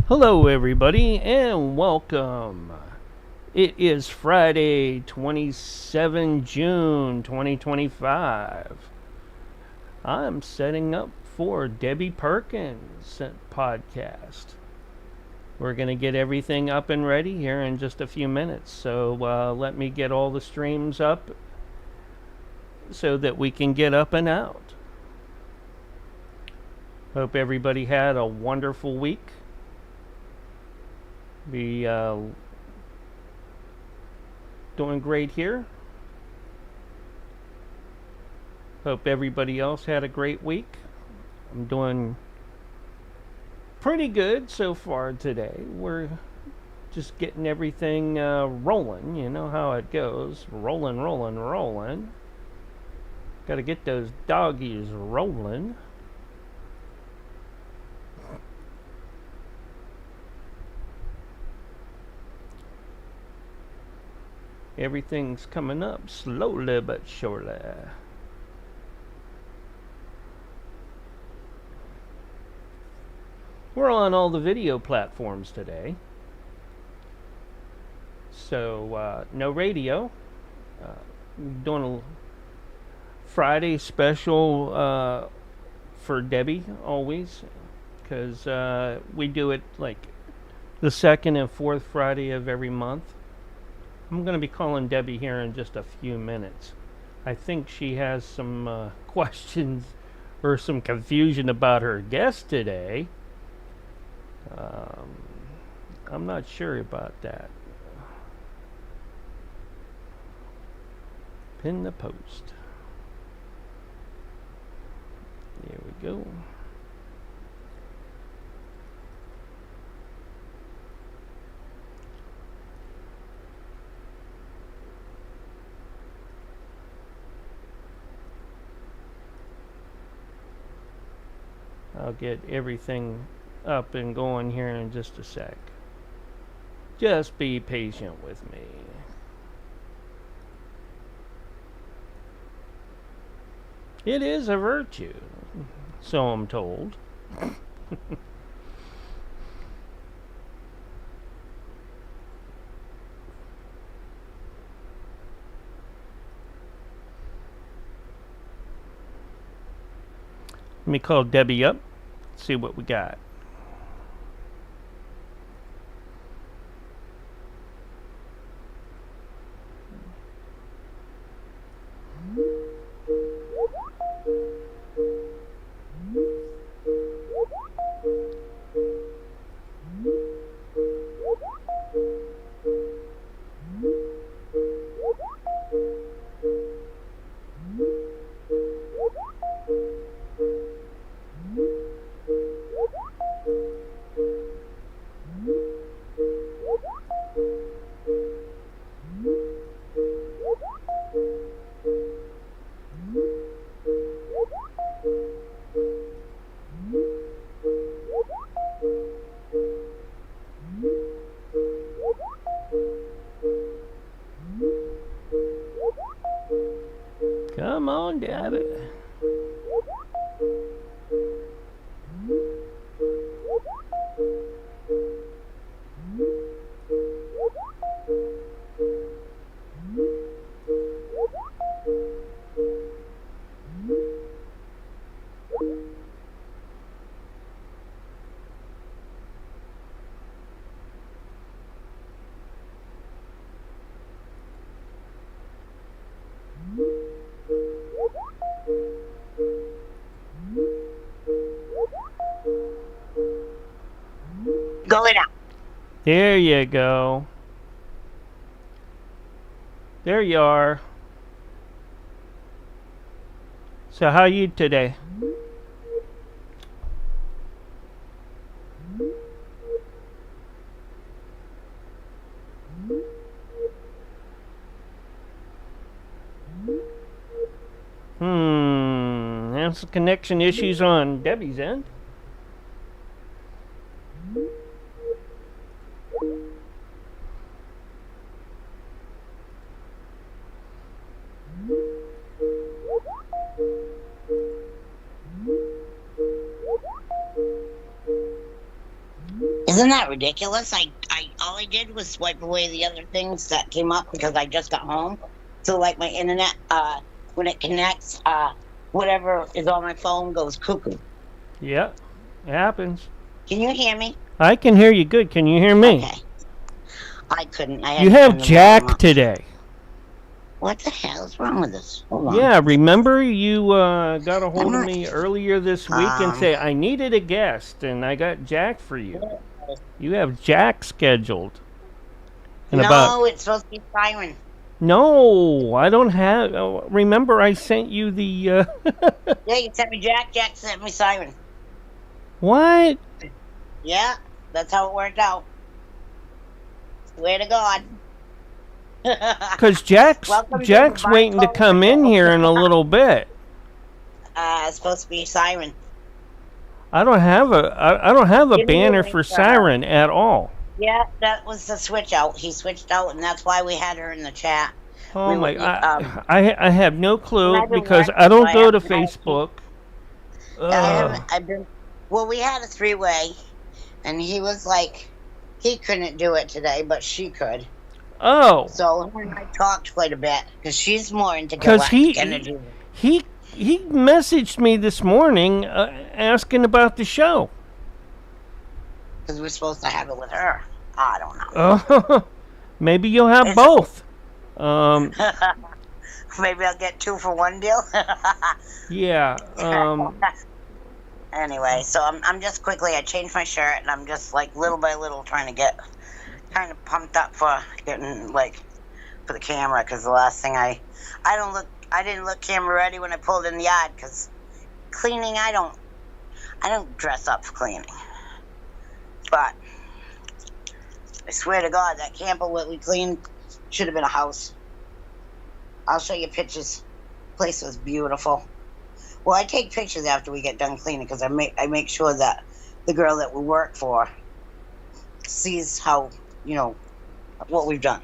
Hello, everybody, and welcome. It is Friday, 27 June 2025. I'm setting up for Debbie Perkins podcast. We're going to get everything up and ready here in just a few minutes. So let me get all the streams up so that we can get up and out. Hope everybody had a wonderful week. We doing great here. Hope everybody else had a great week. I'm doing pretty good so far today. We're just getting everything rolling. You know how it goes. Rolling, rolling, rolling. Got to get those doggies rolling. Everything's coming up slowly but surely. We're on all the video platforms today. So, no radio. Doing a Friday special for Debbie always. Because we do it like the second and fourth Friday of every month. I'm going to be calling Debbie here in just a few minutes. I think she has some questions or some confusion about her guest today. I'm not sure about that. Pin the post. There we go. I'll get everything up and going here in just a sec. Just be patient with me. It is a virtue, so I'm told. Let me call Debbie up, see what we got. Come on, Debbie. Going out. There you go. There you are. So how you today? There's some connection issues on Debbie's end. Is Isn't that ridiculous? I all I did was swipe away the other things that came up because I just got home. So like my internet, when it connects, whatever is on my phone goes cuckoo. Yeah, it happens. Can you hear me? I can hear you good. Can you hear me? Okay. I couldn't. You have Jack today. What the hell is wrong with this? Hold on. Yeah, remember you got a hold of me earlier this week and say I needed a guest, and I got Jack for you. You have Jack scheduled. No, it's supposed to be Siren. No, I don't have. Remember, I sent you the. Yeah, you sent me Jack. Jack sent me Siren. What? Yeah, that's how it worked out. Swear to God. Because Jack's waiting to come in here in a little bit. It's supposed to be Siren. I don't have a banner for Siren at all. Yeah, that was the switch out. He switched out, and that's why we had her in the chat. Oh my! I have no clue because I don't go to Facebook. Well, we had a 3-way, and he was like, he couldn't do it today, but she could. Oh. So her and I talked quite a bit because she's more into galactic energy. He messaged me this morning asking about the show. Because we're supposed to have it with her. I don't know. Maybe you'll have both. Maybe I'll get 2 for 1 deal. Yeah. Anyway, so I'm just quickly, I changed my shirt, and I'm just like little by little trying to get kind of pumped up for getting for the camera, because the last thing I didn't look camera ready when I pulled in the yard, because cleaning, I don't dress up for cleaning. But I swear to God, that camper what we cleaned should have been a house. I'll show you pictures. The place was beautiful. Well, I take pictures after we get done cleaning because I make sure that the girl that we work for sees how, what we've done.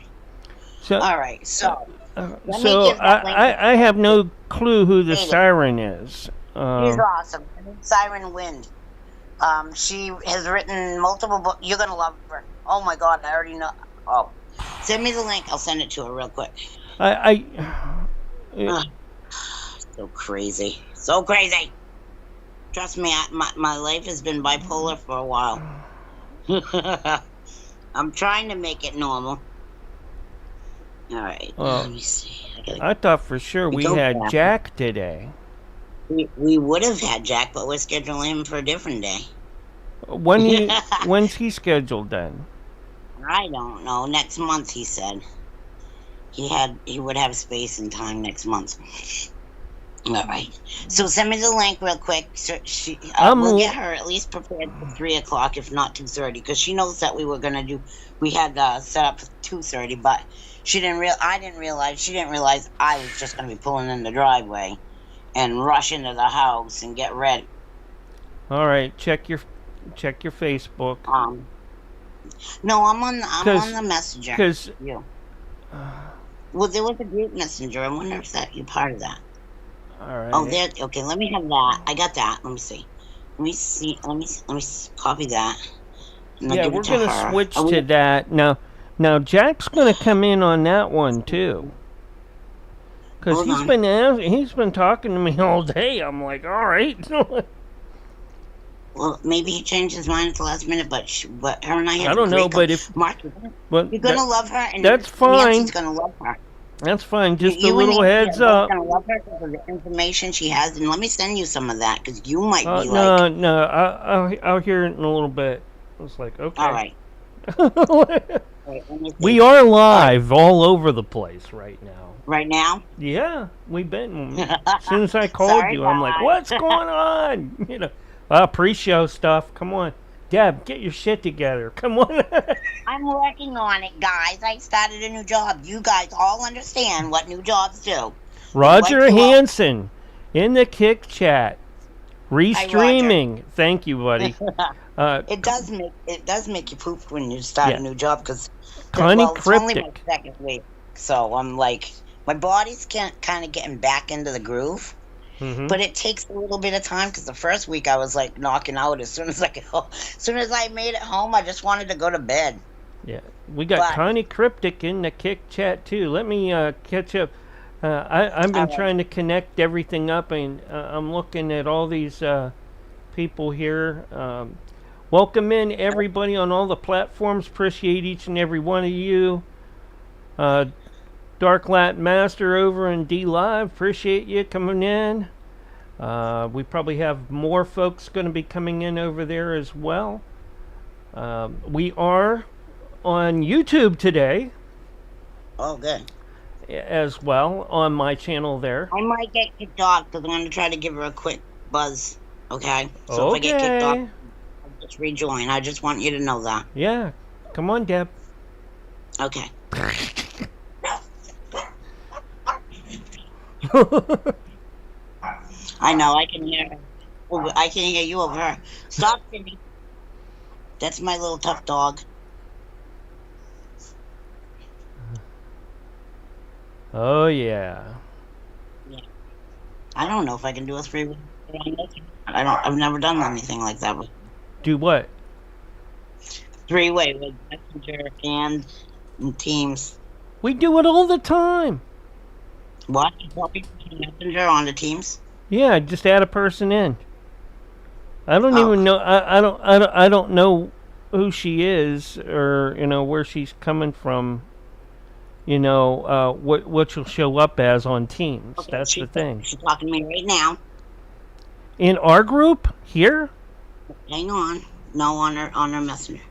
So, all right, so I have no clue who the Siren is. She's awesome. Siren Wind. She has written multiple books. You're going to love her. Oh, my God, I already know. Oh, send me the link. I'll send it to her real quick. So crazy. So crazy. Trust me, my life has been bipolar for a while. I'm trying to make it normal. All right, let me see. I thought for sure we had Jack today. We would have had Jack, but we're scheduling him for a different day. When's he scheduled then? I don't know. Next month, he said. He would have space and time next month. All right. So send me the link real quick. So we'll get her at least prepared for 3 o'clock, if not 2:30, because she knows that we had set up for 2:30, but she didn't realize I was just going to be pulling in the driveway and rush into the house and get ready. All right. Check your Facebook. No, I'm on the messenger. Because well, there was a group messenger. I wonder if you're part of that. All right. Oh, there. Okay, let me have that. I got that. Let me see. Let me copy that. Yeah, we're gonna switch to that now. Jack's gonna come in on that one too, because he's been talking to me all day. I'm like, all right. Well, maybe he changed his mind at the last minute, but her and I have. I don't know, but if Mark, you're gonna love her, and that's fine. Nancy's gonna love her. That's fine. Just a little heads up. You're gonna love her because of the information she has, and let me send you some of that because you might be No, I'll hear it in a little bit. It's like, okay. All right. We are live all over the place right now. Right now? Yeah, we've been. As soon as I called you, I'm like, what's going on? Pre-show stuff. Come on. Deb, get your shit together. Come on. I'm working on it, guys. I started a new job. You guys all understand what new jobs do. Roger Hansen in the Kick Chat. Restreaming. Thank you, buddy. It does make you poop when you start a new job because it's only my second week. So I'm like, my body's kind of getting back into the groove. Mm-hmm. But it takes a little bit of time because the first week I was like knocking out as soon as as soon as I made it home, I just wanted to go to bed. Yeah, we got But Connie Cryptic in the Kick chat too. Let me catch up. I've all been right, trying to connect everything up, and I'm looking at all these people here. Welcome in everybody on all the platforms. Appreciate each and every one of you. Uh, Dark Lat Master over in D Live. Appreciate you coming in. We probably have more folks going to be coming in over there as well. We are on YouTube today oh good. as well on my channel there. I might get kicked off because I'm going to try to give her a quick buzz. Okay, so if I get kicked off, Okay. I'll just rejoin. I just want you to know that. Yeah. Come on, Deb. Okay. I know. I can hear her. I can hear you over her. Stop, Cindy. That's my little tough dog. Oh yeah. I don't know if I can do a 3-way. I don't. I've never done anything like that. Do what? 3-way with Messenger and Teams. We do it all the time. What? You copy Messenger on the Teams? Yeah, just add a person in. I don't Oh. even know. I don't know who she is, or where she's coming from. What she'll show up as on Teams. Okay, That's the thing. She's talking to me right now. In our group here. Hang on. No, on her Messenger.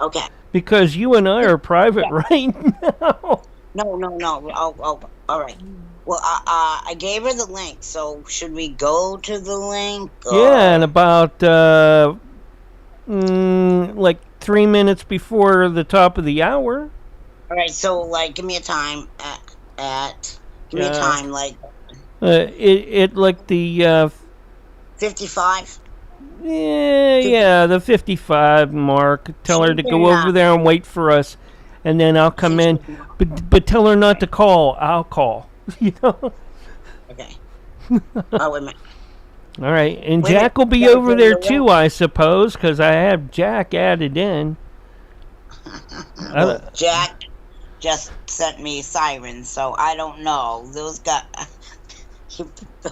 Okay. Because you and I are private right now. No. Oh, all right. Well, I gave her the link, so should we go to the link? Yeah, and about like 3 minutes before the top of the hour. All right, so like, give me a time give me a time like It like the 55. yeah, the 55 mark. Tell her to go over there and wait for us, and then I'll come in. But tell her not to call. I'll call. Okay. Oh, wait a minute. All right, and Wait a Jack will be minute. over there too, I suppose, because I have Jack added in. Well, Jack just sent me sirens, so I don't know. Those guys,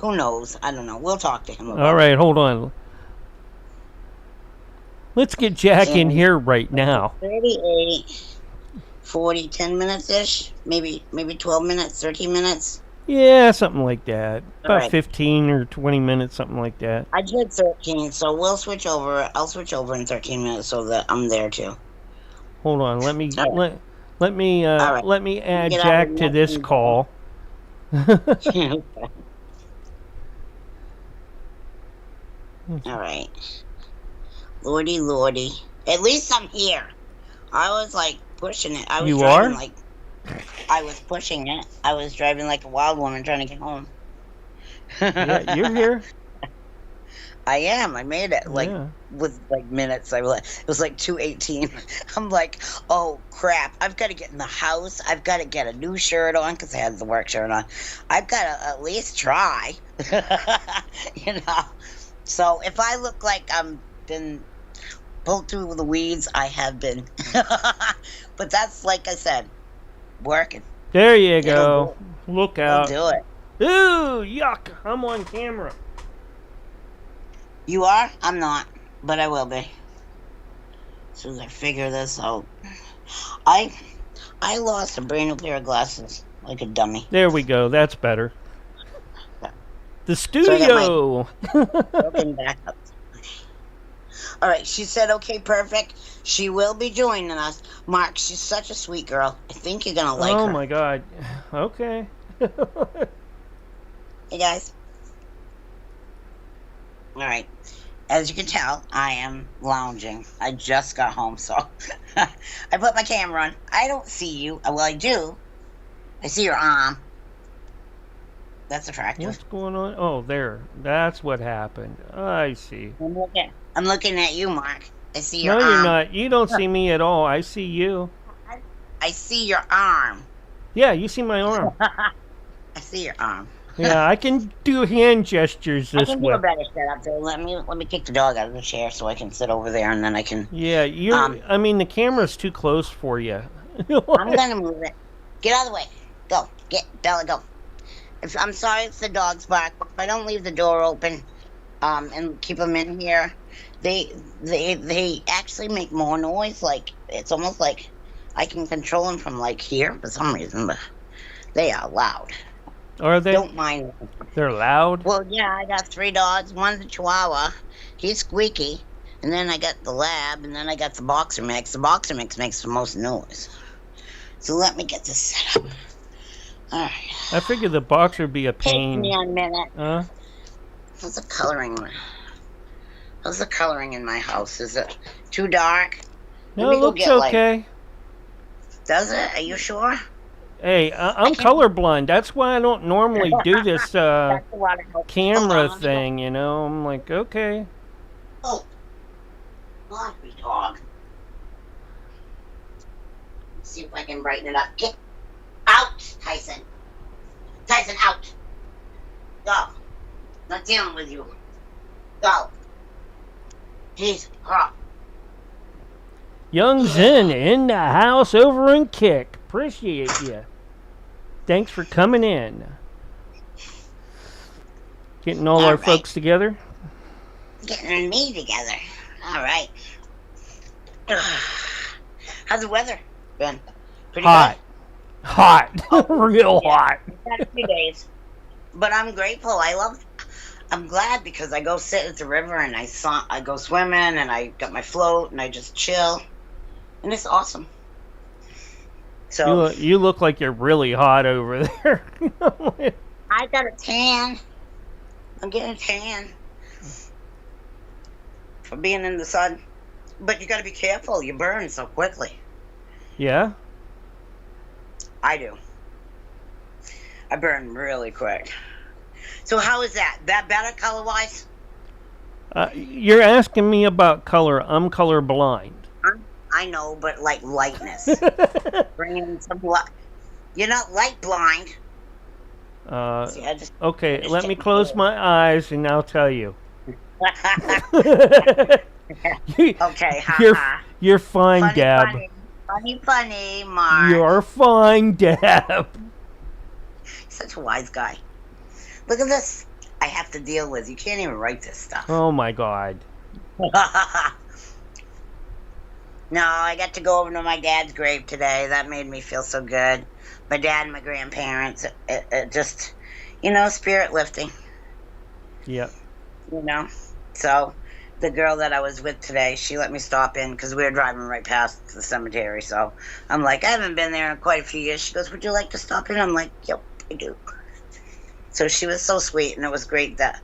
who knows? I don't know. We'll talk to him about All right, hold on. Let's get Jack in here right now. 38, 40, 10 minutes-ish. Maybe 12 minutes, 13 minutes. Yeah, something like that. About right. 15 or 20 minutes, something like that. I did 13, so we'll switch over. I'll switch over in 13 minutes so that I'm there too. Hold on, let me All right. let me right. let me add Get out Jack of to this nothing. call. All right. Lordy. At least I'm here. I was like pushing it. I was You driving are? like I was pushing it. I was driving like a wild woman trying to get home. Yeah, you're here. I am. I made it like Yeah. with like minutes. It was like 2:18. I'm like, oh crap! I've got to get in the house. I've got to get a new shirt on because I had the work shirt on. I've got to at least try. you know. So if I look like I'm been pulled through the weeds, I have been. But that's like I said, working. There you It'll go. Look I'll out. do it. Ooh, yuck. I'm on camera. You are? I'm not, but I will be. As soon as I figure this out. I lost a brand new pair of glasses like a dummy. There we go. That's better. The So I got studio. broken back up. All right, she said, okay, perfect. She will be joining us. Mark, she's such a sweet girl. I think you're going to like her. Oh my god. Okay. Hey, guys. All right. As you can tell, I am lounging. I just got home, so I put my camera on. I don't see you. Well, I do. I see your arm. That's attractive. What's going on? Oh, there. That's what happened. I see. I'm looking at you, Mark. I see your No, arm. you're not. You don't see me at all. I see you. I see your arm. Yeah, you see my arm. I see your arm. Yeah, I can do hand gestures I this can do a way. better setup. So let me kick the dog out of the chair so I can sit over there, and then I can. Yeah, I mean, the camera's too close for you. I'm gonna move it. Get out of the way. Go. Get Bella. Go. I'm sorry if the dogs bark, but if I don't leave the door open, and keep them in here, they actually make more noise. Like it's almost like I can control them from like here for some reason, but they are loud. Are they? Don't mind them. They're loud? Well, yeah, I got 3 dogs. One's a Chihuahua. He's squeaky. And then I got the Lab, and then I got the Boxer Mix. The Boxer Mix makes the most noise. So let me get this set up. All right. I figured the boxer would be a Take pain. me a minute. Huh? How's the coloring? How's the coloring in my house? Is it too dark? No, it looks okay. Does it? Are you sure? Hey, I'm colorblind. That's why I don't normally do this camera thing, you know? I'm like, okay. Oh, lovely dog. Let's see if I can brighten it up. Get out, Tyson. Tyson, out. Go. Not dealing with you. Go. Jeez. Young Zen in the house over in Kick. Appreciate you. Thanks for coming in. Getting all our folks together. Getting me together. All right. How's the weather been? Pretty hot. Good? Hot. Real hot. Had a few days. But I'm grateful. I'm glad because I go sit at the river and I go swimming and I got my float and I just chill. And it's awesome. So you look like you're really hot over there. I got a tan. I'm getting a tan for being in the sun. But you got to be careful. You burn so quickly. Yeah? I do. I burn really quick. So how is that? That better color-wise? You're asking me about color. I'm colorblind. I know, but like lightness. Bring in some light. You're not light blind. See, okay, let me close my eyes and I'll tell you. Okay, you're fine, funny, Deb. Funny, Mark. You're fine, Deb. Such a wise guy. Look at this. I have to deal with. You can't even write this stuff. Oh my God. No, I got to go over to my dad's grave today. That made me feel so good. My dad and my grandparents. It just, spirit lifting. Yep. So the girl that I was with today, she let me stop in because we were driving right past the cemetery. So I'm like, I haven't been there in quite a few years. She goes, would you like to stop in? I'm like, yep, I do. So she was so sweet, and it was great that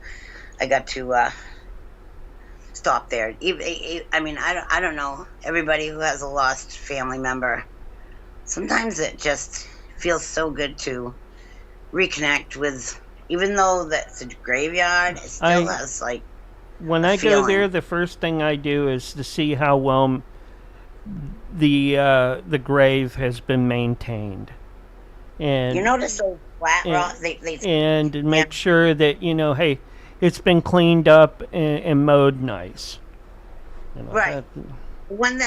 I got to stop there. I mean, I don't know. Everybody who has a lost family member, sometimes it just feels so good to reconnect with, even though that's a graveyard, it still has like. When I go there, the first thing I do is to see how well the grave has been maintained, and you notice those flat rocks. And make sure that hey, it's been cleaned up and mowed nice. Right. When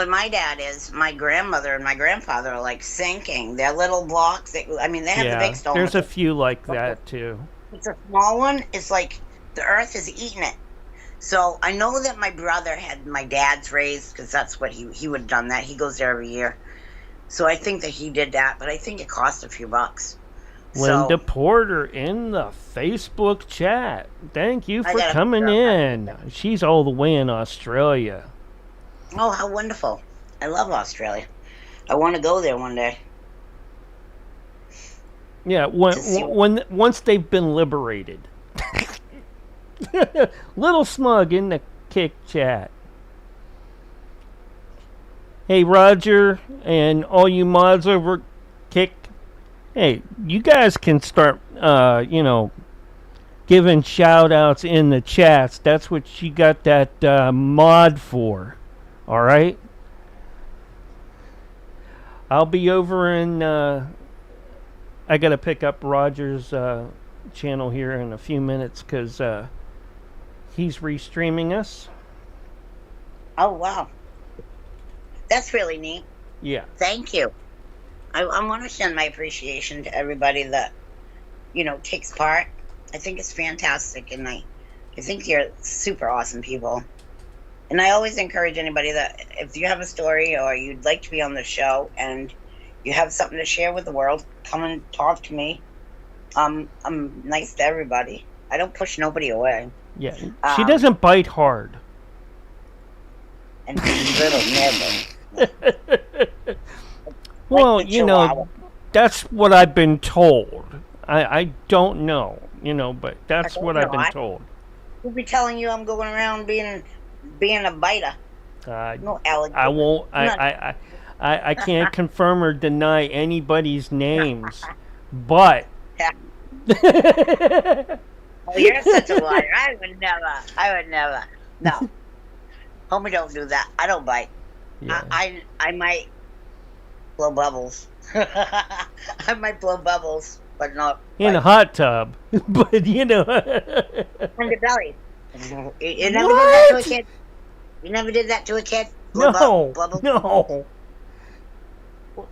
my dad is, my grandmother and my grandfather are like sinking. They're little blocks. They have the big stones. There's a few like that too. It's a small one. It's like the earth is eating it. So I know that my brother had my dad's raised because that's what he would have done that. He goes there every year. So I think that he did that, but I think it cost a few bucks. Linda Porter in the Facebook chat. Thank you for coming in. She's all the way in Australia. Oh, how wonderful. I love Australia. I want to go there one day. Yeah, once they've been liberated. Little Smug in the Kick chat. Hey, Roger, and all you mods over Kick. Hey, you guys can start, giving shout-outs in the chats. That's what you got that mod for. All right? I'll be over in I got to pick up Roger's channel here in a few minutes because he's restreaming us. Oh, wow. That's really neat. Yeah. Thank you. I want to send my appreciation to everybody that, takes part. I think it's fantastic, and I think you're super awesome people. And I always encourage anybody that if you have a story or you'd like to be on the show and you have something to share with the world, come and talk to me. I'm nice to everybody. I don't push nobody away. Yeah. She doesn't bite hard. And little never. Well, that's what I've been told. I don't know, but that's what I've been told. Who'll be telling you I'm going around being a biter? No alligator. I won't. I can't confirm or deny anybody's names, but. Yeah. Oh, you're such a liar. I would never. No. Homie, don't do that. I don't bite. Yeah. I might blow bubbles. I might blow bubbles, but not in a hot tub. But on the belly. You never did that to a kid? You never did that to a kid? No.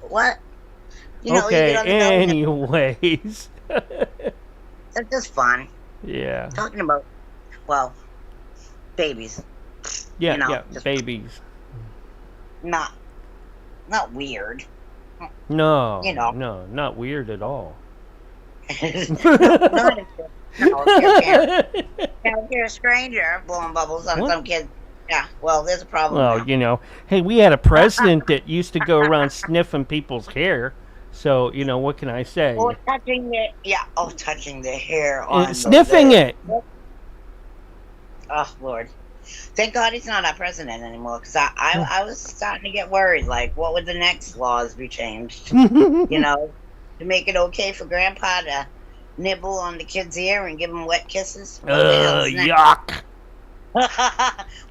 What? Okay, anyways. That's just fun. Yeah. Talking about, babies. Yeah, babies. Not weird. No, no, not weird at all. No, if you're a stranger blowing bubbles on some kid, yeah, well, there's a problem. Well, hey, we had a president that used to go around sniffing people's hair. So, what can I say? Or touching the hair on sniffing it. Oh, Lord. Thank God he's not our president anymore, because I was starting to get worried, like, what would the next laws be changed? To make it okay for Grandpa to nibble on the kid's ear and give him wet kisses? Yuck.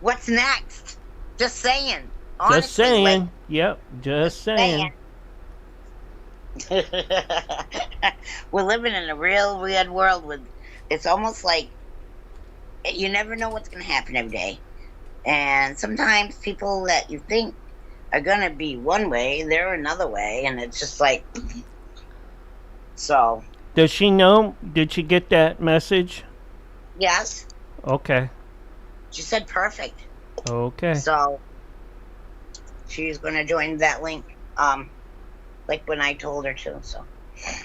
What's next? Just saying. Honestly, just saying. Yep, just saying. We're living in a real weird world with, it's almost like you never know what's going to happen every day. And sometimes people that you think are going to be one way, they're another way. And it's just like, so. Does she know? Did she get that message? Yes. Okay. She said perfect. Okay. So she's going to join that link, like when I told her to. So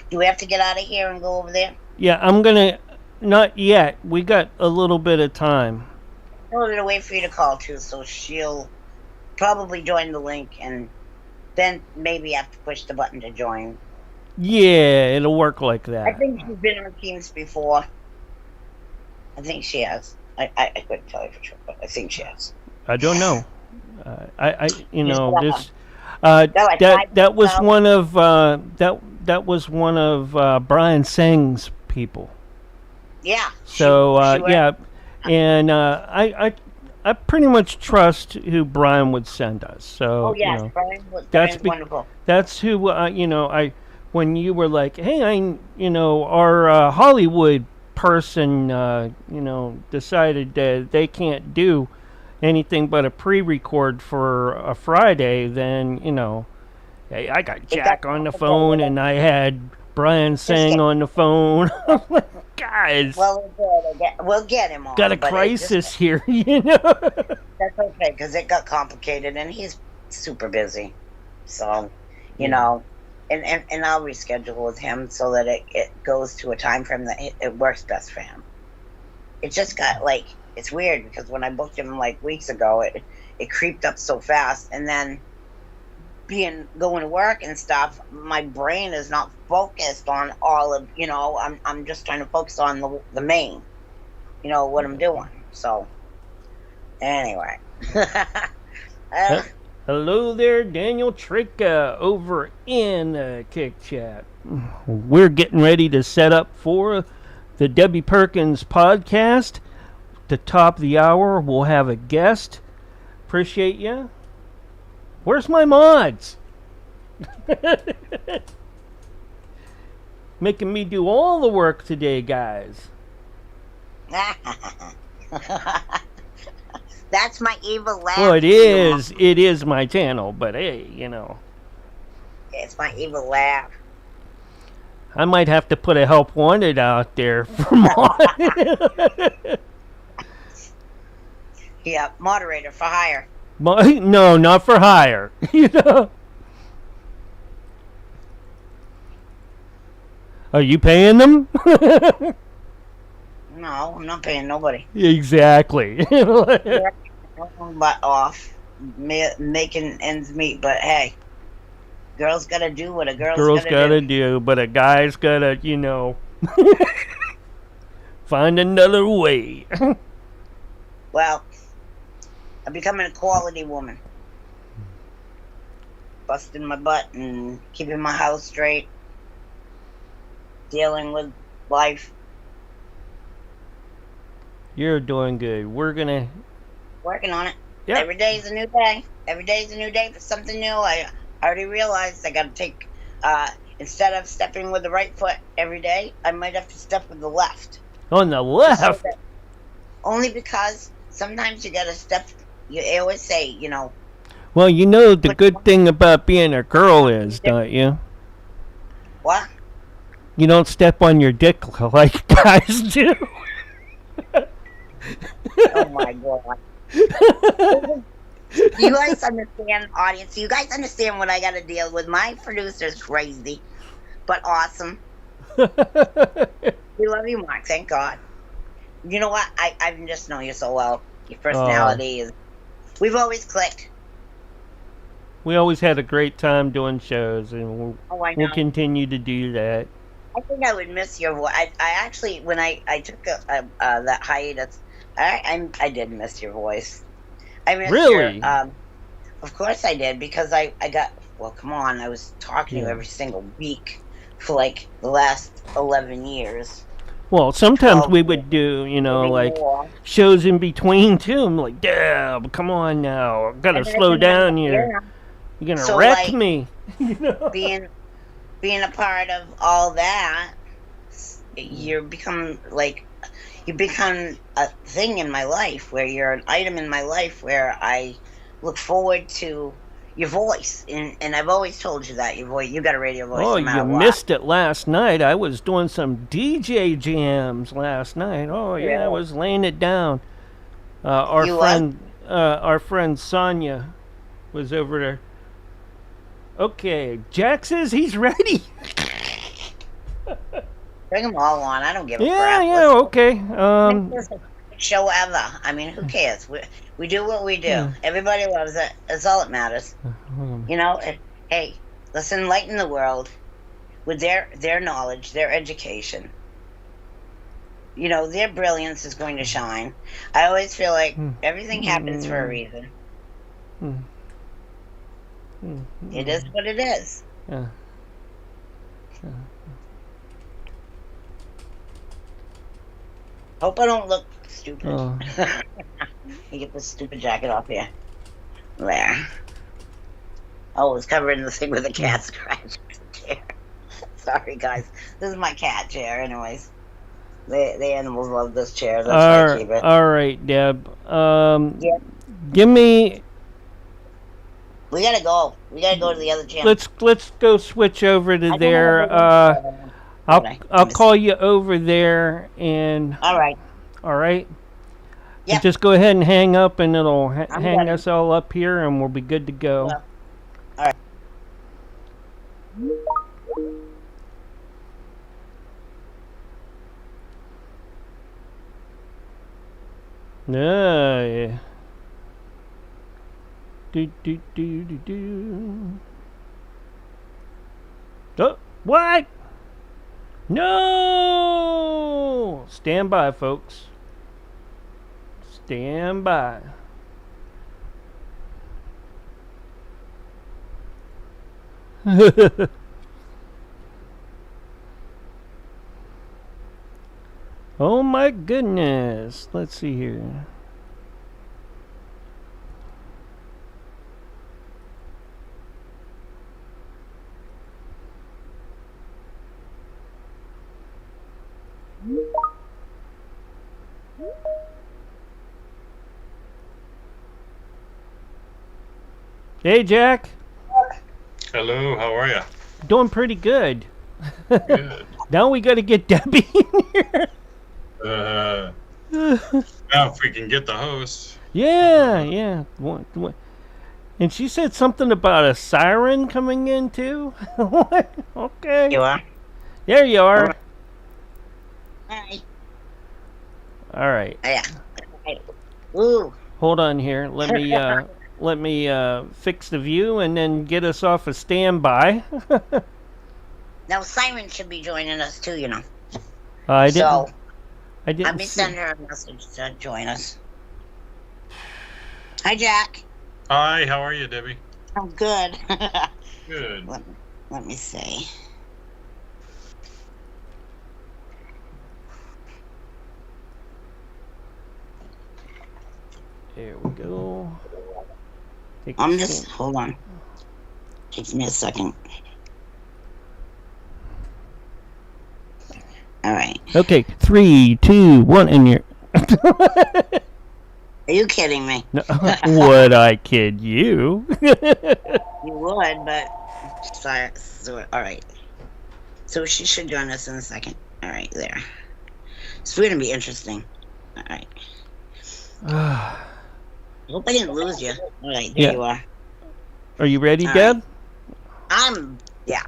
do we have to get out of here and go over there? Yeah, I'm going to. Not yet. We got a little bit of time. I'm going to wait for you to call, too, so she'll probably join the link, and then maybe have to push the button to join. Yeah, it'll work like that. I think she's been on Teams before. I think she has. I couldn't tell you for sure, but I think she has. I don't know. That was one of that was one of Brian Sing's people. Yeah. So yeah, and I pretty much trust who Brian would send us. So yes, Brian's wonderful. That's who when you were like, hey, our Hollywood person decided that they can't do anything but a pre-record for a Friday, then hey, I got Jack on the phone and I had Brian Singh on the phone. Guys, well, we'll get him on. Got a crisis here, That's okay, because it got complicated, and he's super busy. So, and I'll reschedule with him so that it goes to a time frame that it works best for him. It just got, it's weird, because when I booked him, weeks ago, it creeped up so fast, and then going to work and stuff, my brain is not focused on all of, I'm just trying to focus on the main, what I'm doing. So, anyway. Hello there, Daniel Tricka over in Kick Chat. We're getting ready to set up for the Debbie Perkins podcast. The top of the hour, we'll have a guest. Appreciate you. Where's my mods? Making me do all the work today, guys. That's my evil laugh. Well, it to you, Mom. is. It is my channel, but hey, It's my evil laugh. I might have to put a help wanted out there for Yeah, moderator for hire. No, not for hire. Are you paying them? No, I'm not paying nobody. Exactly. But off making ends meet. But hey, girls gotta do what a Girls gotta do, but a guy's gotta, find another way. Well, I'm becoming a quality woman. Busting my butt and keeping my house straight. Dealing with life. You're doing good. We're gonna Working on it. Yep. Every day is a new day. Every day is a new day for something new. I already realized I gotta take instead of stepping with the right foot every day, I might have to step with the left. On the left. Only because sometimes you gotta step. I always say, Well, the good thing about being a girl is, don't you? What? You don't step on your dick like guys do. Oh my god. Do you guys understand, audience? Do you guys understand what I gotta deal with? My producer's crazy, but awesome. We love you, Mark. Thank God. You know what? I just know you so well. Your personality is. We've always clicked. We always had a great time doing shows, and we'll continue to do that. I think I would miss your voice. I actually, when I took that hiatus, I did miss your voice. I missed really? Of course I did, because I got, well, come on, I was talking to you every single week for like the last 11 years. Well, sometimes we would do, like shows in between too. I'm like, damn, come on now, I gotta slow down here. You're gonna wreck me. Being a part of all that, you become a thing in my life, where you're an item in my life, where I look forward to your voice, and I've always told you that your voice, you got a radio voice. Oh, no matter you what. missed it last night. I was doing some DJ jams last night. Oh yeah, Really? I was laying it down. Our friend Sonia was over there. Okay, Jack says he's ready. Bring them all on. I don't give a crap. Yeah, okay. Show ever. I mean, who cares? We do what we do. Yeah. Everybody loves it. That's all that matters. Hey, let's enlighten the world with their knowledge, their education. Their brilliance is going to shine. I always feel like everything happens for a reason. It is what it is. Yeah. Hope I don't look stupid. Oh. You get this stupid jacket off here. There. Oh, it's covering the thing with a cat scratch chair. Sorry, guys. This is my cat chair, anyways. The animals love this chair. That's why I keep it. All right, Deb. Give me. We gotta go. We gotta go to the other channel. Let's go switch over to there. I'll call you over there, and all right. Yeah. Just go ahead and hang up, and it'll hang us all up here, and we'll be good to go. Yeah. All right. Yeah. Do. Oh, what? No! Stand by, folks. Stand by. Oh my goodness. Let's see here. Hey, Jack. Hello, how are you? Doing pretty good. Good. Now we got to get Debbie in Uh, here. Now, if we can get the host. Yeah, yeah. And she said something about a siren coming in too. Okay. You are? There you All are. right. All right. All right. Yeah. Right. Ooh. Hold on here. Let me fix the view and then get us off a standby. Now, Simon should be joining us too, you know. I didn't. So, I let didn't me see. send her a message to join us. Hi, Jack. Hi, how are you, Debbie? I'm good. Good. Let me see. There we go. I'm just, hold on. Takes me a second. All right. Okay, 3, 2, 1, and you're. Are you kidding me? No, would I kid you? You would, but sorry. So, all right. So she should join us in a second. All right, there. It's going to be interesting. All right. I hope I didn't lose you. All right, there Yeah. you are. Are you ready, All Deb? Yeah.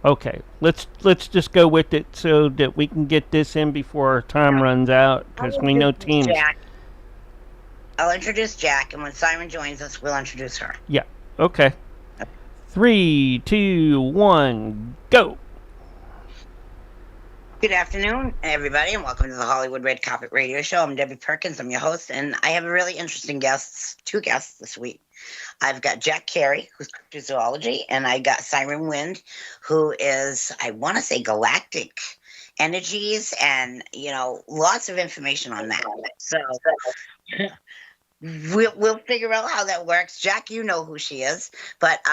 Okay, let's just go with it so that we can get this in before our time runs out because we know teams. I'll introduce Jack, and when Simon joins us, we'll introduce her. Yeah. Okay. 3, 2, 1, go. Good afternoon, everybody, and welcome to the Hollywood Red Carpet Radio Show. I'm Debbie Perkins. I'm your host, and I have a really interesting two guests this week. I've got Jack CARY, who's cryptozoology, and I got Simon Wind, who is, I want to say, galactic energies, and lots of information on that. So we'll figure out how that works. Jack, you know who she is, but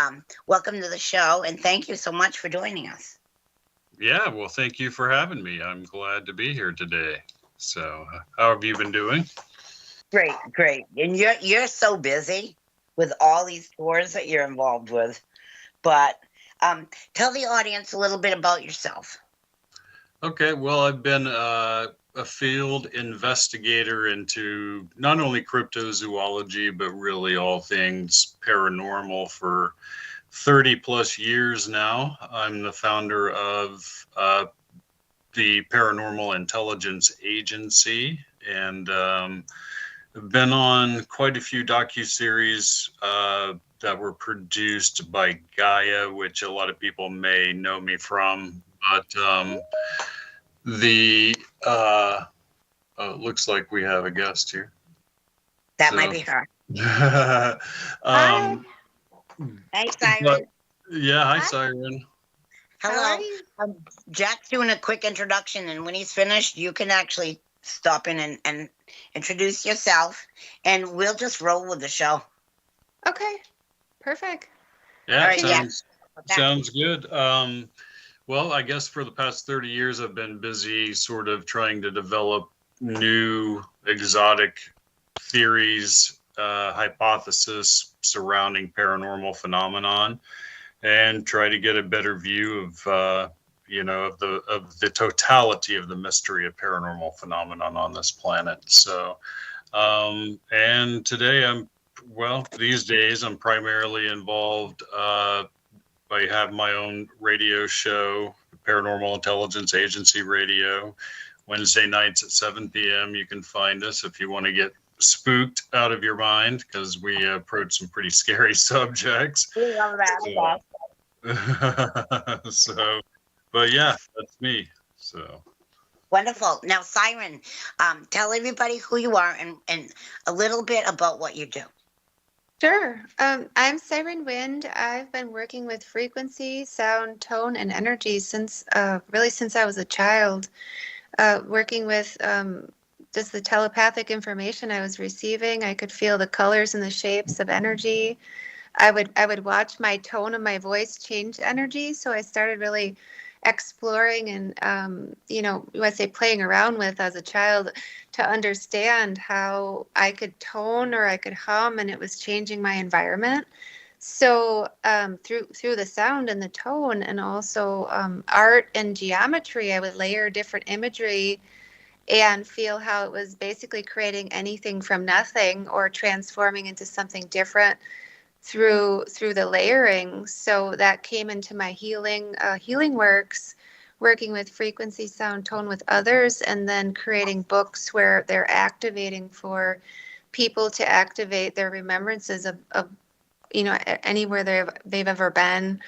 welcome to the show, and thank you so much for joining us. Yeah, well, thank you for having me. I'm glad to be here today. So, how have you been doing? Great. And you're so busy with all these tours that you're involved with. But tell the audience a little bit about yourself. Okay, well, I've been a field investigator into not only cryptozoology, but really all things paranormal for 30 plus years now. I'm the founder of the Paranormal Intelligence Agency, and I've been on quite a few docuseries that were produced by Gaia, which a lot of people may know me from. But looks like we have a guest here. That might be her. Hi, Siren. Hi, Siren. Hello. Jack's doing a quick introduction, and when he's finished, you can actually stop in and introduce yourself, and we'll just roll with the show. Okay, perfect. Yeah, right, sounds good. Well, I guess for the past 30 years, I've been busy sort of trying to develop new exotic theories, hypothesis surrounding paranormal phenomenon, and try to get a better view of of the totality of the mystery of paranormal phenomenon on this planet. So, and today these days I'm primarily involved. I have my own radio show, Paranormal Intelligence Agency Radio, Wednesday nights at 7 p.m. You can find us if you want to get spooked out of your mind, because we approach some pretty scary subjects. We love that. So, but yeah, that's me. So wonderful. Now, Siren, tell everybody who you are and a little bit about what you do. Sure. I'm Siren Wind. I've been working with frequency, sound, tone, and energy since I was a child, working with just the telepathic information I was receiving. I could feel the colors and the shapes of energy. I would watch my tone of my voice change energy. So I started really exploring and, I say playing around with as a child to understand how I could tone or I could hum, and it was changing my environment. So through the sound and the tone, and also art and geometry, I would layer different imagery and feel how it was basically creating anything from nothing or transforming into something different through the layering. So that came into my healing works, working with frequency, sound, tone with others, and then creating books where they're activating for people to activate their remembrances of anywhere they've ever been,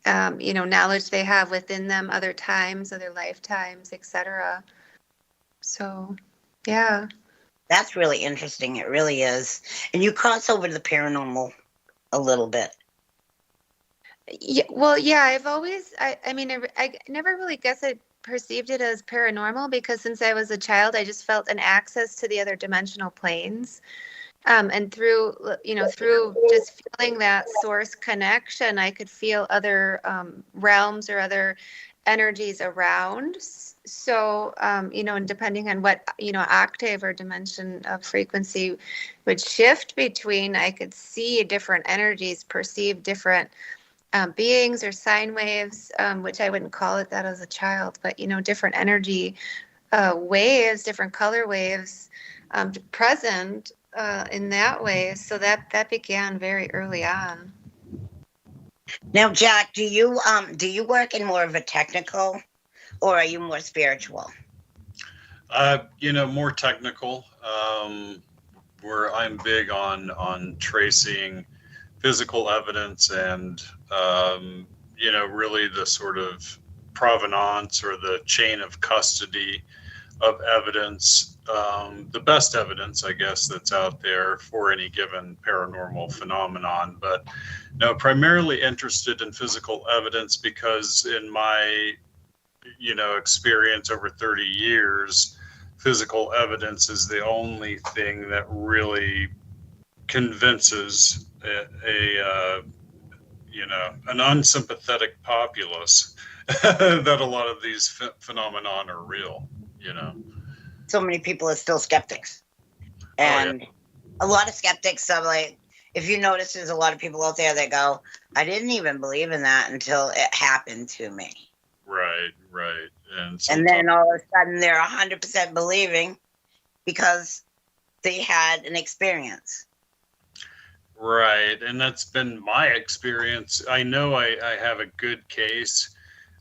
knowledge they have within them, other times, other lifetimes, etc. So, yeah. That's really interesting. It really is. And you cross over to the paranormal a little bit. Yeah, well, yeah, I've always, I mean, I never really guess I perceived it as paranormal, because since I was a child, I just felt an access to the other dimensional planes. And through just feeling that source connection, I could feel other realms or other energies around. So, and depending on what, octave or dimension of frequency would shift between, I could see different energies, perceive different beings or sine waves, which I wouldn't call it that as a child, but, different energy waves, different color waves present in that way. So that began very early on. Now, Jack, do you work in more of a technical, or are you more spiritual? More technical. Where I'm big on tracing physical evidence and really the sort of provenance or the chain of custody of evidence, the best evidence, I guess, that's out there for any given paranormal phenomenon. But no, primarily interested in physical evidence because in my, experience over 30 years, physical evidence is the only thing that really convinces an unsympathetic populace that a lot of these phenomenon are real, So many people are still skeptics. And a lot of skeptics are like, if you notice, there's a lot of people out there that go, I didn't even believe in that until it happened to me. Right. And then all of a sudden they're 100% believing because they had an experience. Right. And that's been my experience. I know I have a good case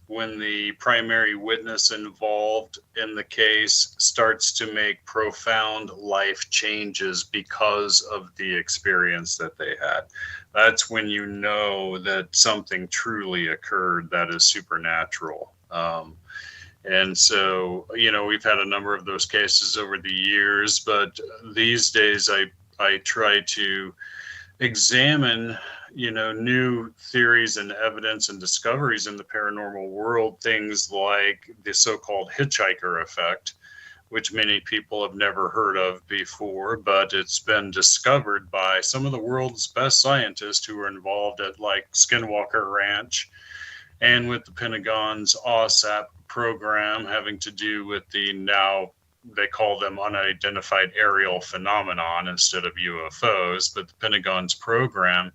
when the primary witness involved in the case starts to make profound life changes because of the experience that they had. That's when you know that something truly occurred that is supernatural. And so, we've had a number of those cases over the years, but these days I try to examine, new theories and evidence and discoveries in the paranormal world, things like the so-called hitchhiker effect, which many people have never heard of before, but it's been discovered by some of the world's best scientists who are involved at like Skinwalker Ranch and with the Pentagon's OSAP program having to do with the now they call them unidentified aerial phenomenon instead of UFOs, but the Pentagon's program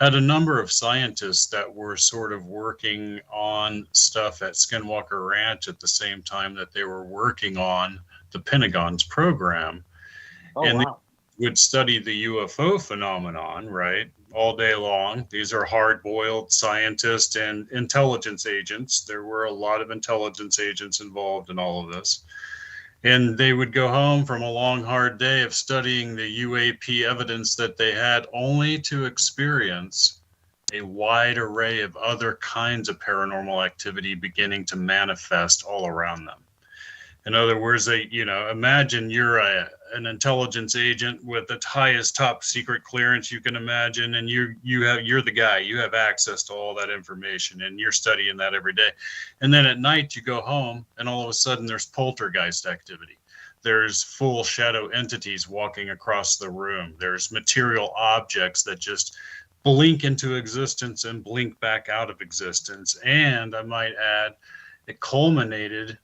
had a number of scientists that were sort of working on stuff at Skinwalker Ranch at the same time that they were working on the Pentagon's program. And wow. They would study the UFO phenomenon, right, all day long. These are hard-boiled scientists and intelligence agents. There were a lot of intelligence agents involved in all of this. And they would go home from a long, hard day of studying the UAP evidence that they had, only to experience a wide array of other kinds of paranormal activity beginning to manifest all around them. In other words, imagine you're an intelligence agent with the highest top secret clearance you can imagine, and you're the guy. You have access to all that information, and you're studying that every day. And then at night you go home, and all of a sudden there's poltergeist activity. There's full shadow entities walking across the room. There's material objects that just blink into existence and blink back out of existence. And I might add, it culminated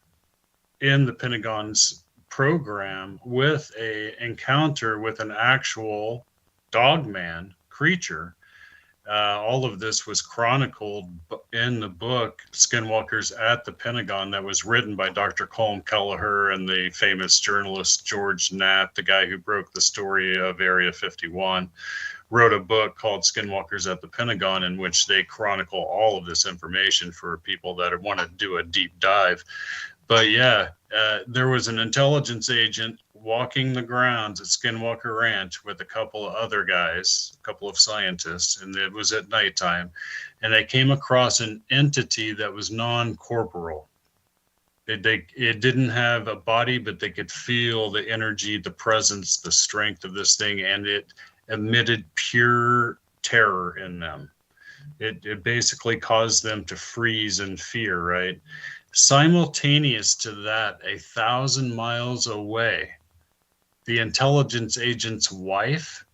in the Pentagon's program with a encounter with an actual dogman creature All of this was chronicled in the book Skinwalkers at the Pentagon that was written by Dr. Colm Kelleher and the famous journalist George Knapp, the guy who broke the story of Area 51, wrote a book called Skinwalkers at the Pentagon, in which they chronicle all of this information for people that want to do a deep dive. But yeah, there was an intelligence agent walking the grounds at Skinwalker Ranch with a couple of other guys, a couple of scientists, and it was at nighttime, and they came across an entity that was non-corporeal. It didn't have a body, but they could feel the energy, the presence, the strength of this thing, and it emitted pure terror in them. It basically caused them to freeze in fear, right? Simultaneous to that, 1,000 miles away, the intelligence agent's wife,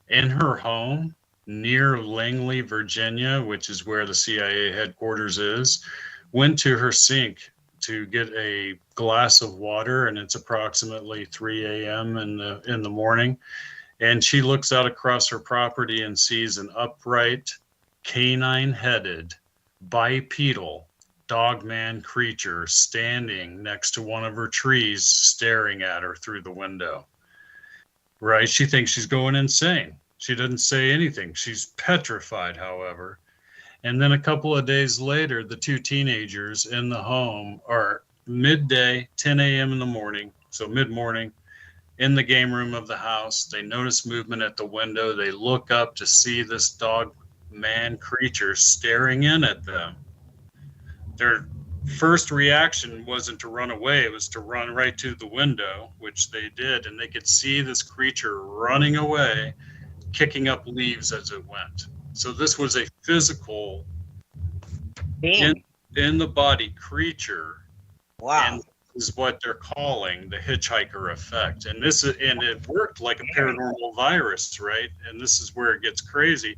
in her home near Langley, Virginia, which is where the CIA headquarters is, went to her sink to get a glass of water, and it's approximately 3 a.m. in the morning. And she looks out across her property and sees an upright, canine-headed, bipedal, dogman creature standing next to one of her trees, staring at her through the window. Right? She thinks she's going insane. She doesn't say anything. She's petrified, however. And then a couple of days later, the two teenagers in the home are midday, 10 a.m. in the morning, so mid-morning, in the game room of the house. They notice movement at the window. They look up to see this dog man creature staring in at them. Their first reaction wasn't to run away, it was to run right to the window, which they did, and they could see this creature running away, kicking up leaves as it went. So this was a physical, in the body creature. Wow. And is what they're calling the hitchhiker effect. And it worked like a paranormal virus, right? And this is where it gets crazy,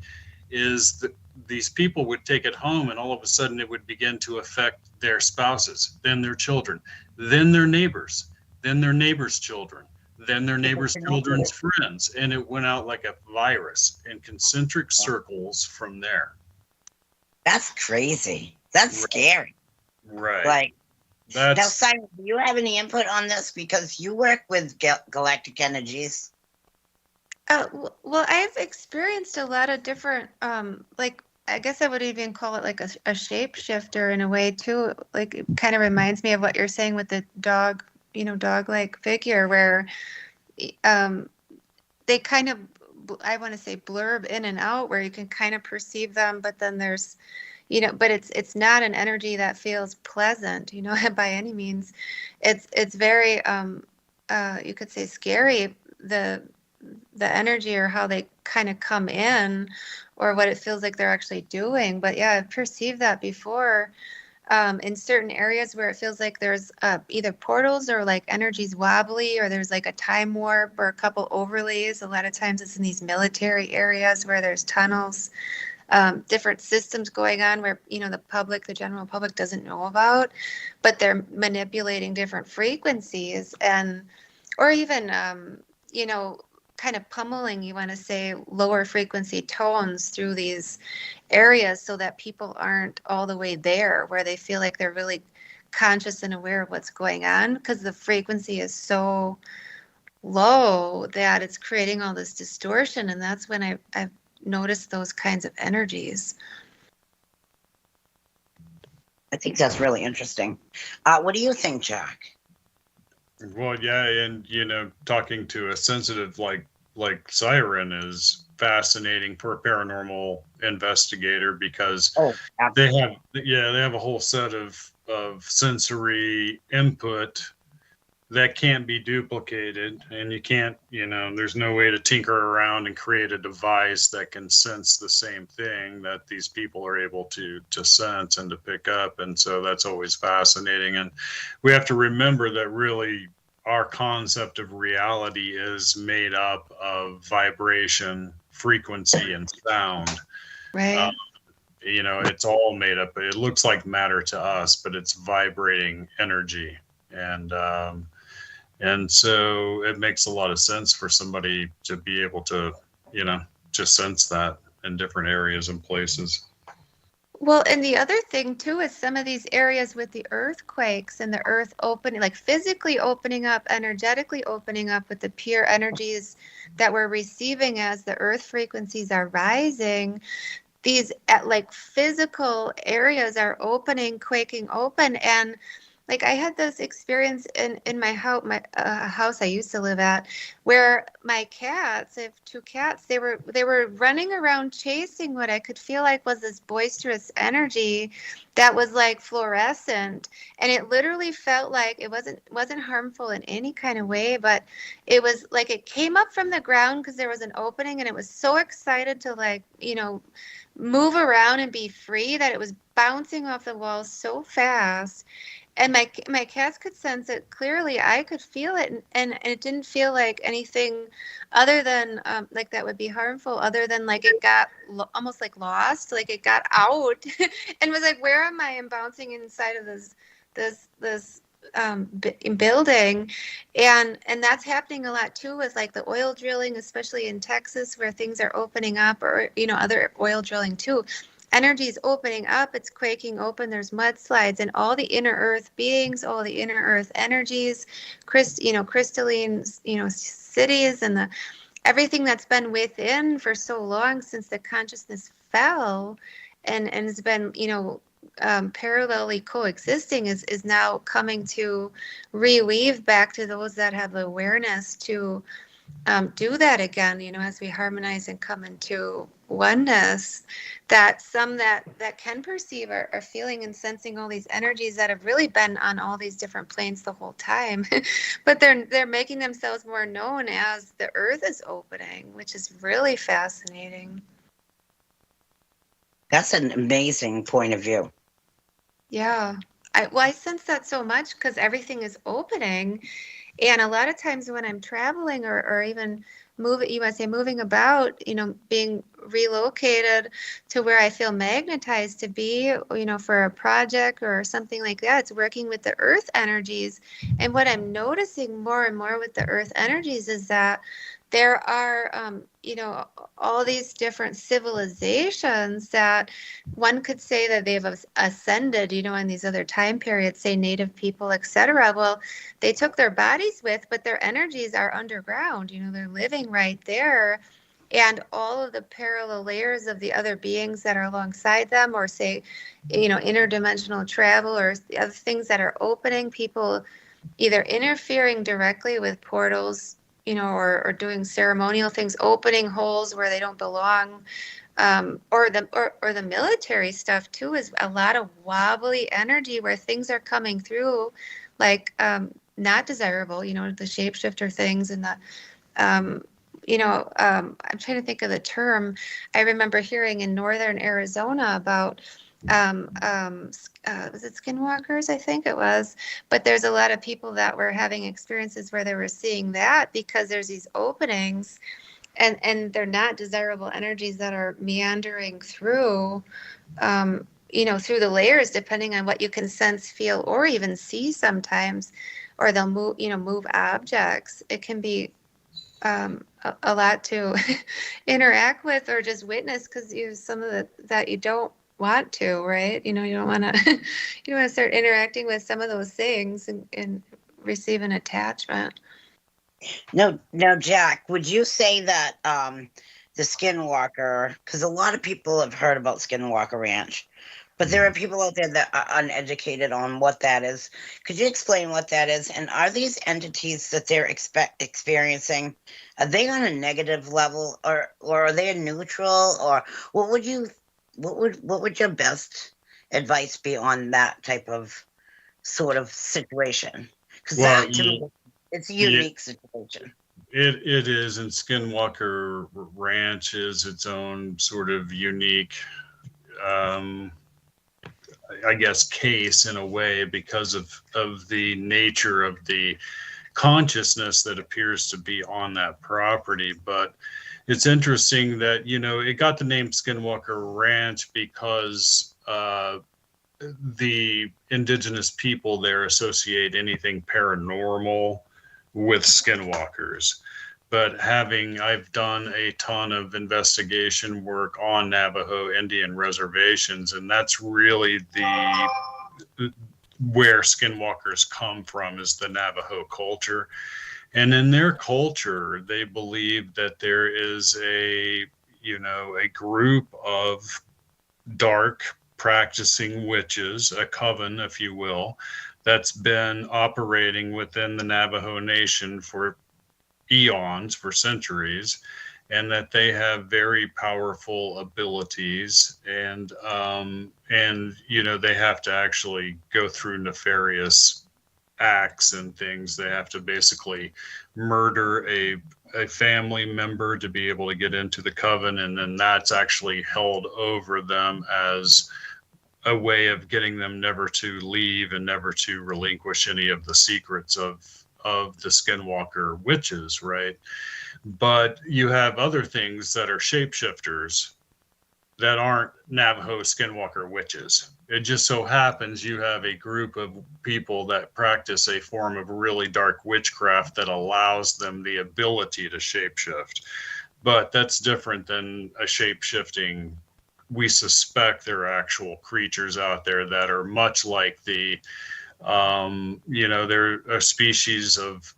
is that these people would take it home, and all of a sudden it would begin to affect their spouses, then their children, then their neighbors, then their neighbors' children, then their neighbors' children's friends. And it went out like a virus in concentric circles from there. That's crazy. That's scary. Right. Like, now, Simon, do you have any input on this? Because you work with galactic energies. Well, I've experienced a lot of different, like, I guess I would even call it like a shapeshifter in a way too. Like, it kind of reminds me of what you're saying with the dog, dog-like figure, where they kind of, I want to say, blurb in and out, where you can kind of perceive them, but then there's, but it's not an energy that feels pleasant, by any means. It's very, you could say, scary, the energy, or how they kind of come in, or what it feels like they're actually doing. But yeah, I've perceived that before, in certain areas where it feels like there's either portals, or like energy's wobbly, or there's like a time warp, or a couple overlays. A lot of times it's in these military areas where there's tunnels, different systems going on where, the general public doesn't know about, but they're manipulating different frequencies, or even, kind of pummeling, you want to say, lower frequency tones through these areas, so that people aren't all the way there, where they feel like they're really conscious and aware of what's going on, because the frequency is so low that it's creating all this distortion. And that's when I've noticed those kinds of energies. I think that's really interesting. What do you think, Jack? Well, yeah, and talking to a sensitive like Siren is fascinating for a paranormal investigator, because they have a whole set of sensory input that can't be duplicated, and you can't, there's no way to tinker around and create a device that can sense the same thing that these people are able to sense and to pick up. And so that's always fascinating. And we have to remember that really our concept of reality is made up of vibration, frequency, and sound. Right. It's all made up. It looks like matter to us, but it's vibrating energy. And so it makes a lot of sense for somebody to be able to, to sense that. in different areas and places. Well, and the other thing too is some of these areas with the earthquakes and the earth opening, like physically opening up, energetically opening up with the pure energies that we're receiving as the earth frequencies are rising. These like physical areas are opening, quaking open. And like I had this experience in my house, house I used to live at, where my cats, I have two cats, they were running around chasing what I could feel like was this boisterous energy that was like fluorescent, and it literally felt like it wasn't harmful in any kind of way, but it was like it came up from the ground because there was an opening, and it was so excited to, like, move around and be free, that it was bouncing off the walls so fast. And my cats could sense it clearly. I could feel it, and it didn't feel like anything other than like that would be harmful, other than like it got almost like lost, like it got out and was like, where am I? I'm bouncing inside of this building. And that's happening a lot too with like the oil drilling, especially in Texas, where things are opening up, or other oil drilling too. Energy is opening up, it's quaking open, there's mudslides, and all the inner earth beings, all the inner earth energies, crystalline, cities, and everything that's been within for so long since the consciousness fell, and has been, parallelly coexisting, is now coming to reweave back to those that have awareness to do that again, as we harmonize and come into oneness, that some that can perceive are feeling and sensing all these energies that have really been on all these different planes the whole time. But they're making themselves more known as the earth is opening, which is really fascinating. That's an amazing point of view. Yeah. I sense that so much because everything is opening. And a lot of times when I'm traveling or even moving about, being relocated to where I feel magnetized to be, for a project or something like that, it's working with the earth energies. And what I'm noticing more and more with the earth energies is that there are, all these different civilizations that one could say that they've ascended, in these other time periods, say native people, etc. Well, they took their bodies with, but their energies are underground. They're living right there. And all of the parallel layers of the other beings that are alongside them, or say, interdimensional travel, or the other things that are opening, people either interfering directly with portals, or doing ceremonial things, opening holes where they don't belong, or the military stuff too, is a lot of wobbly energy where things are coming through, like not desirable, the shapeshifter things, and the I'm trying to think of the term. I remember hearing in northern Arizona about was it skinwalkers? I think it was. But there's a lot of people that were having experiences where they were seeing that because there's these openings, and they're not desirable energies that are meandering through, through the layers, depending on what you can sense, feel, or even see sometimes. Or they'll move objects. It can be a lot to interact with or just witness, because some of that you don't want to, right? You don't want to you don't want to start interacting with some of those things and receive an attachment. No, Jack, would you say that the Skinwalker, because a lot of people have heard about Skinwalker Ranch, but there are people out there that are uneducated on what that is. Could you explain what that is? And are these entities that they're experiencing, are they on a negative level, or are they a neutral? Or what would your best advice be on that type of sort of situation? Because to me, it's a unique situation. It is, and Skinwalker Ranch is its own sort of unique, I guess, case in a way, because of the nature of the consciousness that appears to be on that property. But it's interesting that, it got the name Skinwalker Ranch because the indigenous people there associate anything paranormal with skinwalkers. but I've done a ton of investigation work on Navajo Indian reservations, and that's really where skinwalkers come from, is the Navajo culture. And in their culture, they believe that there is a group of dark practicing witches, a coven, if you will, that's been operating within the Navajo Nation for eons, for centuries, and that they have very powerful abilities, and they have to actually go through nefarious acts and things. They have to basically murder a family member to be able to get into the coven, and then that's actually held over them as a way of getting them never to leave and never to relinquish any of the secrets of the skinwalker witches, right? But you have other things that are shapeshifters that aren't Navajo skinwalker witches. It just so happens you have a group of people that practice a form of really dark witchcraft that allows them the ability to shapeshift. But that's different than a shapeshifting. We suspect there are actual creatures out there that are much like they're a species of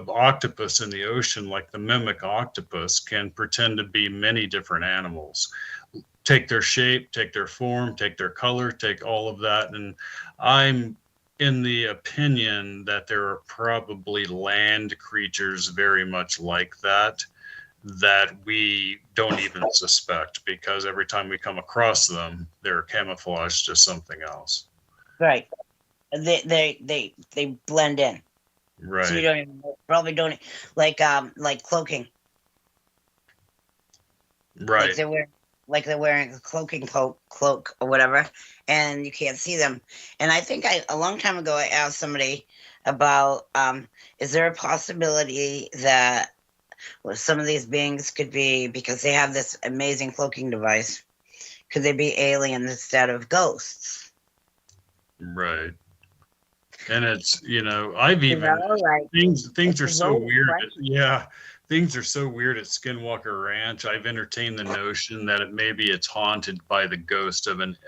octopus in the ocean, like the mimic octopus, can pretend to be many different animals. Take their shape, take their form, take their color, take all of that. And I'm in the opinion that there are probably land creatures very much like that we don't even suspect, because every time we come across them, they're camouflaged as something else. Right. They blend in. Right. So you probably don't like cloaking. Right. They're wearing a cloaking cloak or whatever, and you can't see them. And I think a long time ago I asked somebody about is there a possibility that some of these beings could be, because they have this amazing cloaking device, could they be aliens instead of ghosts? Right. And it's, I've even, things are so weird. Right? Yeah. Things are so weird at Skinwalker Ranch. I've entertained the notion that maybe it's haunted by the ghost of an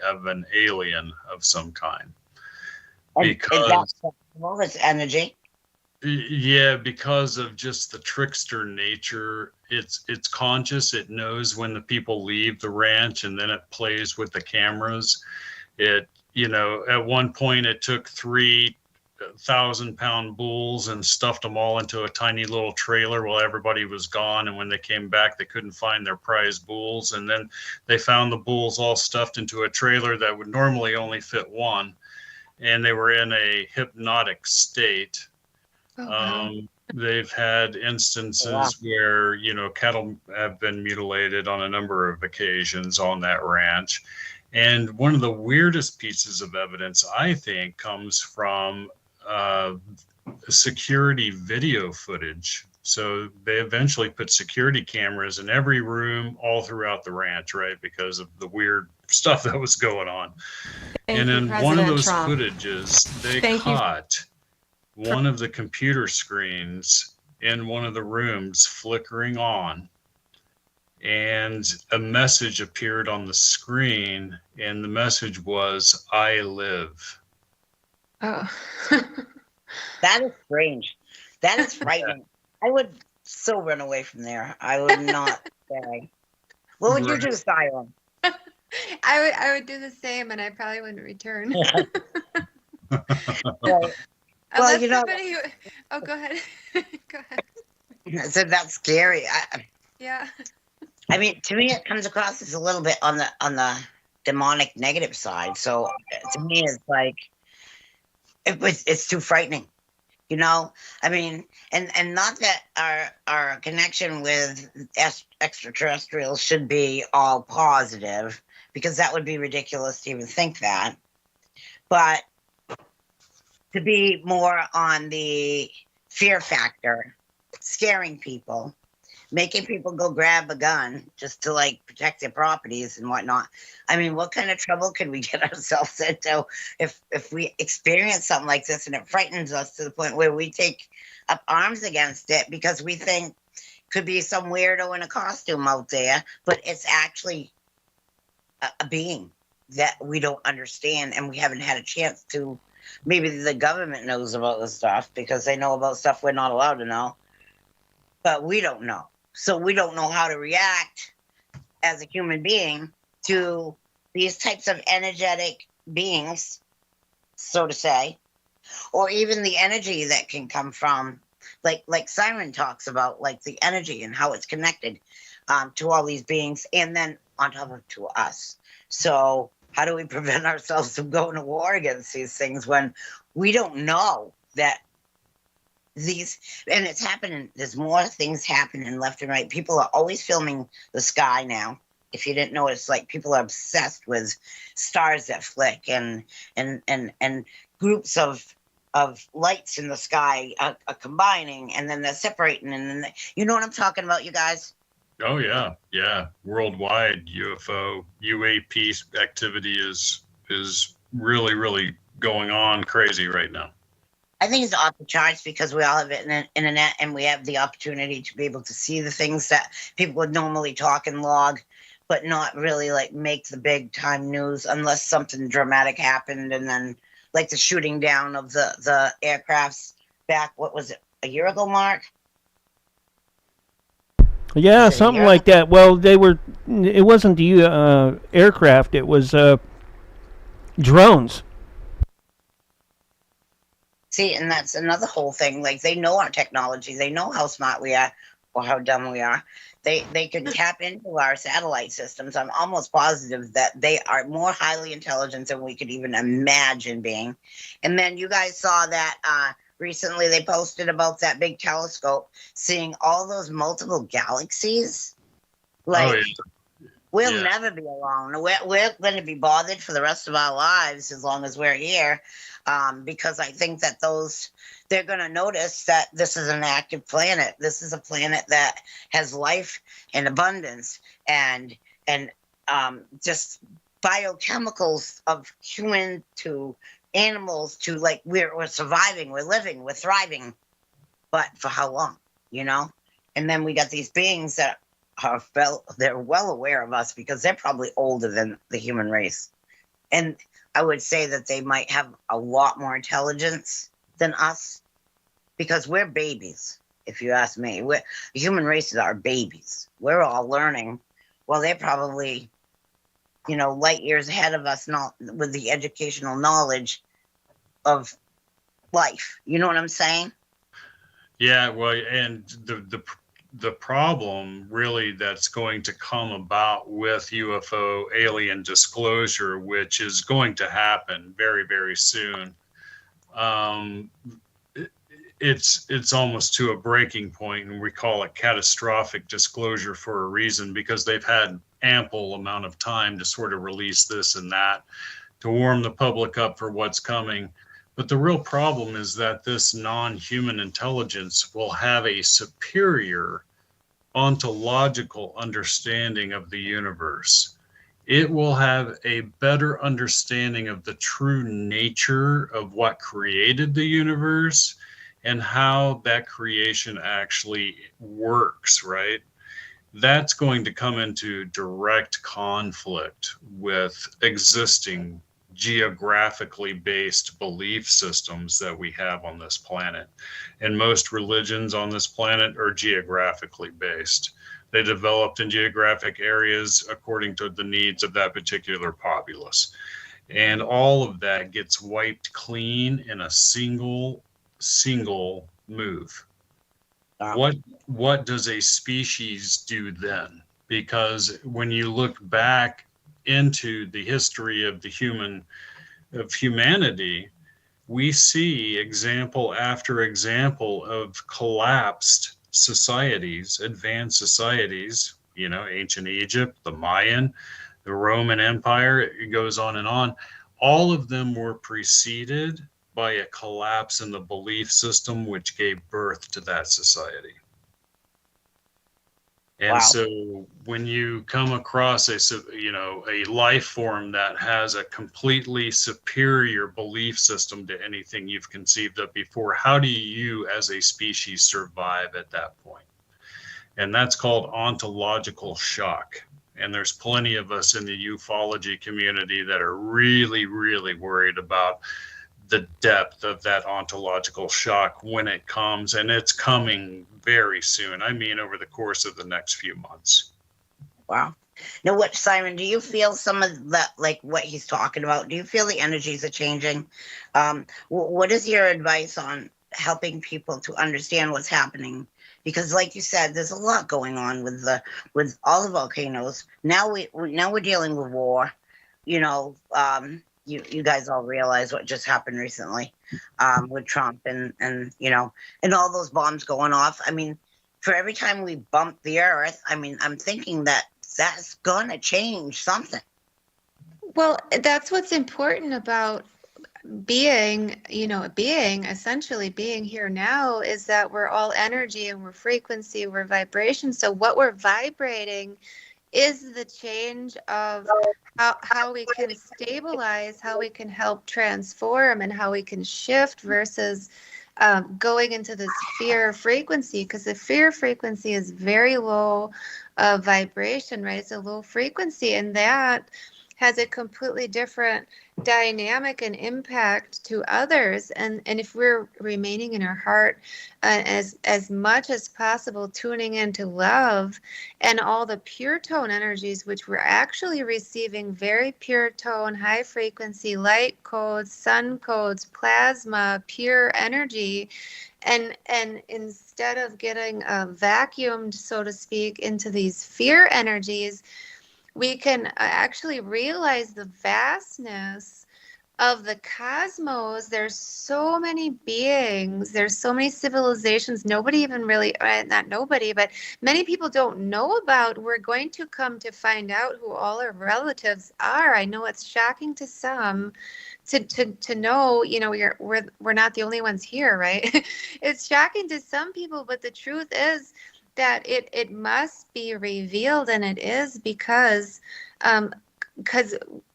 alien of some kind. Because it's energy. Yeah, because of just the trickster nature. It's conscious. It knows when the people leave the ranch, and then it plays with the cameras. At one point it took 3,000-pound bulls and stuffed them all into a tiny little trailer while everybody was gone. And when they came back, they couldn't find their prize bulls. And then they found the bulls all stuffed into a trailer that would normally only fit one. And they were in a hypnotic state. They've had instances where, cattle have been mutilated on a number of occasions on that ranch. And one of the weirdest pieces of evidence, I think, comes from security video footage. So they eventually put security cameras in every room all throughout the ranch, right? Because of the weird stuff that was going on. And in one of those footages, they caught one of the computer screens in one of the rooms flickering on, and a message appeared on the screen, and the message was, "I live." Oh. That is strange. That is frightening. I would so run away from there. I would not stay. What would you do, Siren? I would do the same, and I probably wouldn't return. Right. Well, somebody oh, go ahead. Go ahead. So that's scary. Yeah. I mean, to me, it comes across as a little bit on the demonic negative side. So to me, it's like it's too frightening. I mean, and not that our connection with extraterrestrials should be all positive, because that would be ridiculous to even think that. But to be more on the fear factor, scaring people, making people go grab a gun just to protect their properties and whatnot. I mean, what kind of trouble could we get ourselves into if we experience something like this, and it frightens us to the point where we take up arms against it because we think could be some weirdo in a costume out there, but it's actually a being that we don't understand, and we haven't had a chance to. Maybe the government knows about this stuff because they know about stuff we're not allowed to know, but we don't know. So we don't know how to react as a human being to these types of energetic beings, so to say, or even the energy that can come from, like Simon talks about, like the energy and how it's connected to all these beings, and then on top of to us. So how do we prevent ourselves from going to war against these things when we don't know that these, and it's happening, there's more things happening left and right. People are always filming the sky now. If you didn't know, it's like people are obsessed with stars that flick and groups of lights in the sky are combining, and then they're separating, and then you know what I'm talking about, you guys? Oh yeah. Worldwide UFO UAP activity is really, really going on crazy right now. I think it's off the charts because we all have internet, and we have the opportunity to be able to see the things that people would normally talk and log, but not really like make the big time news unless something dramatic happened, and then like the shooting down of the aircrafts back, what was it, a year ago, Mark? Yeah, something like that. Well, it wasn't the aircraft, it was drones. See, and that's another whole thing. Like, they know our technology. They know how smart we are or how dumb we are. They can tap into our satellite systems. I'm almost positive that they are more highly intelligent than we could even imagine being. And then you guys saw that recently they posted about that big telescope, seeing all those multiple galaxies. Like, we'll never be alone. We're going to be bothered for the rest of our lives as long as we're here, because I think that they're going to notice that this is an active planet. This is a planet that has life and abundance and just biochemicals of human to animals to, like, we're surviving, we're living, we're thriving, but for how long, you know? And then we got these beings that they're well aware of us because they're probably older than the human race. And I would say that they might have a lot more intelligence than us because we're babies, if you ask me. The human races are babies. We're all learning. Well, they're probably, light years ahead of us, not with the educational knowledge of life. You know what I'm saying? Yeah, well, and the problem really that's going to come about with UFO alien disclosure, which is going to happen very, very soon, it's almost to a breaking point, and we call it catastrophic disclosure for a reason, because they've had ample amount of time to sort of release this and that to warm the public up for what's coming. But the real problem is that this non-human intelligence will have a superior ontological understanding of the universe. It will have a better understanding of the true nature of what created the universe and how that creation actually works, right? That's going to come into direct conflict with existing geographically based belief systems that we have on this planet. And most religions on this planet are geographically based. They developed in geographic areas according to the needs of that particular populace. And all of that gets wiped clean in a single move. What does a species do then? Because when you look back into the history of humanity, we see example after example of collapsed societies, advanced societies, ancient Egypt, the Mayan, the Roman Empire, it goes on and on. All of them were preceded by a collapse in the belief system, which gave birth to that society. And so when you come across a life form that has a completely superior belief system to anything you've conceived of before, how do you as a species survive at that point? and that's called ontological shock. And there's plenty of us in the ufology community that are really, really worried about the depth of that ontological shock when it comes, and it's coming very soon. I mean, over the course of the next few months. Wow. Now, what, Simon, do you feel some of that, like what he's talking about? Do you feel the energies are changing? What is your advice on helping people to understand what's happening? Because, like you said, there's a lot going on with all the volcanoes. Now we're dealing with war. You know, you guys all realize what just happened recently with Trump and you know, and all those bombs going off. I mean, for every time we bump the earth, I mean, I'm thinking that's gonna change something. Well, that's what's important about essentially being here now, is that we're all energy and we're frequency, we're vibration. So what we're vibrating is the change of how we can stabilize, how we can help transform, and how we can shift versus going into this fear frequency, because the fear frequency is very low vibration, right? It's a low frequency, and that has a completely different dynamic and impact to others. And if we're remaining in our heart as much as possible, tuning into love and all the pure tone energies, which we're actually receiving very pure tone, high frequency, light codes, sun codes, plasma, pure energy. And instead of getting vacuumed, so to speak, into these fear energies, we can actually realize the vastness of the cosmos. There's so many beings, there's so many civilizations nobody even really, not nobody, but many people don't know about. We're going to come to find out who all our relatives are. I know it's shocking to some to know, you know, we're not the only ones here, right? It's shocking to some people, but the truth is that it must be revealed, and it is, because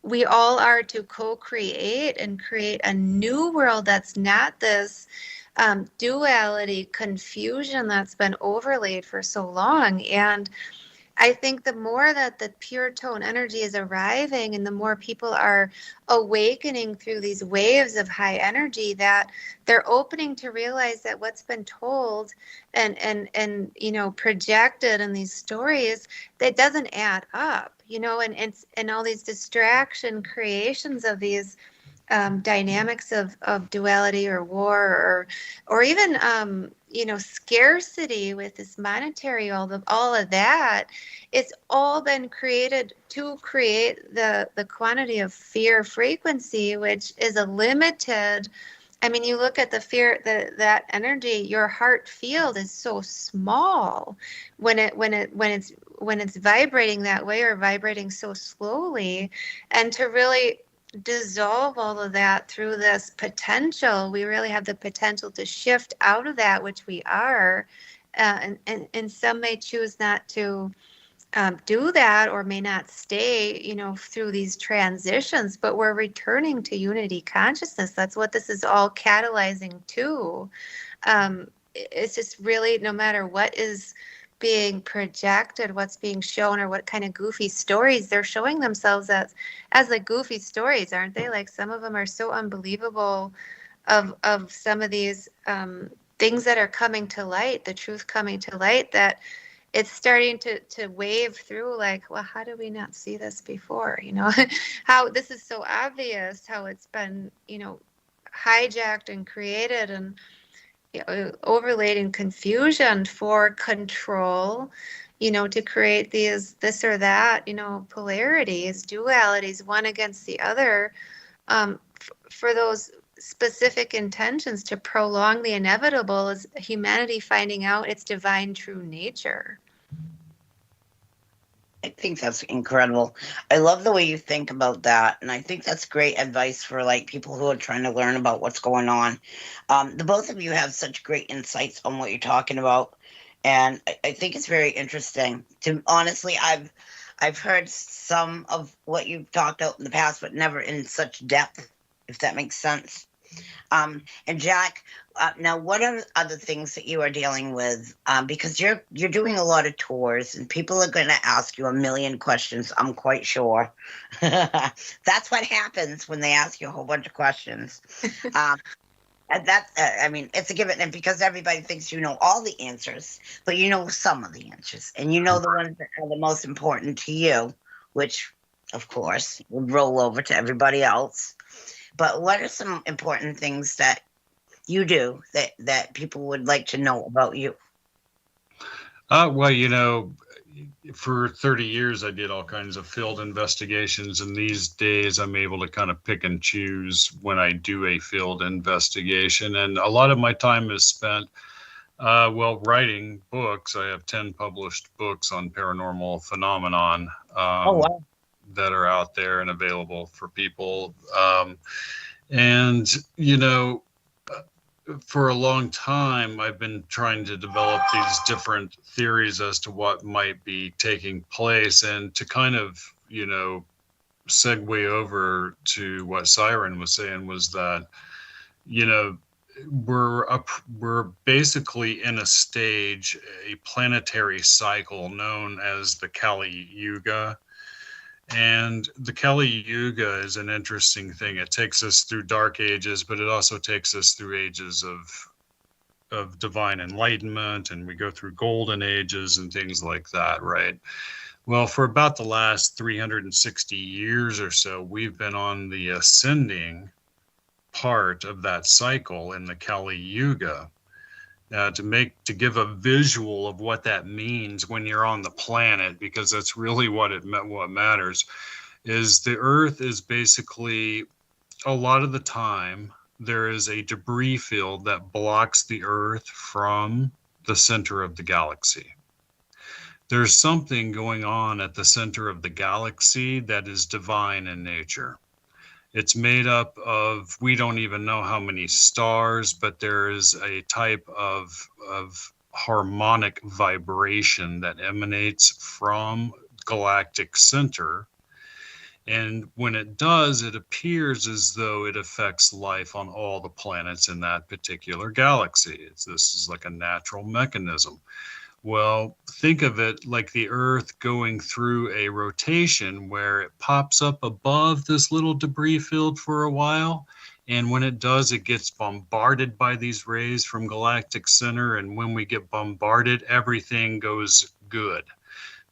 we all are to co-create and create a new world that's not this duality, confusion that's been overlaid for so long. And I think the more that the pure tone energy is arriving, and the more people are awakening through these waves of high energy, that they're opening to realize that what's been told and you know, projected in these stories, that doesn't add up, you know, and all these distraction creations of these dynamics of duality or war, or even you know, scarcity with this monetary, all of that. It's all been created to create the quantity of fear frequency, which is a limited. I mean, you look at the fear, that energy, your heart field is so small when it's vibrating that way, or vibrating so slowly. And to really dissolve all of that through this potential, we really have the potential to shift out of that, which we are. And some may choose not to do that, or may not stay, you know, through these transitions, but we're returning to unity consciousness. That's what this is all catalyzing to. It's just really, no matter what is being projected, what's being shown, or what kind of goofy stories they're showing themselves as like goofy stories, aren't they? Like, some of them are so unbelievable, of some of these things that are coming to light, the truth coming to light, that it's starting to wave through, like, well, how did we not see this before? You know, how this is so obvious, how it's been, you know, hijacked and created and, you know, overlaid in confusion for control, you know, to create this or that, you know, polarities, dualities, one against the other, for those specific intentions to prolong the inevitable, is humanity finding out its divine true nature. I think that's incredible. I love the way you think about that, and I think that's great advice for like people who are trying to learn about what's going on. The both of you have such great insights on what you're talking about, and I think it's very interesting. To honestly, I've heard some of what you've talked about in the past, but never in such depth, if that makes sense. And Jack, now what are other things that you are dealing with? Because you're doing a lot of tours, and people are going to ask you a million questions, I'm quite sure. That's what happens when they ask you a whole bunch of questions. And that's, I mean, it's a given, and because everybody thinks you know all the answers, but you know some of the answers, and you know the ones that are the most important to you, which, of course, would roll over to everybody else. But what are some important things that you do that people would like to know about you? Well, for 30 years, I did all kinds of field investigations. And these days, I'm able to kind of pick and choose when I do a field investigation. And a lot of my time is spent, writing books. I have 10 published books on paranormal phenomenon. Oh, wow. That are out there and available for people. And, for a long time, I've been trying to develop these different theories as to what might be taking place, and to kind of, segue over to what Siren was saying was that, we're basically in a stage, a planetary cycle known as the Kali Yuga. And the Kali Yuga is an interesting thing. It takes us through dark ages, but it also takes us through ages of divine enlightenment, and we go through golden ages and things like that, right? Well, for about the last 360 years or so, we've been on the ascending part of that cycle in the Kali Yuga. To give a visual of what that means when you're on the planet, because that's really what matters, is the Earth is basically, a lot of the time, there is a debris field that blocks the Earth from the center of the galaxy. There's something going on at the center of the galaxy that is divine in nature. It's made up of, we don't even know how many stars, but there is a type of harmonic vibration that emanates from galactic center. And when it does, it appears as though it affects life on all the planets in that particular galaxy. This is like a natural mechanism. Well, think of it like the Earth going through a rotation where it pops up above this little debris field for a while. And when it does, it gets bombarded by these rays from galactic center. And when we get bombarded, everything goes good.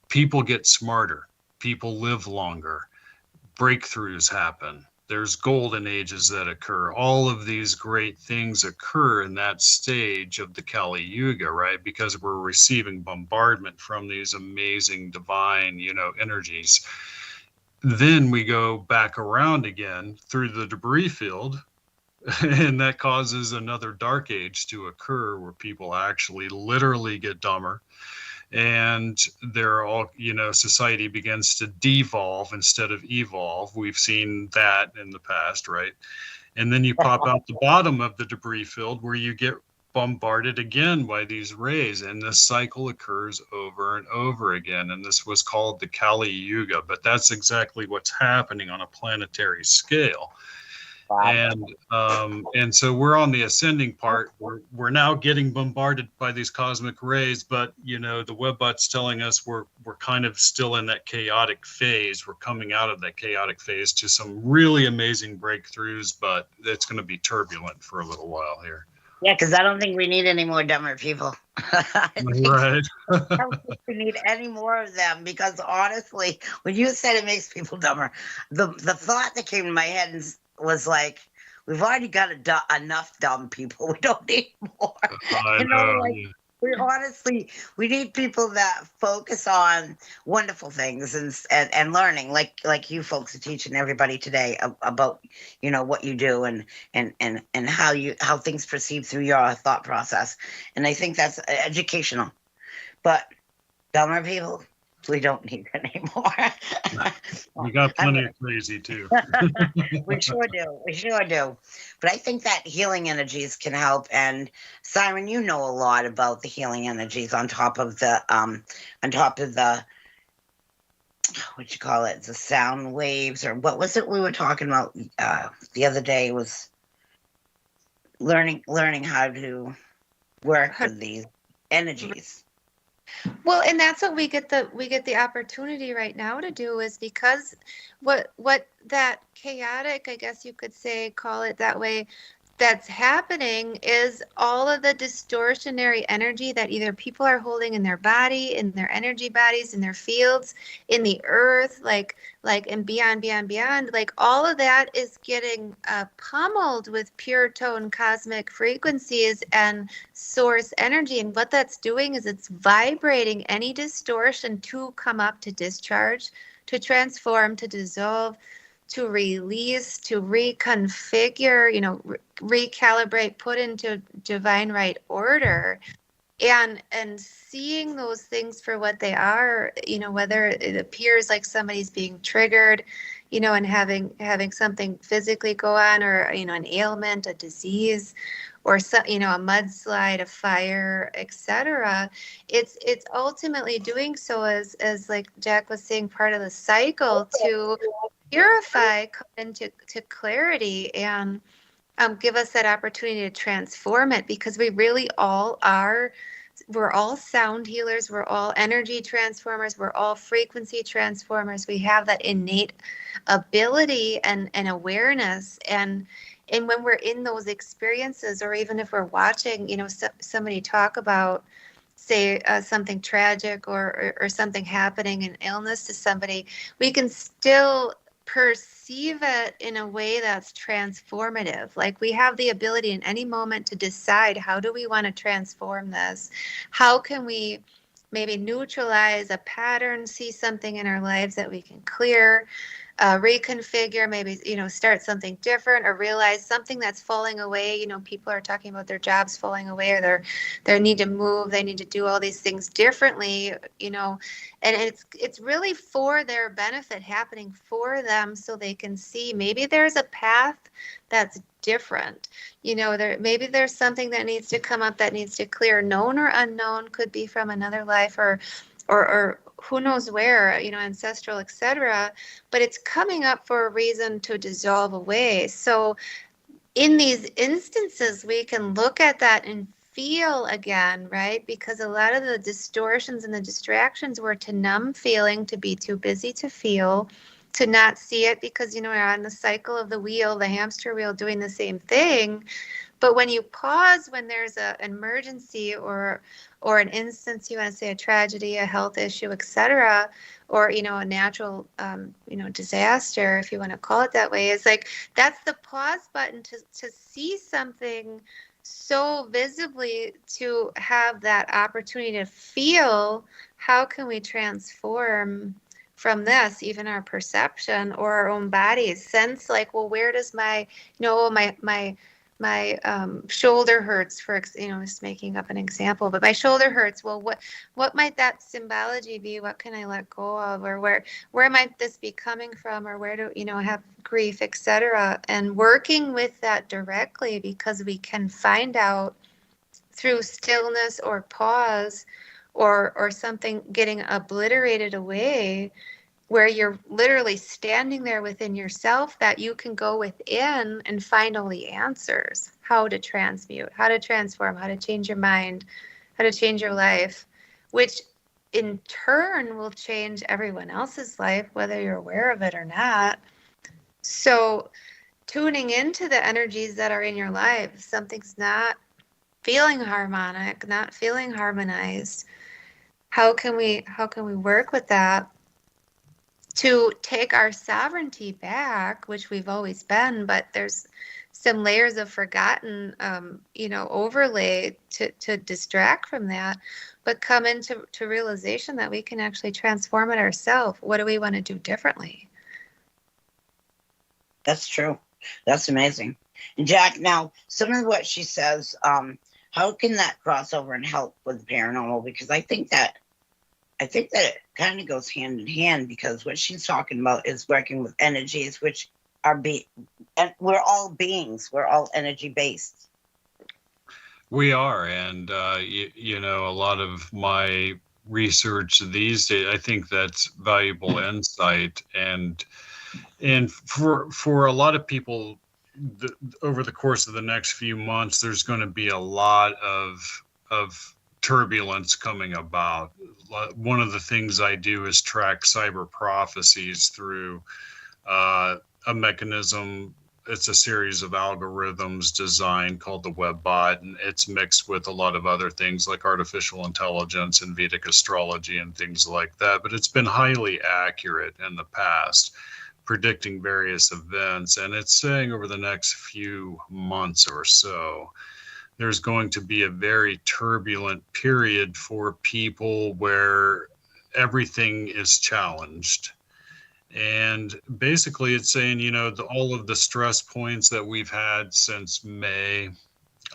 People get smarter. People live longer. Breakthroughs happen. There's golden ages that occur. All of these great things occur in that stage of the Kali Yuga, right? Because we're receiving bombardment from these amazing divine, energies. Then we go back around again through the debris field, and that causes another dark age to occur where people actually literally get dumber. And they're all, society begins to devolve instead of evolve. We've seen that in the past, right? And then you pop out the bottom of the debris field where you get bombarded again by these rays, and this cycle occurs over and over again. And this was called the Kali Yuga, but that's exactly what's happening on a planetary scale. Wow. And so we're on the ascending part. We're now getting bombarded by these cosmic rays, but the Webbot's telling us we're kind of still in that chaotic phase. We're coming out of that chaotic phase to some really amazing breakthroughs, but it's going to be turbulent for a little while here. Yeah, because I don't think we need any more dumber people. Right. I don't think we need any more of them, because honestly, when you said it makes people dumber, the thought that came to my head was like, we've already got enough dumb people. We don't need more. I know. We need people that focus on wonderful things and learning, like you folks are teaching everybody today about what you do and how things proceed through your thought process. And I think that's educational. But dumber people, we don't need anymore. We got plenty of crazy too. We sure do. But I think that healing energies can help. And Siren, you know a lot about the healing energies on top of the what you call it, the sound waves, or what was it we were talking about the other day? It was learning how to work with these energies. Well, and that's what we get the opportunity right now to do, is because what that chaotic, I guess you could say, call it that way, that's happening is all of the distortionary energy that either people are holding in their body, in their energy bodies, in their fields, in the earth, and beyond, like all of that is getting pummeled with pure tone cosmic frequencies and source energy. And what that's doing is it's vibrating any distortion to come up, to discharge, to transform, to dissolve, to release, to reconfigure, recalibrate, put into divine right order. And seeing those things for what they are, whether it appears like somebody's being triggered, and having something physically go on, or an ailment, a disease, or a mudslide, a fire, etc. It's ultimately doing so as like Jack was saying, part of the cycle to purify, come into clarity, and give us that opportunity to transform it, because we really all are. We're all sound healers. We're all energy transformers. We're all frequency transformers. We have that innate ability and awareness. And when we're in those experiences, or even if we're watching, somebody talk about, say, something tragic or something happening, an illness to somebody, we can still perceive it in a way that's transformative. Like, we have the ability in any moment to decide, how do we want to transform this? How can we maybe neutralize a pattern, see something in our lives that we can clear, reconfigure, maybe, start something different, or realize something that's falling away. People are talking about their jobs falling away, or they need to move, they need to do all these things differently, and it's really for their benefit, happening for them, so they can see maybe there's a path that's different. Maybe there's something that needs to come up, that needs to clear, known or unknown, could be from another life, or who knows where, ancestral, etc. But it's coming up for a reason to dissolve away. So in these instances, we can look at that and feel again, right? Because a lot of the distortions and the distractions were to numb feeling, to be too busy to feel, to not see it, because, we're on the cycle of the wheel, the hamster wheel, doing the same thing. But when you pause, when there's an emergency or an instance, you want to say a tragedy, a health issue, etc., or, a natural, disaster, if you want to call it that way, is like, that's the pause button to see something so visibly, to have that opportunity to feel, how can we transform from this, even our perception or our own bodies, sense like, well, where does my shoulder hurts, for just making up an example, but my shoulder hurts. Well, what might that symbology be? What can I let go of, or where might this be coming from, or where do have grief, etc. And working with that directly, because we can find out through stillness or pause, or something getting obliterated away, where you're literally standing there within yourself, that you can go within and find all the answers, how to transmute, how to transform, how to change your mind, how to change your life, which in turn will change everyone else's life, whether you're aware of it or not. So tuning into the energies that are in your life, if something's not feeling harmonic, not feeling harmonized, how can we work with that to take our sovereignty back, which we've always been, but there's some layers of forgotten, overlay to distract from that, but come into realization that we can actually transform it ourselves. What do we want to do differently? That's true. That's amazing. And Jack, now, some of what she says, how can that cross over and help with the paranormal? Because I think that it kind of goes hand in hand, because what she's talking about is working with energies, which are and we're all beings. We're all energy based. We are, and a lot of my research these days, I think that's valuable insight, and for a lot of people, over the course of the next few months, there's going to be a lot of turbulence coming about. One of the things I do is track cyber prophecies through a mechanism. It's a series of algorithms designed called the WebBot, and it's mixed with a lot of other things like artificial intelligence and Vedic astrology and things like that. But it's been highly accurate in the past, predicting various events. And it's saying over the next few months or so, there's going to be a very turbulent period for people where everything is challenged. And basically it's saying, all of the stress points that we've had since May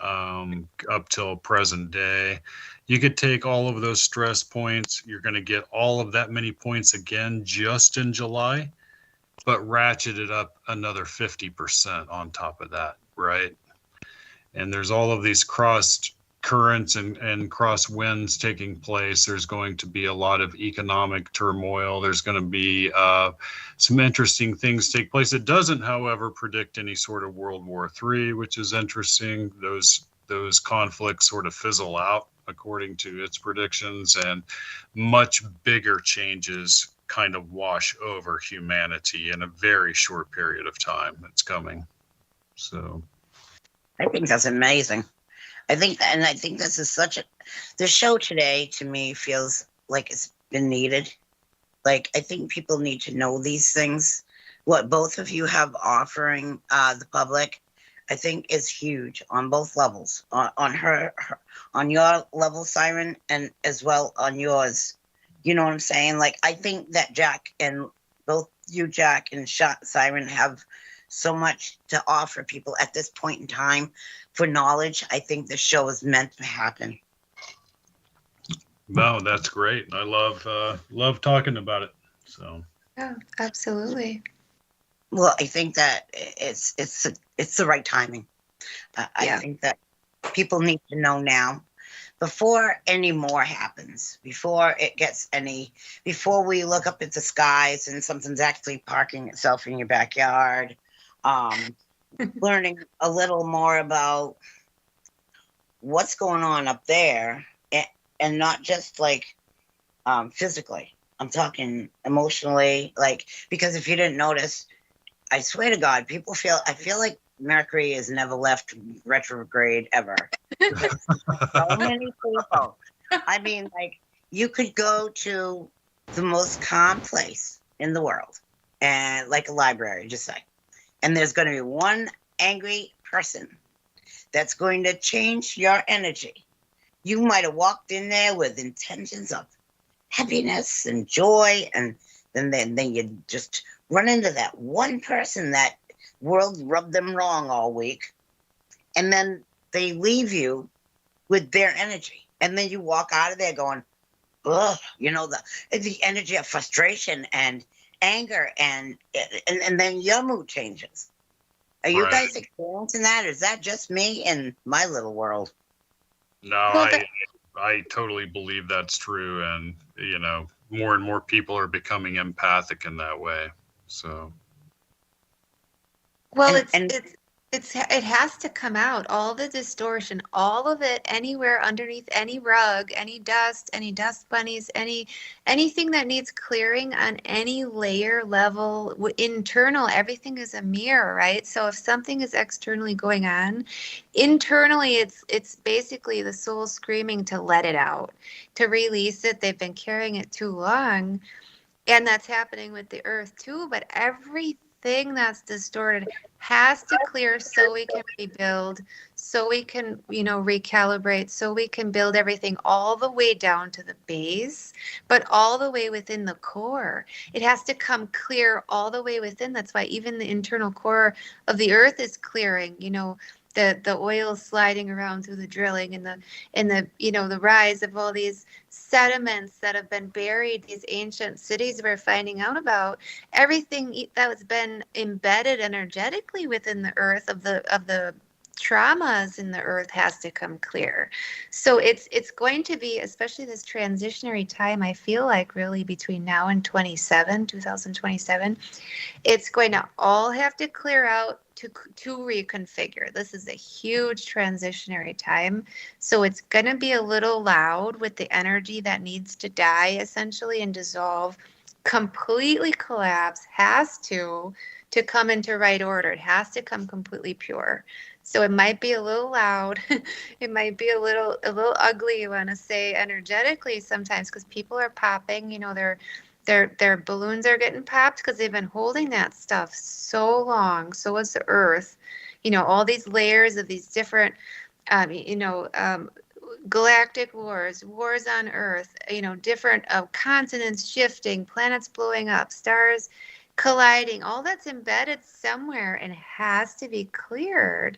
up till present day, you could take all of those stress points. You're going to get all of that many points again just in July, but ratchet it up another 50% on top of that, right? And there's all of these cross currents and cross winds taking place. There's going to be a lot of economic turmoil. There's going to be some interesting things take place. It doesn't, however, predict any sort of World War III, which is interesting. Those conflicts sort of fizzle out according to its predictions, and much bigger changes kind of wash over humanity in a very short period of time. It's coming. So I think that's amazing. I think this is the show today to me feels like it's been needed. Like, I think people need to know these things. What both of you have offering the public, I think is huge on both levels. On your level, Siren, and as well on yours. You know what I'm saying? Like, I think that Jack and both you, Jack, and Siren have so much to offer people at this point in time for knowledge. I think the show is meant to happen. No, that's great. I love talking about it. So Yeah, absolutely. Well, I think that it's the right timing. I think that people need to know now, before any more happens, before we look up at the skies and something's actually parking itself in your backyard. Learning a little more about what's going on up there, and not just like physically. I'm talking emotionally, like, because if you didn't notice, I swear to God, I feel like Mercury has never left retrograde ever. So many people. I mean, like, you could go to the most calm place in the world, and like a library, just say, and there's going to be one angry person that's going to change your energy. You might have walked in there with intentions of happiness and joy, and then you just run into that one person that world rubbed them wrong all week, and then they leave you with their energy, and then you walk out of there going, ugh, the energy of frustration and anger, and then your mood changes. Are you guys experiencing that, or is that just me in my little world? No, I totally believe that's true, and more and more people are becoming empathic in that way. So, well, it has to come out. All the distortion, all of it, anywhere underneath any rug, any dust bunnies, anything that needs clearing on any layer, level, internal, everything is a mirror, right? So if something is externally going on, internally it's basically the soul screaming to let it out, to release it. They've been carrying it too long. And that's happening with the earth too, but everything that's distorted has to clear so we can rebuild, so we can, recalibrate, so we can build everything all the way down to the base, but all the way within the core. It has to come clear all the way within. That's why even the internal core of the earth is clearing, the oil sliding around through the drilling, and the rise of all these sediments that have been buried, these ancient cities we're finding out about, everything that has been embedded energetically within the earth of the traumas in the earth has to come clear. So it's going to be, especially this transitionary time, I feel like really between now and 2027, it's going to all have to clear out to reconfigure. This is a huge transitionary time. So it's going to be a little loud with the energy that needs to die essentially and dissolve, completely collapse, has to come into right order. It has to come completely pure. So it might be a little loud. It might be a little ugly, you want to say, energetically sometimes, because people are popping, their balloons are getting popped because they've been holding that stuff so long. So is the earth. All these layers of these different galactic wars on earth, different continents shifting, planets blowing up, stars colliding, all that's embedded somewhere and has to be cleared.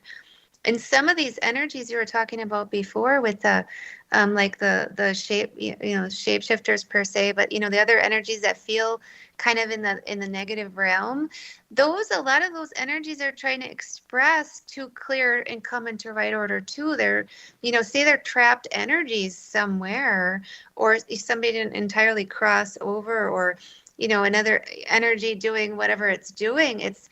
And some of these energies you were talking about before with the like the shape, shapeshifters per se, but the other energies that feel kind of in the negative realm, a lot of those energies are trying to express to clear and come into right order too. They're, say they're trapped energies somewhere, or somebody didn't entirely cross over, or another energy doing whatever it's doing. It's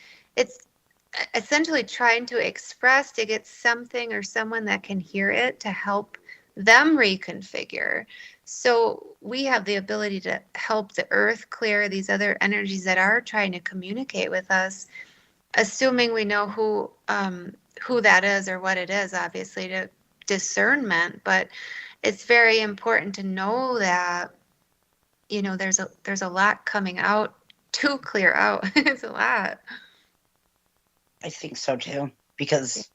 essentially trying to express to get something or someone that can hear it to help them reconfigure. So we have the ability to help the earth clear these other energies that are trying to communicate with us, assuming we know who that is or what it is, obviously, to discernment. But it's very important to know that there's a lot coming out to clear out. It's a lot. I think so too, because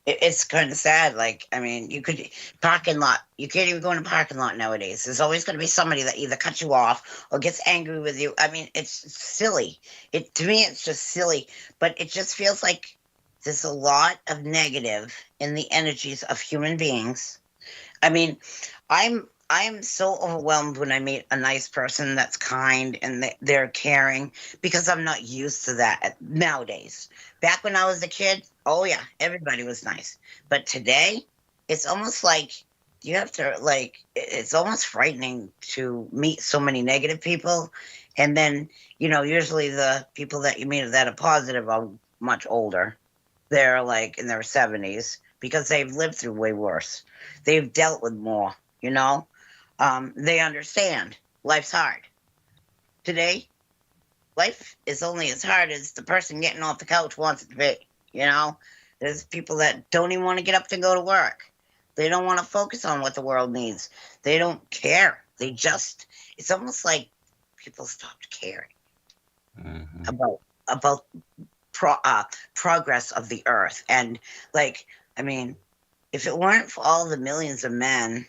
it's kind of sad. Like, I mean, you can't even go in a parking lot nowadays. There's always going to be somebody that either cuts you off or gets angry with you. I mean, it's silly. To me, it's just silly, but it just feels like there's a lot of negative in the energies of human beings. I mean, I'm so overwhelmed when I meet a nice person that's kind and they're caring, because I'm not used to that nowadays. Back when I was a kid, oh yeah, everybody was nice. But today, it's almost like you have to, it's almost frightening to meet so many negative people. And then, usually the people that you meet that are positive are much older. They're like in their 70s because they've lived through way worse. They've dealt with more, they understand life's hard. Today, life is only as hard as the person getting off the couch wants it to be. There's people that don't even want to get up to go to work. They don't want to focus on what the world needs. They don't care. It's almost like people stopped caring about progress of the earth. And if it weren't for all the millions of men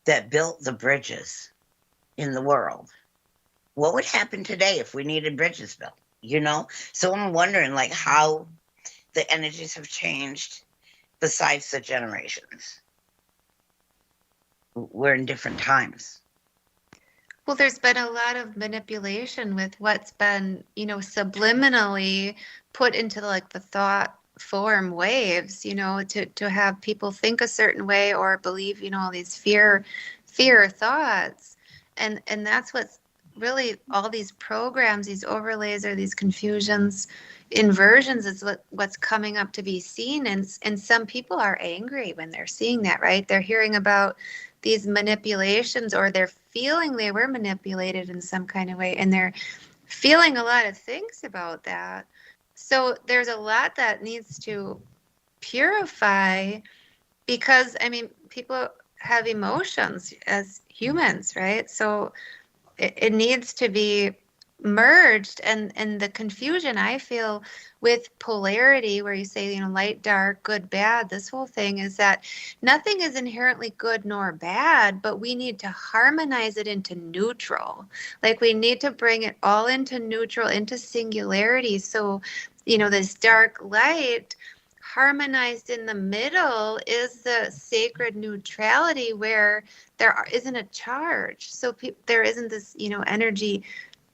that built the bridges in the world, what would happen today if we needed bridges built? So I'm wondering how the energies have changed besides the generations. We're in different times. Well, there's been a lot of manipulation with what's been, subliminally put into the thought form waves, to have people think a certain way or believe, all these fear thoughts. And that's what's really all these programs, these overlays, or these confusions, inversions is what's coming up to be seen. And some people are angry when they're seeing that, right? They're hearing about these manipulations, or they're feeling they were manipulated in some kind of way, and they're feeling a lot of things about that. So there's a lot that needs to purify, because people have emotions as humans, right? So it needs to be merged. And the confusion I feel with polarity, where you say, light, dark, good, bad, this whole thing is that nothing is inherently good nor bad, but we need to harmonize it into neutral. We need to bring it all into neutral, into singularity. So, this dark light harmonized in the middle is the sacred neutrality, where there isn't a charge. So there isn't this, energy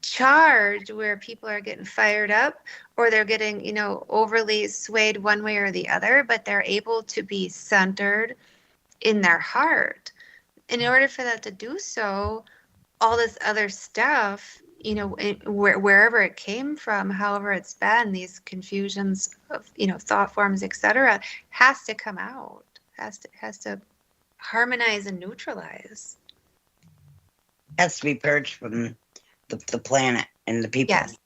charge where people are getting fired up or they're getting, overly swayed one way or the other, but they're able to be centered in their heart. In order for that to do so, all this other stuff, wherever it came from, however it's been, these confusions of, thought forms, etc., has to come out, has to harmonize and neutralize. Has to be purged from the planet and the people. Yes.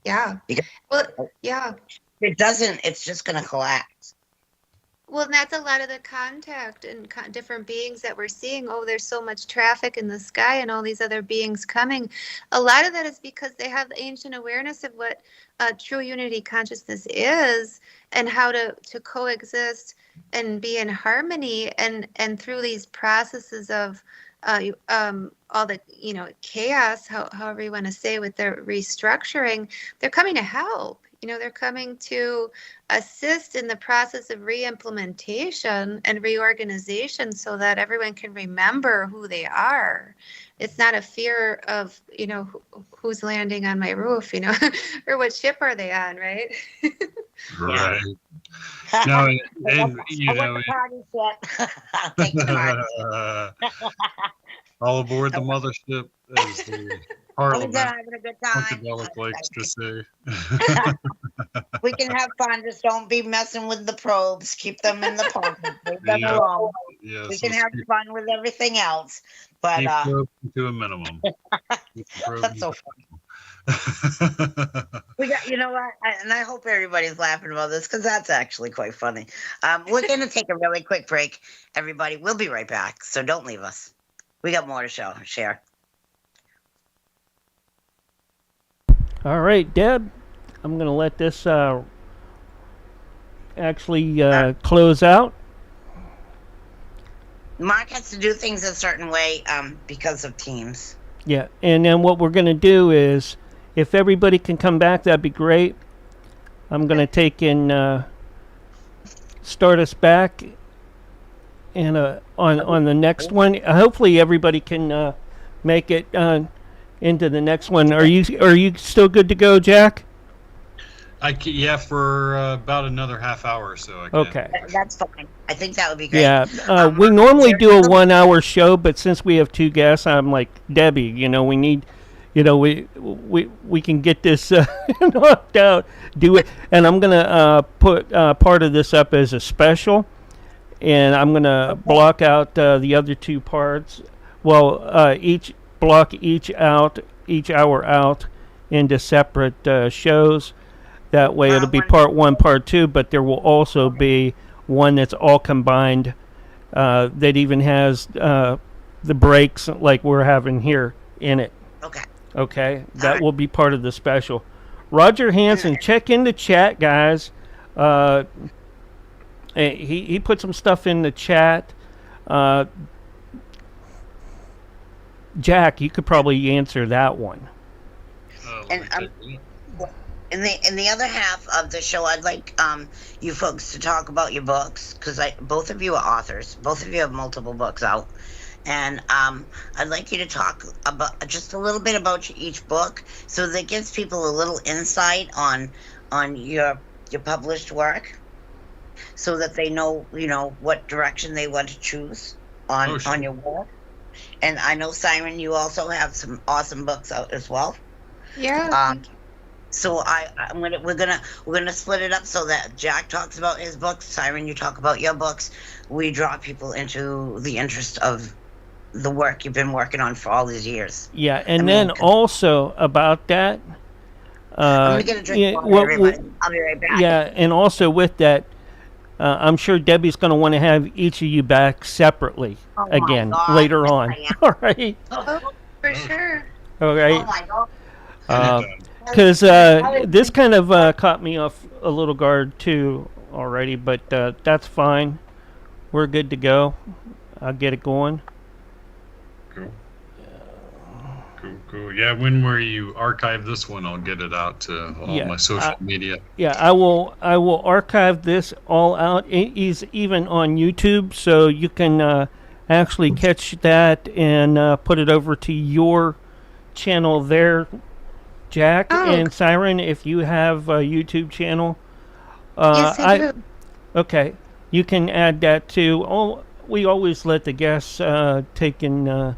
Yeah. Because well, yeah. If it doesn't, it's just going to collapse. Well, and that's a lot of the contact and different beings that we're seeing. Oh, there's so much traffic in the sky and all these other beings coming. A lot of that is because they have the ancient awareness of what true unity consciousness is and how to coexist and be in harmony. And through these processes of all the, chaos, however you want to say, with their restructuring, they're coming to help. They're coming to assist in the process of re-implementation and reorganization so that everyone can remember who they are. It's not a fear of, who's landing on my roof, or what ship are they on, right? Right. No, and the party ship. I'll take the party. All aboard the mothership, as the Parliament having a good time. Funkadelic likes to say. We can have fun, just don't be messing with the probes. Keep them in the pocket. Leave them alone. Yes, we can have fun with everything else, but keep probes to a minimum. That's so funny. We got, what? And I hope everybody's laughing about this because that's actually quite funny. We're going to take a really quick break, everybody. We'll be right back, so don't leave us. We got more to share. All right, Deb, I'm going to let this actually close out. Mark has to do things a certain way because of teams. Yeah, and then what we're going to do is, if everybody can come back, that'd be great. I'm going to take and start us back and on the next one. Hopefully everybody can make it into the next one. Are you still good to go, Jack? Yeah, for about another half hour or so. Okay. That's fine. I think that would be great. Yeah, we normally do a 1 hour show, but since we have two guests, I'm like, Debbie, we need, we can get this knocked out, do it. And I'm going to put part of this up as a special, and I'm going to block out the other two parts. Well, each hour out into separate shows. That way it'll be part 1, part 2, but there will also be one that's all combined that even has the breaks like we're having here in it. Okay? That will be part of the special. Roger Hansen, check in the chat, guys. He put some stuff in the chat. Jack, you could probably answer that one. In the other half of the show, I'd like you folks to talk about your books, because both of you are authors. Both of you have multiple books out. And I'd like you to talk about just a little bit about each book, so that gives people a little insight on your published work, so that they know, what direction they want to choose on your work. And I know, Simon, you also have some awesome books out as well. Yeah. So we're gonna split it up so that Jack talks about his books, Siren, you talk about your books. We draw people into the interest of the work you've been working on for all these years. Yeah, and then also about that. I'm gonna get a drink of water, everybody. I'll be right back. Yeah, and also with that, I'm sure Debbie's going to want to have each of you back separately again later on. All right. Oh, for sure. All right. Oh my God. Because this kind of caught me off a little guard too already, but that's fine. We're good to go. I'll get it going. Cool. Yeah, when you archive this one, I'll get it out to all my social media. Yeah, I will archive this all out. It is even on YouTube, so you can actually catch that and put it over to your channel there Jack Oh, and Siren, if you have a YouTube channel, yes, I do. okay, you can add that too. Oh, we always let the guests take and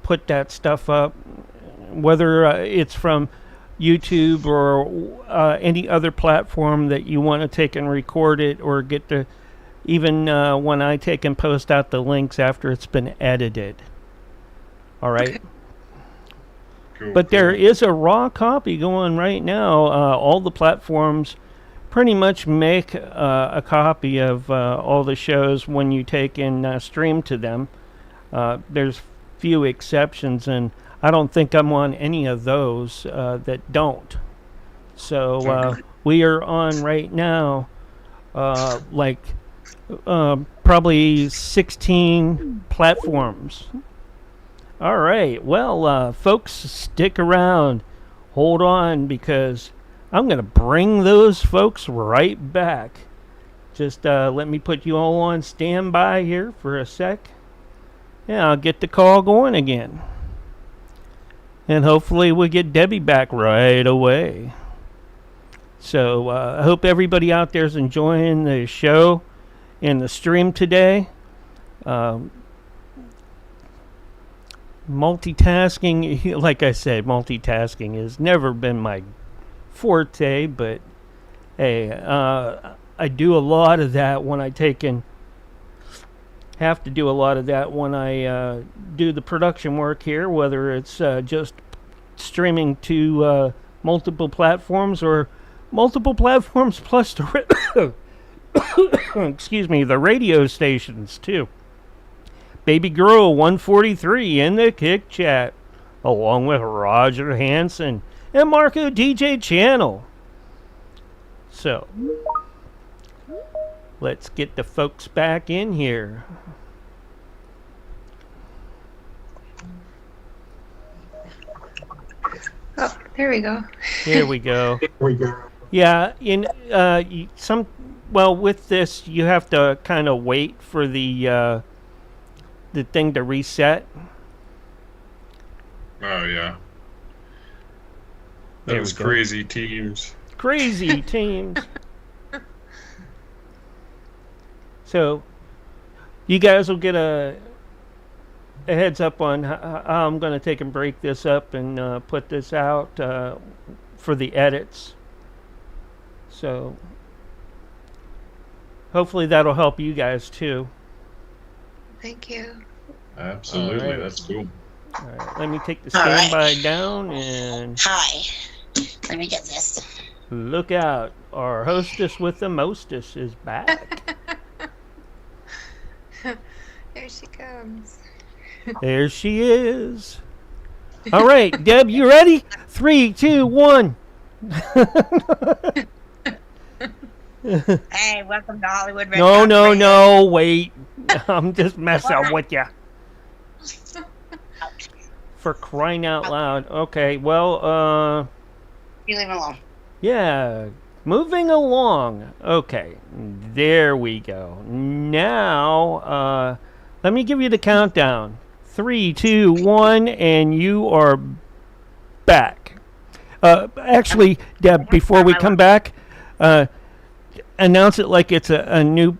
put that stuff up, whether it's from YouTube or any other platform that you want to take and record it, or get the even when I take and post out the links after it's been edited. All right. Okay. Cool, But there cool. is a raw copy going right now. All the platforms pretty much make a copy of all the shows when you take and stream to them. There's few exceptions, and I don't think I'm on any of those that don't. So Okay. we are on right now, probably 16 platforms. All right. Well, folks, stick around. Hold on, because I'm going to bring those folks right back. Just let me put you all on standby here for a sec. Yeah, I'll get the call going again. And hopefully we'll get Debbie back right away. So I hope everybody out there is enjoying the show and the stream today. Multitasking, like I said, multitasking has never been my forte, but hey, I do a lot of that when I take and have to do a lot of that when I do the production work here, whether it's just streaming to multiple platforms or multiple platforms plus the excuse me, the radio stations too. Baby Girl 143 in the Kick Chat, along with Roger Hansen and Marco DJ Channel. So, let's get the folks back in here. Oh, there we go. Here we go. Yeah, with this you have to kind of wait for the thing to reset. Oh yeah. There Those we go. crazy teams. Crazy teams. So, you guys will get a heads up on how I'm going to take and break this up and put this out for the edits. So, hopefully that'll help you guys too. Thank you. Absolutely, All right. that's cool. All right, let me take the All right. standby down and Hi. Let me get this. look out. Our hostess with the mostest is back. Here she comes. There she is. All right, Deb, you ready? 3, 2, 1. Hey, welcome to Hollywood Red No, Carpet no, Radio. no, wait. I'm just messing with you. For crying out loud. Okay, well, You leave him alone. yeah, moving along. Okay, there we go. Now, let me give you the countdown. 3, 2, 1, and you are back. Actually, Deb, before we come back, announce it like it's a new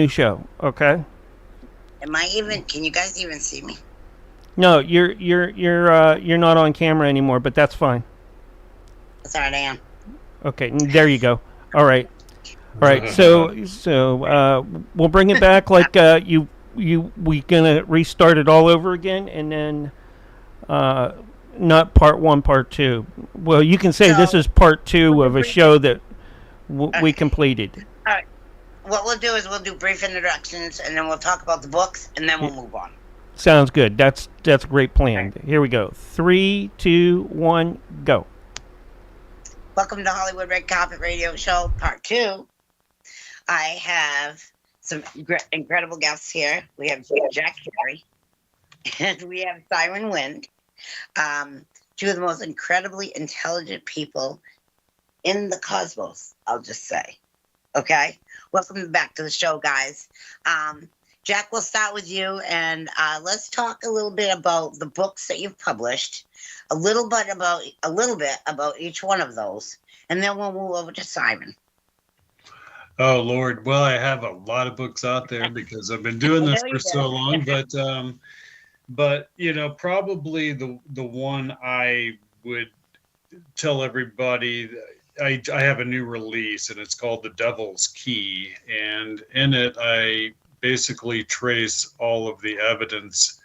show. Okay? Can you guys even see me? No, you're not on camera anymore, but that's fine. That's all right, I am. Okay, there you go. All right. So we'll bring it back like we gonna restart it all over again, and then not part 1, part 2. Well, you can say this is part 2 of a show that we completed. All right. What we'll do is we'll do brief introductions, and then we'll talk about the books, and then we'll move on. Sounds good. That's a great plan. Here we go. 3, 2, 1, go. Welcome to Hollywood Red Carpet Radio Show, Part 2. I have some incredible guests here. We have Jack CARY, and we have Siren Wind. Two of the most incredibly intelligent people in the cosmos, I'll just say. Okay? Welcome back to the show, guys. Jack, we'll start with you, and let's talk a little bit about the books that you've published, a little bit about each one of those, and then we'll move over to Simon. Oh Lord, well, I have a lot of books out there because I've been doing this for so long, but you know, probably the one I would tell everybody, I have a new release, and it's called The Devil's Key, and in it I basically trace all of the evidence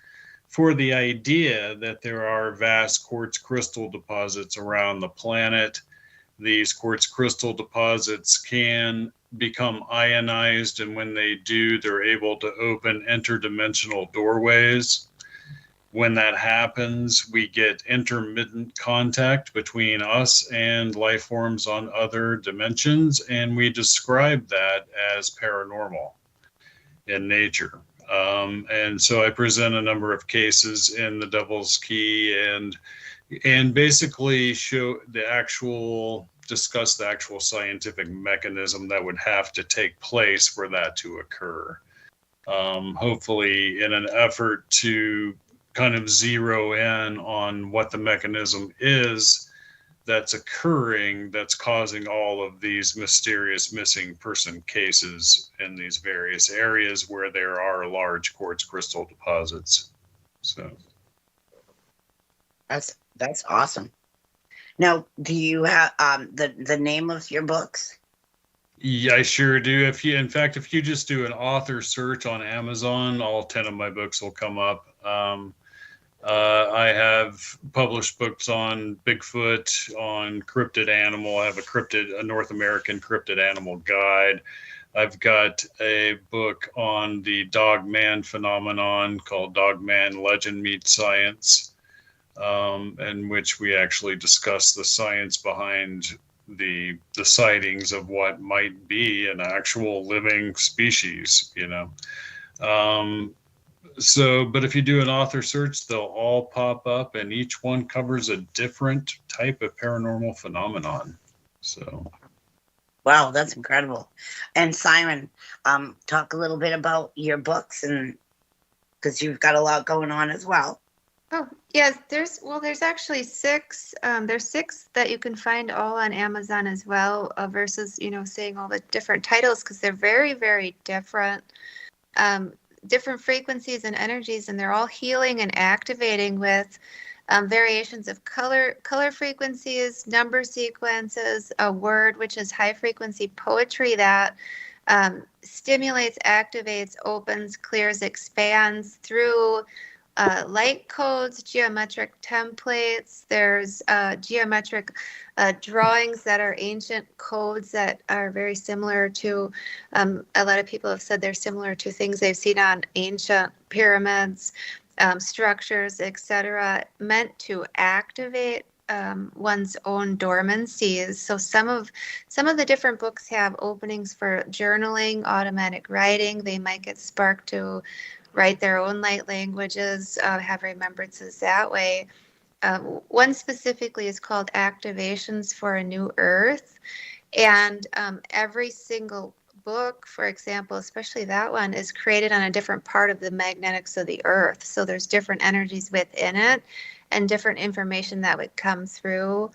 for the idea that there are vast quartz crystal deposits around the planet. These quartz crystal deposits can become ionized, and when they do, they're able to open interdimensional doorways. When that happens, we get intermittent contact between us and life forms on other dimensions, and we describe that as paranormal in nature. And so I present a number of cases in The Devil's Key, and basically discuss the actual scientific mechanism that would have to take place for that to occur. Hopefully in an effort to kind of zero in on what the mechanism is that's occurring, that's causing all of these mysterious missing person cases in these various areas where there are large quartz crystal deposits. So that's awesome. Now, do you have the name of your books? Yeah, I sure do. If you just do an author search on Amazon, all 10 of my books will come up. I have published books on Bigfoot, on cryptid animal. I have a North American cryptid animal guide. I've got a book on the dog-man phenomenon called Dog-Man Legend Meets Science, in which we actually discuss the science behind the sightings of what might be an actual living species, you know. But if you do an author search, they'll all pop up, and each one covers a different type of paranormal phenomenon. So, wow, that's incredible. And Simon, talk a little bit about your books, and because you've got a lot going on as well. Oh, yes, there's actually 6. There's 6 that you can find all on Amazon as well, versus, saying all the different titles, because they're very, very different. Different frequencies and energies, and they're all healing and activating with variations of color frequencies, number sequences, a word, which is high frequency poetry that stimulates, activates, opens, clears, expands through light codes, geometric templates. There's geometric drawings that are ancient codes that are very similar to, a lot of people have said they're similar to things they've seen on ancient pyramids, structures, etc., meant to activate one's own dormancies. So some of the different books have openings for journaling, automatic writing. They might get sparked to write their own light languages, have remembrances that way. One specifically is called Activations for a New Earth. And every single book, for example, especially that one, is created on a different part of the magnetics of the Earth. So there's different energies within it and different information that would come through.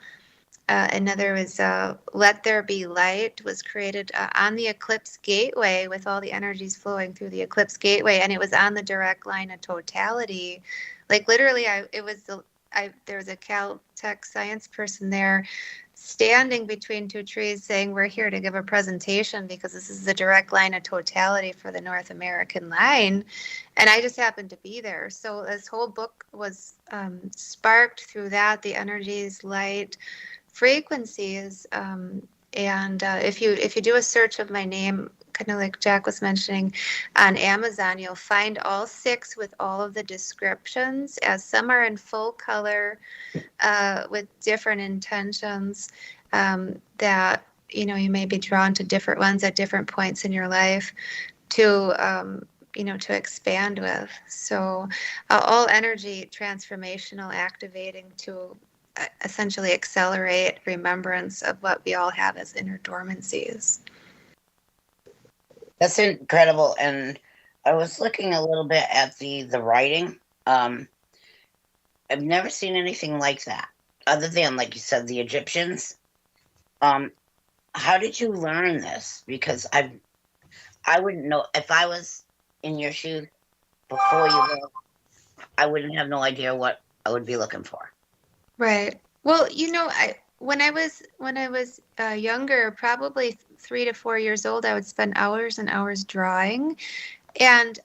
Another was Let There Be Light, was created on the Eclipse Gateway, with all the energies flowing through the Eclipse Gateway, and it was on the direct line of totality. Like literally, there was a Caltech science person there standing between 2 trees saying, we're here to give a presentation because this is the direct line of totality for the North American line. And I just happened to be there. So this whole book was sparked through that, the energies, light, frequencies, and if you do a search of my name, kind of like Jack was mentioning, on Amazon, you'll find all 6 with all of the descriptions, as some are in full color with different intentions that you may be drawn to different ones at different points in your life to to expand with. So all energy transformational, activating to essentially accelerate remembrance of what we all have as inner dormancies. That's incredible. And I was looking a little bit at the writing. I've never seen anything like that, other than, like you said, the Egyptians. Um, how did you learn this? Because I wouldn't know if I was in your shoes before you were. I wouldn't have no idea what I would be looking for. Right. Well, when I was younger, probably 3 to 4 years old, I would spend hours and hours drawing. And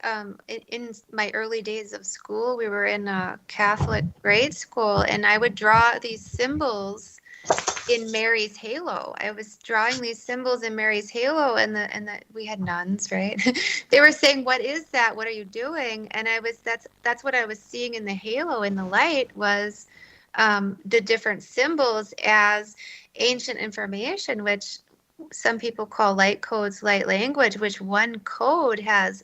in my early days of school, we were in a Catholic grade school, and I would draw these symbols in Mary's halo. I was drawing these symbols in Mary's halo, and we had nuns, right? They were saying, "What is that? What are you doing?" And that's what I was seeing in the halo, in the light, was the different symbols as ancient information, which some people call light codes, light language, which one code has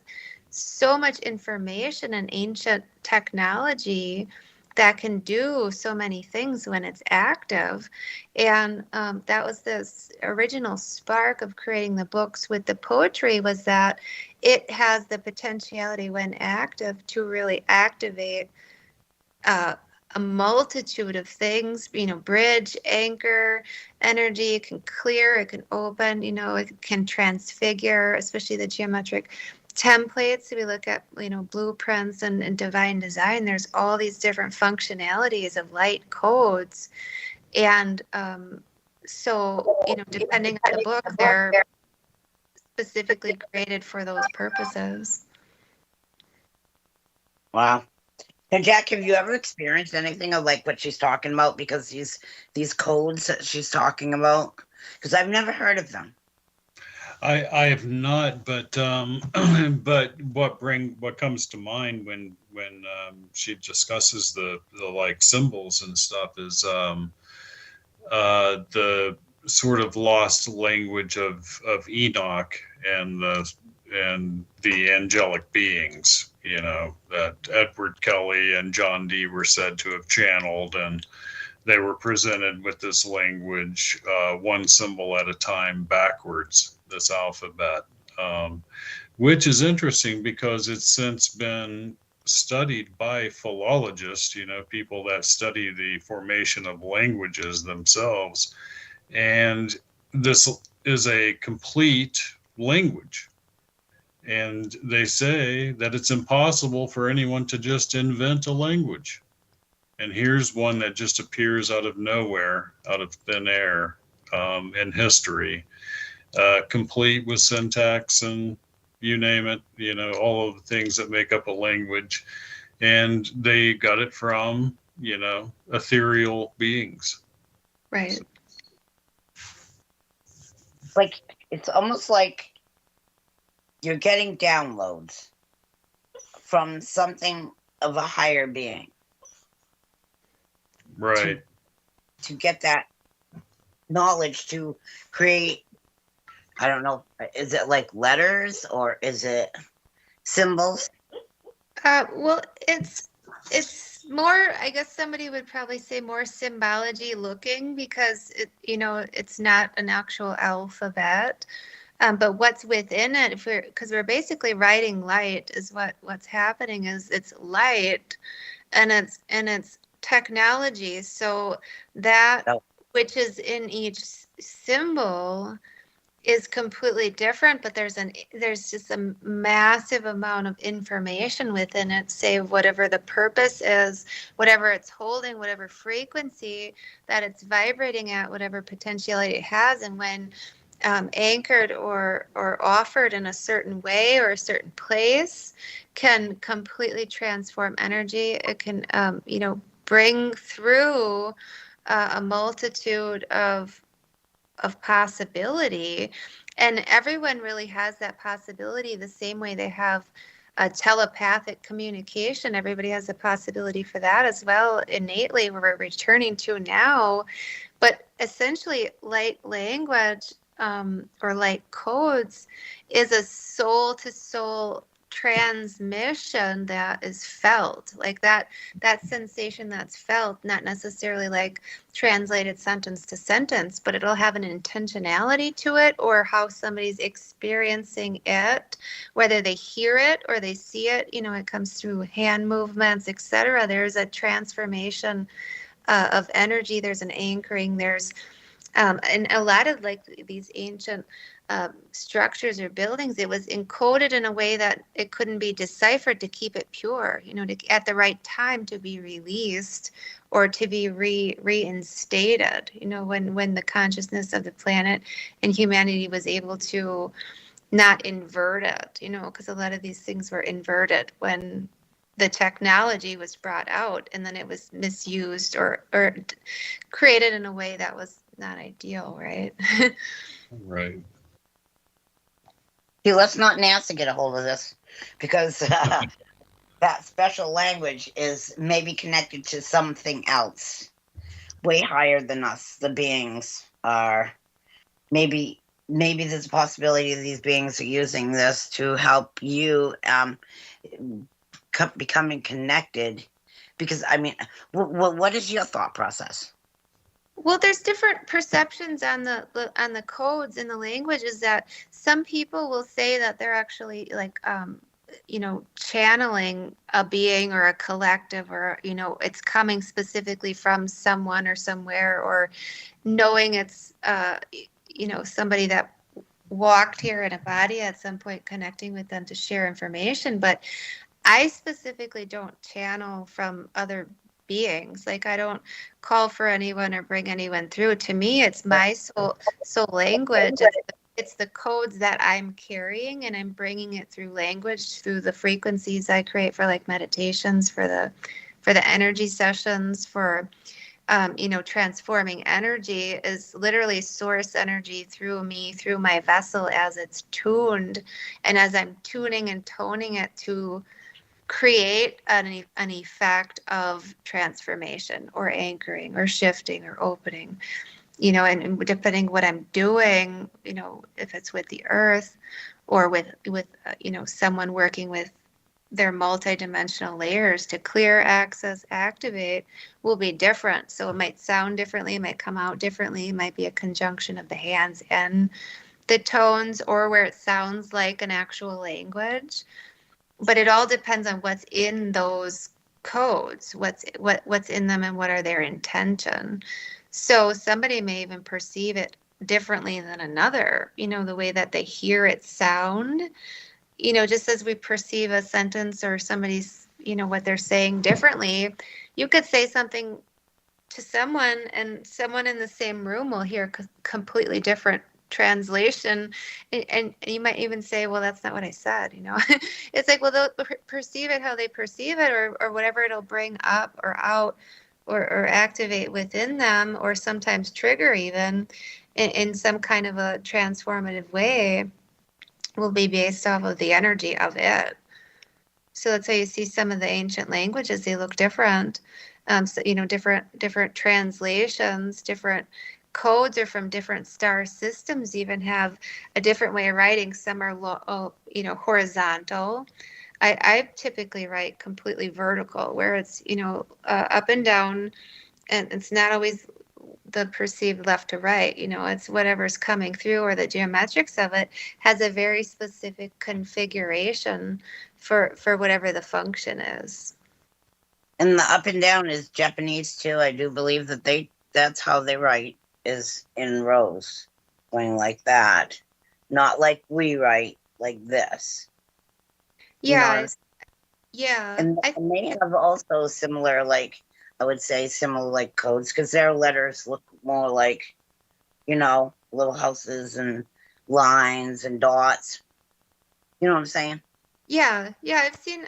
so much information and ancient technology that can do so many things when it's active. And that was this original spark of creating the books with the poetry, was that it has the potentiality when active to really activate a multitude of things, bridge, anchor, energy. It can clear, it can open, it can transfigure, especially the geometric templates. We look at, blueprints and divine design. There's all these different functionalities of light codes. And so, depending on the book, they're specifically created for those purposes. Wow. And Jack, have you ever experienced anything of like what she's talking about? Because these codes that she's talking about, because I've never heard of them. I have not, but but what comes to mind when she discusses the like symbols and stuff is the sort of lost language of Enoch and the angelic beings, that Edward Kelly and John Dee were said to have channeled, and they were presented with this language, one symbol at a time backwards, this alphabet, which is interesting because it's since been studied by philologists, people that study the formation of languages themselves. And this is a complete language. And they say that it's impossible for anyone to just invent a language. And here's one that just appears out of nowhere, out of thin air, in history, complete with syntax and you name it, all of the things that make up a language. And they got it from, ethereal beings. Right. Like, it's almost like you're getting downloads from something of a higher being. Right. To get that knowledge to create, I don't know, is it like letters or is it symbols? Well, it's more, I guess somebody would probably say, more symbology looking, because it's not an actual alphabet. But what's within it, because we're basically writing light, is what's happening is it's light, and it's technology. So that which is in each symbol is completely different, but there's just a massive amount of information within it, say whatever the purpose is, whatever it's holding, whatever frequency that it's vibrating at, whatever potentiality it has. And when anchored or offered in a certain way or a certain place, can completely transform energy. It can bring through a multitude of possibility. And everyone really has that possibility the same way they have a telepathic communication. Everybody has a possibility for that as well, innately, where we're returning to now. But essentially, light language or light codes is a soul to soul transmission that is felt, like that sensation that's felt, not necessarily like translated sentence to sentence, but it'll have an intentionality to it, or how somebody's experiencing it, whether they hear it or they see it. It comes through hand movements, etc. There's a transformation of energy. There's an anchoring. There's and a lot of like these ancient structures or buildings, it was encoded in a way that it couldn't be deciphered to keep it pure, at the right time to be released or to be reinstated, when the consciousness of the planet and humanity was able to not invert it, because a lot of these things were inverted when the technology was brought out, and then it was misused or created in a way that was not ideal, right? Right. See, let's not NASA get a hold of this, because that special language is maybe connected to something else way higher than us. The beings are maybe there's a possibility these beings are using this to help you becoming connected. Because I mean, what is your thought process? Well, there's different perceptions on the codes in the languages. That some people will say that they're actually like channeling a being or a collective, or it's coming specifically from someone or somewhere, or knowing it's somebody that walked here in a body at some point, connecting with them to share information. But I specifically don't channel from other beings. Like, I don't call for anyone or bring anyone through. To me, it's my soul language. It's the codes that I'm carrying, and I'm bringing it through language, through the frequencies I create for like meditations, for the energy sessions, for transforming energy is literally source energy through me, through my vessel, as it's tuned, and as I'm tuning and toning it to create an effect of transformation or anchoring or shifting or opening, and depending what I'm doing, if it's with the earth or with someone working with their multidimensional layers to clear, access, activate, will be different. So it might sound differently, it might come out differently, it might be a conjunction of the hands and the tones, or where it sounds like an actual language. But it all depends on what's in those codes, what's in them, and what are their intention. So somebody may even perceive it differently than another, the way that they hear it sound, just as we perceive a sentence or somebody's, what they're saying differently. You could say something to someone, and someone in the same room will hear completely different translation, and you might even say, well, that's not what I said. It's like, well, they'll perceive it how they perceive it, or whatever it'll bring up or out or activate within them, or sometimes trigger even in some kind of a transformative way, will be based off of the energy of it. So that's how you see some of the ancient languages, they look different. So, different translations, different codes are from different star systems, even have a different way of writing. Some are horizontal. I typically write completely vertical, where it's up and down, and it's not always the perceived left to right. It's whatever's coming through, or the geometrics of it has a very specific configuration for whatever the function is. And the up and down is Japanese too. I do believe that's how they write, is in rows, going like that, not like we write like this. Yeah, yeah. And they have also similar, like, I would say similar like codes, because their letters look more like, little houses and lines and dots. You know what I'm saying? Yeah. I've seen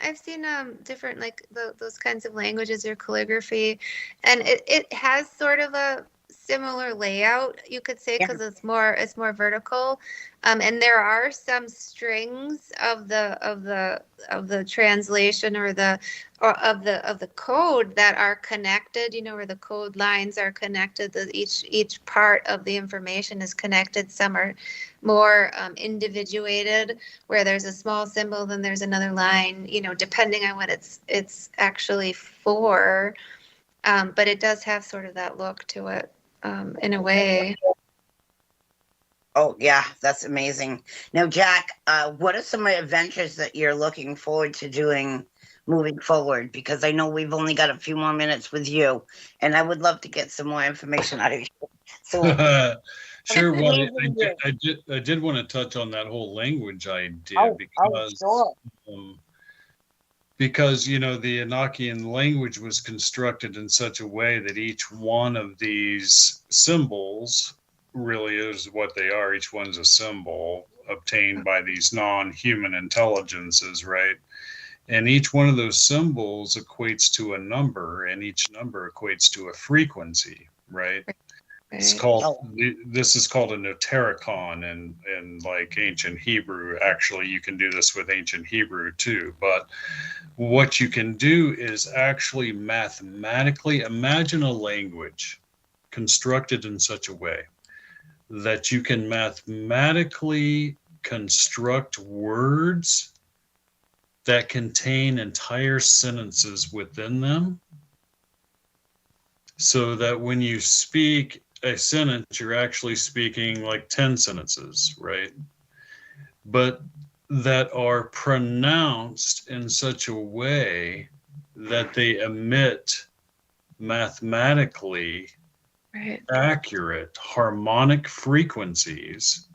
different, like those kinds of languages or calligraphy, and it has sort of a similar layout, you could say, Yeah. because it's more vertical. And there are some strings of the translation or of the code that are connected, where the code lines are connected. Each part of the information is connected. Some are more individuated, where there's a small symbol, then there's another line, depending on what it's actually for. But it does have sort of that look to it, in a way. Oh, yeah, that's amazing. Now, Jack, what are some adventures that you're looking forward to doing moving forward? Because I know we've only got a few more minutes with you, and I would love to get some more information out of you. So, Sure. Well, amazing year. I did want to touch on that whole language idea Oh, because sure. because the Enochian language was constructed in such a way that each one of these symbols really is what they are. Each one's a symbol obtained by these non-human intelligences, right? And each one of those symbols equates to a number, and each number equates to a frequency, right? It's called, this is called a notericon in like ancient Hebrew. Actually, you can do this with ancient Hebrew too. But what you can do is actually mathematically imagine a language constructed in such a way that you can mathematically construct words that contain entire sentences within them, so that when you speak a sentence, you're actually speaking like 10 sentences, right? But that are pronounced in such a way that they emit mathematically accurate harmonic frequencies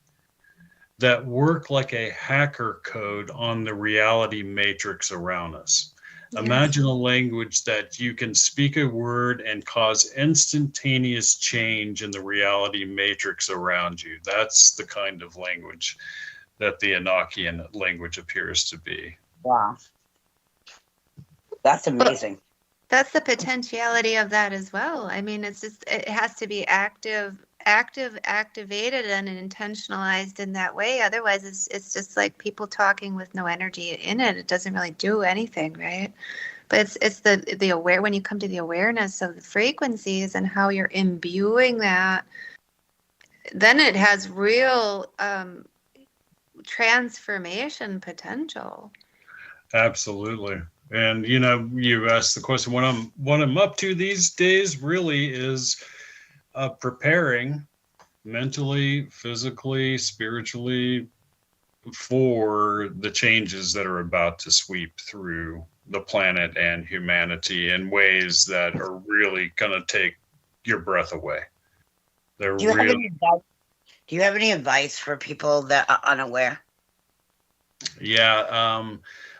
that work like a hacker code on the reality matrix around us. Yes. Imagine a language that you can speak a word and cause instantaneous change in the reality matrix around you. That's the kind of language that the Enochian language appears to be. Wow. That's amazing. That's the potentiality of that as well. I mean, it has to be activated and intentionalized in that way. Otherwise, it's just like people talking with no energy in it. It doesn't really do anything, right? But it's the aware, when you come to the awareness of the frequencies and how you're imbuing that, then it has real transformation potential. Absolutely. And you asked the question, what I'm up to these days really is preparing mentally, physically, spiritually for the changes that are about to sweep through the planet and humanity in ways that are really going to take your breath away. Do you have any advice for people that are unaware? Yeah,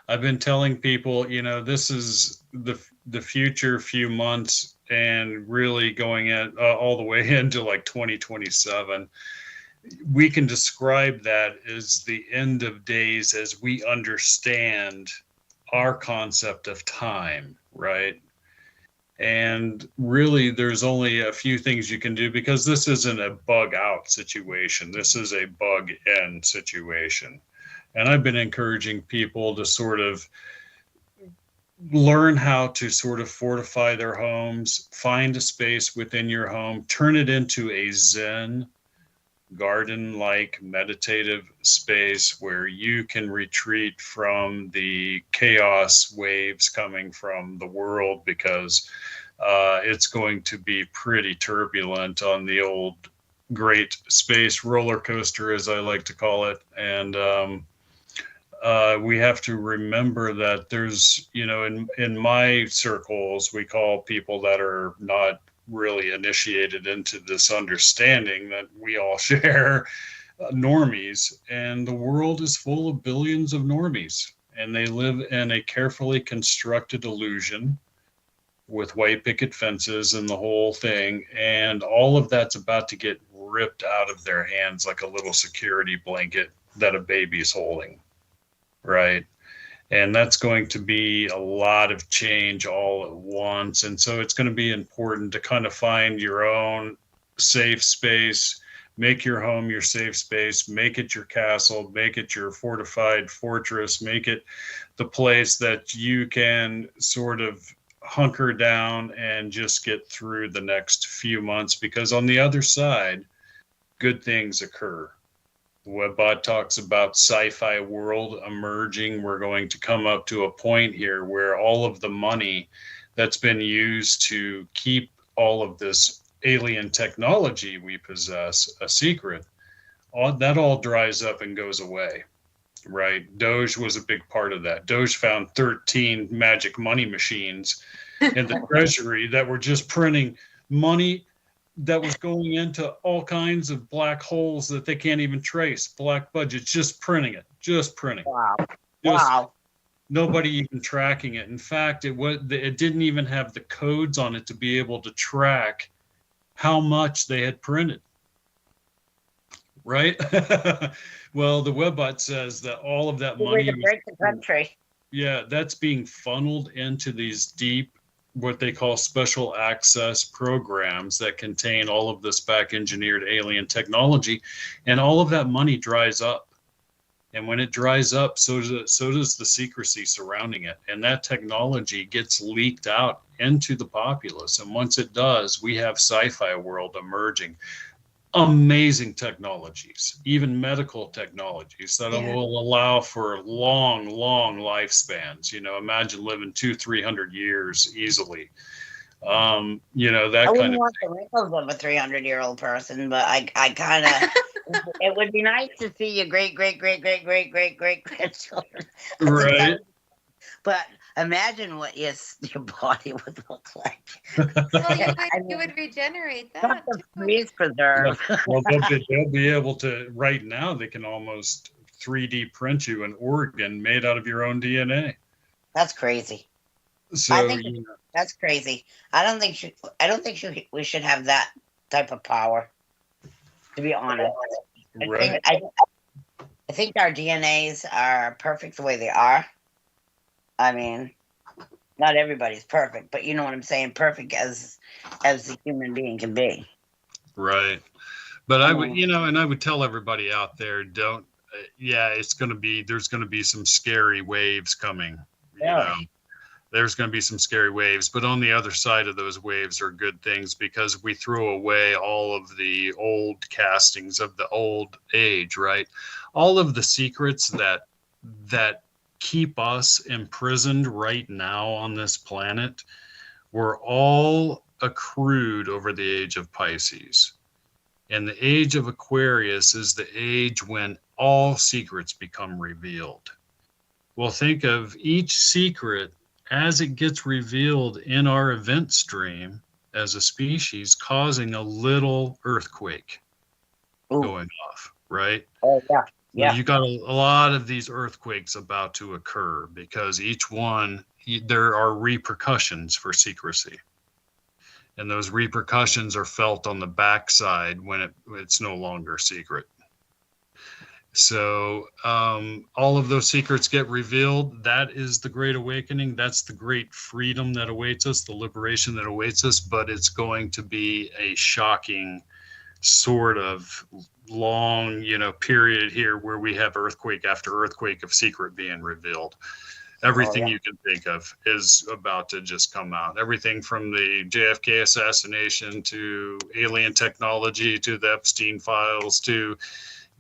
I've been telling people, this is the future few months, and really going all the way into like 2027. We can describe that as the end of days as we understand our concept of time, right? And really, there's only a few things you can do, because this isn't a bug out situation. This is a bug in situation. And I've been encouraging people to sort of learn how to sort of fortify their homes, find a space within your home, turn it into a Zen, garden-like meditative space where you can retreat from the chaos waves coming from the world, because it's going to be pretty turbulent on the old great space roller coaster, as I like to call it. And we have to remember that there's, in my circles, we call people that are not really initiated into this understanding that we all share, normies, and the world is full of billions of normies, and they live in a carefully constructed illusion with white picket fences and the whole thing, and all of that's about to get ripped out of their hands like a little security blanket that a baby's holding, right? And that's going to be a lot of change all at once. And so it's going to be important to kind of find your own safe space. Make your home your safe space. Make it your castle. Make it your fortified fortress. Make it the place that you can sort of hunker down and just get through the next few months, because on the other side, good things occur. Webbot talks about sci-fi world emerging. We're going to come up to a point here where all of the money that's been used to keep all of this alien technology we possess a secret, that all dries up and goes away, right? Doge was a big part of that. Doge found 13 magic money machines in the treasury that were just printing money that was going into all kinds of black holes that they can't even trace, black budgets, just printing it. Wow. Just Wow. nobody even tracking it. In fact, it didn't even have the codes on it to be able to track how much they had printed. Right? Well, the Webbot says that all of that money to break the country. Yeah, that's being funneled into these deep, what they call special access programs that contain all of this back engineered alien technology, and all of that money dries up. And when it dries up, so does the secrecy surrounding it. And that technology gets leaked out into the populace. And once it does, we have sci-fi world emerging. Amazing technologies, even medical technologies that will allow for long lifespans. Imagine living 200-300 years easily. That I wouldn't want the wrinkles of a 300-year-old person, but I kind of, it would be nice to see your great grandchildren. Right. But imagine what your body would look like. Well, you would regenerate that. Please preserve. Well, they'll be able to, right now, they can almost 3D print you an organ made out of your own DNA. That's crazy. So I think that's crazy. I don't think we should have that type of power, to be honest. Right. I think our DNAs are perfect the way they are. I mean, not everybody's perfect, but you know what I'm saying? Perfect as the human being can be. Right. But I would, and I would tell everybody out there, don't, there's going to be some scary waves coming. There's going to be some scary waves, but on the other side of those waves are good things, because we throw away all of the old castings of the old age, right? All of the secrets that keep us imprisoned right now on this planet were all accrued over the age of Pisces. And the age of Aquarius is the age when all secrets become revealed. Well, think of each secret as it gets revealed in our event stream as a species, causing a little earthquake going off, right? Oh, yeah. Yeah. You got a lot of these earthquakes about to occur, because each one, there are repercussions for secrecy. And those repercussions are felt on the backside when it's no longer secret. So all of those secrets get revealed. That is the Great Awakening. That's the great freedom that awaits us, the liberation that awaits us. But it's going to be a shocking sort of long, period here where we have earthquake after earthquake of secret being revealed. Everything you can think of is about to just come out. Everything from the JFK assassination to alien technology to the Epstein files to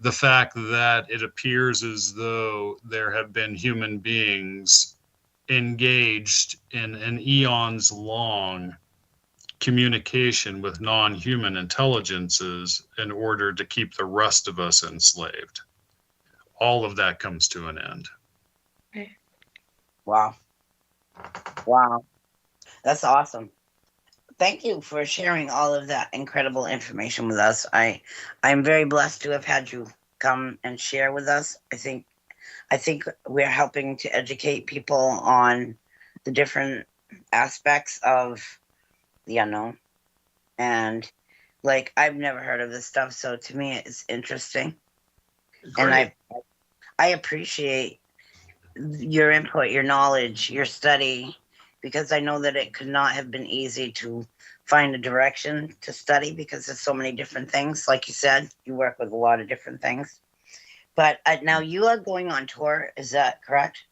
the fact that it appears as though there have been human beings engaged in an eons long communication with non-human intelligences in order to keep the rest of us enslaved. All of that comes to an end. Wow. That's awesome. Thank you for sharing all of that incredible information with us. I'm very blessed to have had you come and share with us. I think we're helping to educate people on the different aspects of the unknown. And I've never heard of this stuff, so to me it's interesting. Great. And I appreciate your input, your knowledge, your study, because I know that it could not have been easy to find a direction to study because there's so many different things. Like you said, you work with a lot of different things. But now you are going on tour. Is that correct?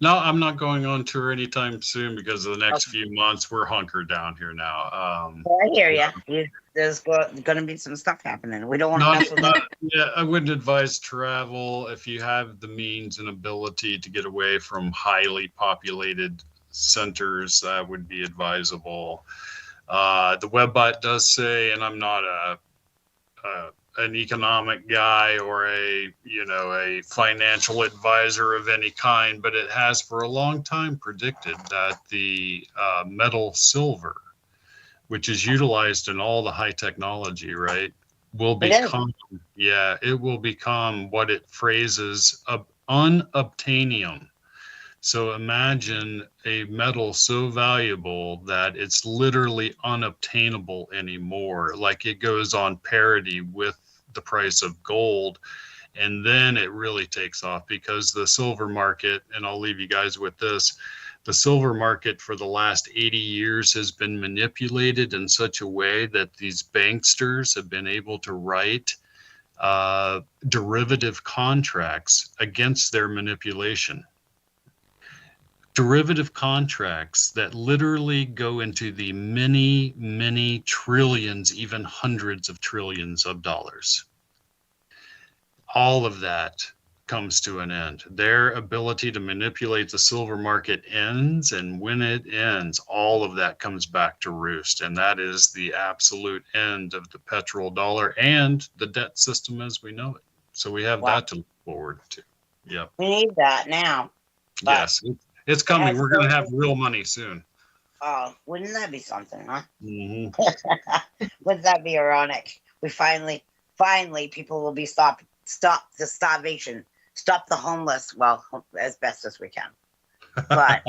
No, I'm not going on tour anytime soon because of the next few months. We're hunkered down here now. I hear you. There's going to be some stuff happening. We don't want to mess with that. Yeah, I wouldn't advise travel if you have the means and ability to get away from highly populated centers. That would be advisable. The webbot does say, and I'm not an economic guy or a financial advisor of any kind, but it has for a long time predicted that the metal silver, which is utilized in all the high technology, right, will become, it will become what it phrases unobtainium. So imagine a metal so valuable that it's literally unobtainable anymore. Like it goes on parity with the price of gold. And then it really takes off because the silver market, and I'll leave you guys with this, the silver market for the last 80 years has been manipulated in such a way that these banksters have been able to write derivative contracts against their manipulation. Derivative contracts that literally go into the many, many trillions, even hundreds of trillions of dollars. All of that comes to an end. Their ability to manipulate the silver market ends, and when it ends, all of that comes back to roost. And that is the absolute end of the petrodollar and the debt system as we know it. So we have that to look forward to. Yep. We need that now. Yes. It's coming. We're going to have real money soon. Oh, wouldn't that be something, huh? Mm-hmm. Wouldn't that be ironic? We finally, people will be stop the starvation, stop the homeless. Well, as best as we can. But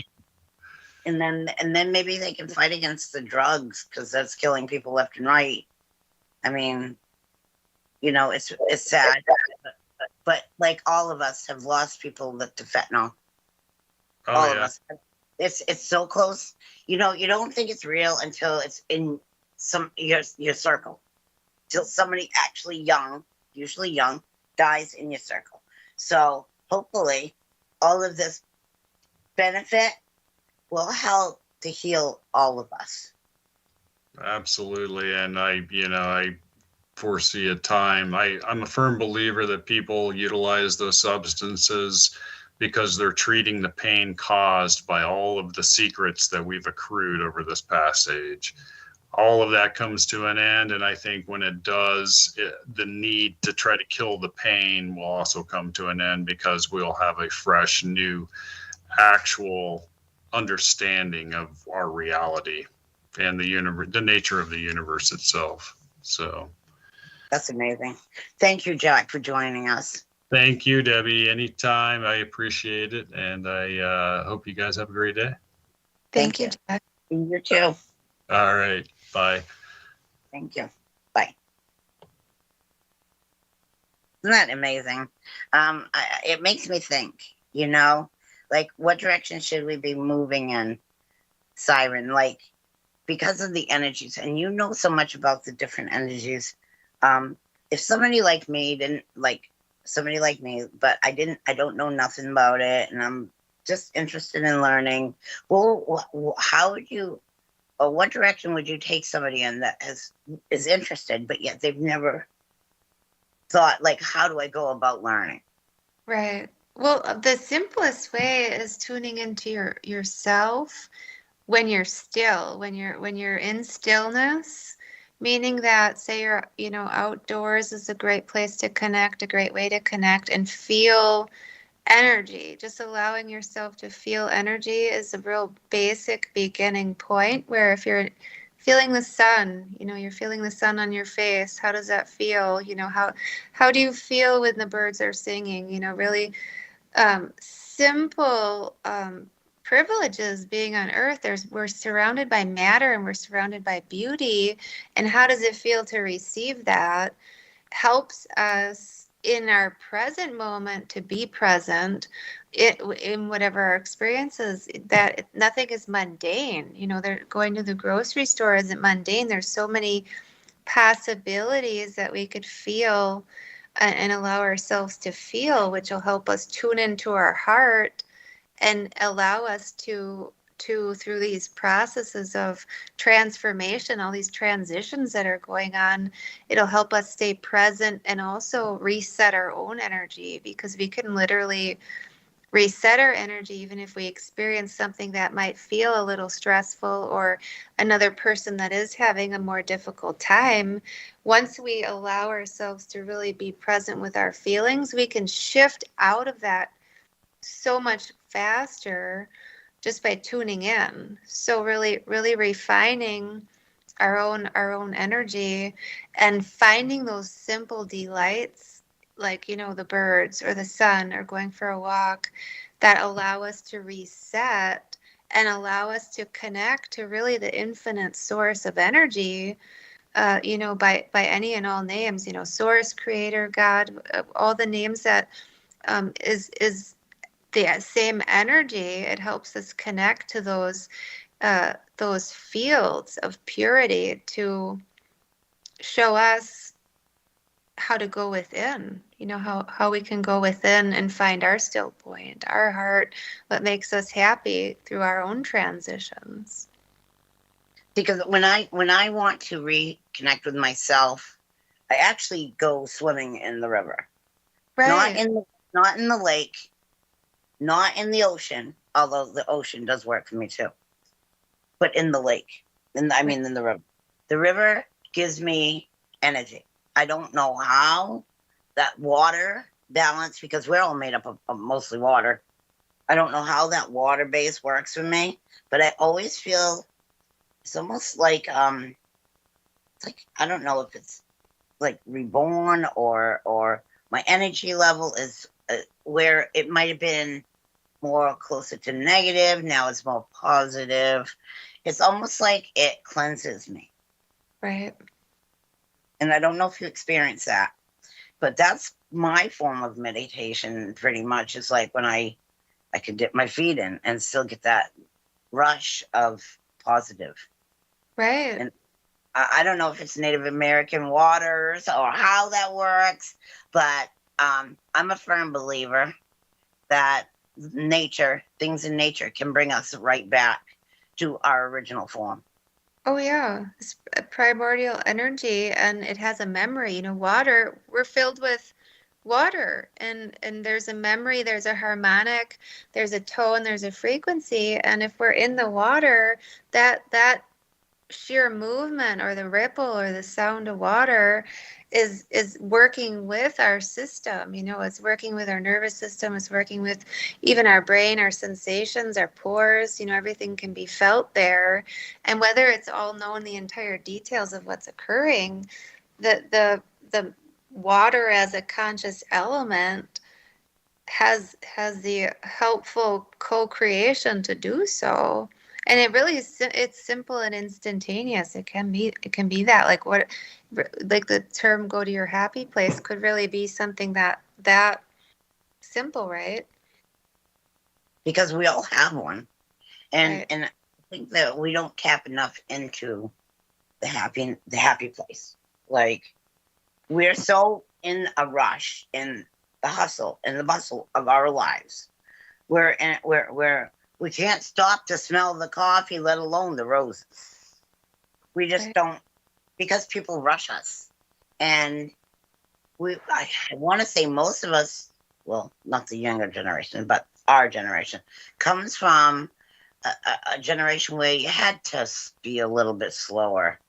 and then maybe they can fight against the drugs because that's killing people left and right. I mean, it's sad, but like all of us have lost people to fentanyl. All of us. It's so close. You don't think it's real until it's in your circle. Till somebody actually usually young, dies in your circle. So hopefully all of this benefit will help to heal all of us. Absolutely. And I foresee a time. I'm a firm believer that people utilize those substances because they're treating the pain caused by all of the secrets that we've accrued over this past age. All of that comes to an end, and I think when it does, the need to try to kill the pain will also come to an end because we'll have a fresh, new, actual understanding of our reality and the nature of the universe itself. So that's amazing. Thank you, Jack, for joining us. Thank you, Debbie. Anytime. I appreciate it. And I hope you guys have a great day. Thank you, Jack. You too. All right. Bye. Thank you. Bye. Isn't that amazing? It makes me think, like what direction should we be moving in, Siren? Like, because of the energies, and you know so much about the different energies. If somebody like me didn't somebody like me, but I don't know nothing about it, and I'm just interested in learning. Well, how would you, or what direction would you take somebody in that is interested, but yet they've never thought, like, how do I go about learning? Right. Well, the simplest way is tuning into yourself when you're still, when you're in stillness. Meaning that, say you're, outdoors is a great place to connect, a great way to connect and feel energy. Just allowing yourself to feel energy is a real basic beginning point where if you're feeling the sun, you're feeling the sun on your face, how does that feel? How do you feel when the birds are singing? Really simple privileges being on earth. We're surrounded by matter and we're surrounded by beauty. And how does it feel to receive that? Helps us in our present moment to be present in whatever our experiences, that nothing is mundane. You know, they're going to the grocery store isn't mundane. There's so many possibilities that we could feel and allow ourselves to feel, which will help us tune into our heart and allow us to through these processes of transformation, all these transitions that are going on, it'll help us stay present and also reset our own energy, because we can literally reset our energy even if we experience something that might feel a little stressful, or another person that is having a more difficult time. Once we allow ourselves to really be present with our feelings, we can shift out of that so much faster just by tuning in. So really, really refining our own energy and finding those simple delights, like, you know, the birds or the sun or going for a walk, that allow us to reset and allow us to connect to really the infinite source of energy, you know, by any and all names, you know, source, creator, God, all the names that is the same energy. It helps us connect to those fields of purity to show us how to go within, you know, how we can go within and find our still point, our heart, what makes us happy through our own transitions. Because when I want to reconnect with myself, I actually go swimming in the river. Right. Not in the lake, not in the ocean, although the ocean does work for me too. But in the lake. In the river. The river gives me energy. I don't know how that water balance, because we're all made up of mostly water. I don't know how that water base works for me, but I always feel it's almost like it's like, I don't know if it's like reborn or my energy level is where it might have been more closer to negative. Now it's more positive. It's almost like it cleanses me. Right. And I don't know if you experience that, but that's my form of meditation pretty much. It's like when I could dip my feet in and still get that rush of positive. Right. And I don't know if it's Native American waters or how that works, but I'm a firm believer that things in nature can bring us right back to our original form. Oh yeah, it's a primordial energy, and it has a memory. You know, water, we're filled with water, and there's a memory, there's a harmonic, there's a tone, there's a frequency, and if we're in the water, that sheer movement or the ripple or the sound of water is working with our system. You know, it's working with our nervous system, it's working with even our brain, our sensations, our pores. You know, everything can be felt there, and whether it's all known the entire details of what's occurring, the water as a conscious element has the helpful co-creation to do so. And it really is, it's simple and instantaneous. It can be that, like, what, like the term "go to your happy place" could really be something that simple, right? Because we all have one. And Right. and I think that we don't tap enough into the happy place. Like, we're so in a rush, in the hustle and the bustle of our lives. We can't stop to smell the coffee, let alone the roses. We just Right. don't, because people rush us. And I want to say most of us, well, not the younger generation, but our generation, comes from a generation where you had to be a little bit slower.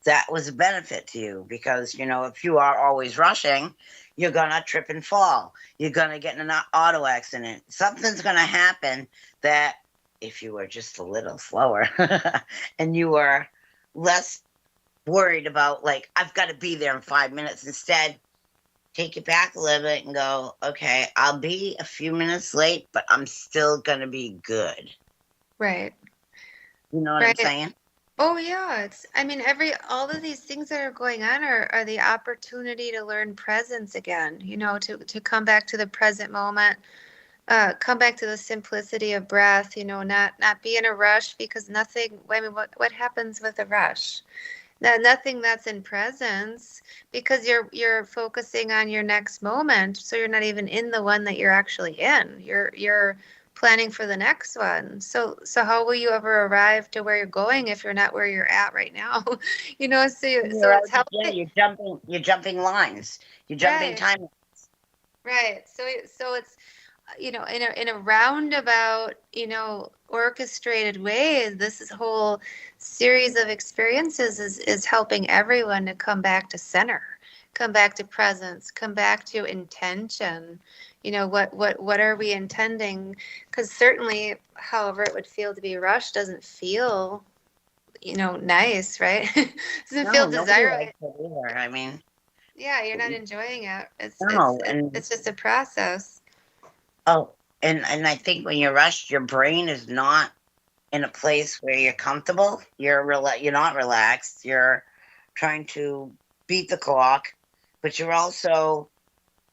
That was a benefit to you because, you know, if you are always rushing, you're going to trip and fall. You're going to get in an auto accident. Something's going to happen that if you were just a little slower and you were less worried about, like, I've got to be there in 5 minutes. Instead, take it back a little bit and go, okay, I'll be a few minutes late, but I'm still going to be good. Right. You know what I'm Right. saying? Oh yeah, I mean all of these things that are going on are the opportunity to learn presence again, to come back to the present moment, come back to the simplicity of breath, not be in a rush because nothing, I mean, what happens with a rush? Nothing that's in presence because you're focusing on your next moment, so you're not even in the one that you're actually in. You're planning for the next one. So how will you ever arrive to where you're going if you're not where you're at right now? So it's Yeah, helping. you're jumping lines. You're jumping Right. time. Right. So it's in a roundabout, orchestrated way, this is whole series of experiences is helping everyone to come back to center, come back to presence, come back to intention. What are we intending? Because certainly, however it would feel to be rushed doesn't feel, nice, right? Doesn't feel No, nobody desirable. likes it either. I mean, Yeah, you're not enjoying it. It's it's no, it's and it's just a process. oh, and I think when you're rushed, your brain is not in a place where you're comfortable. You're not relaxed. You're trying to beat the clock, but you're also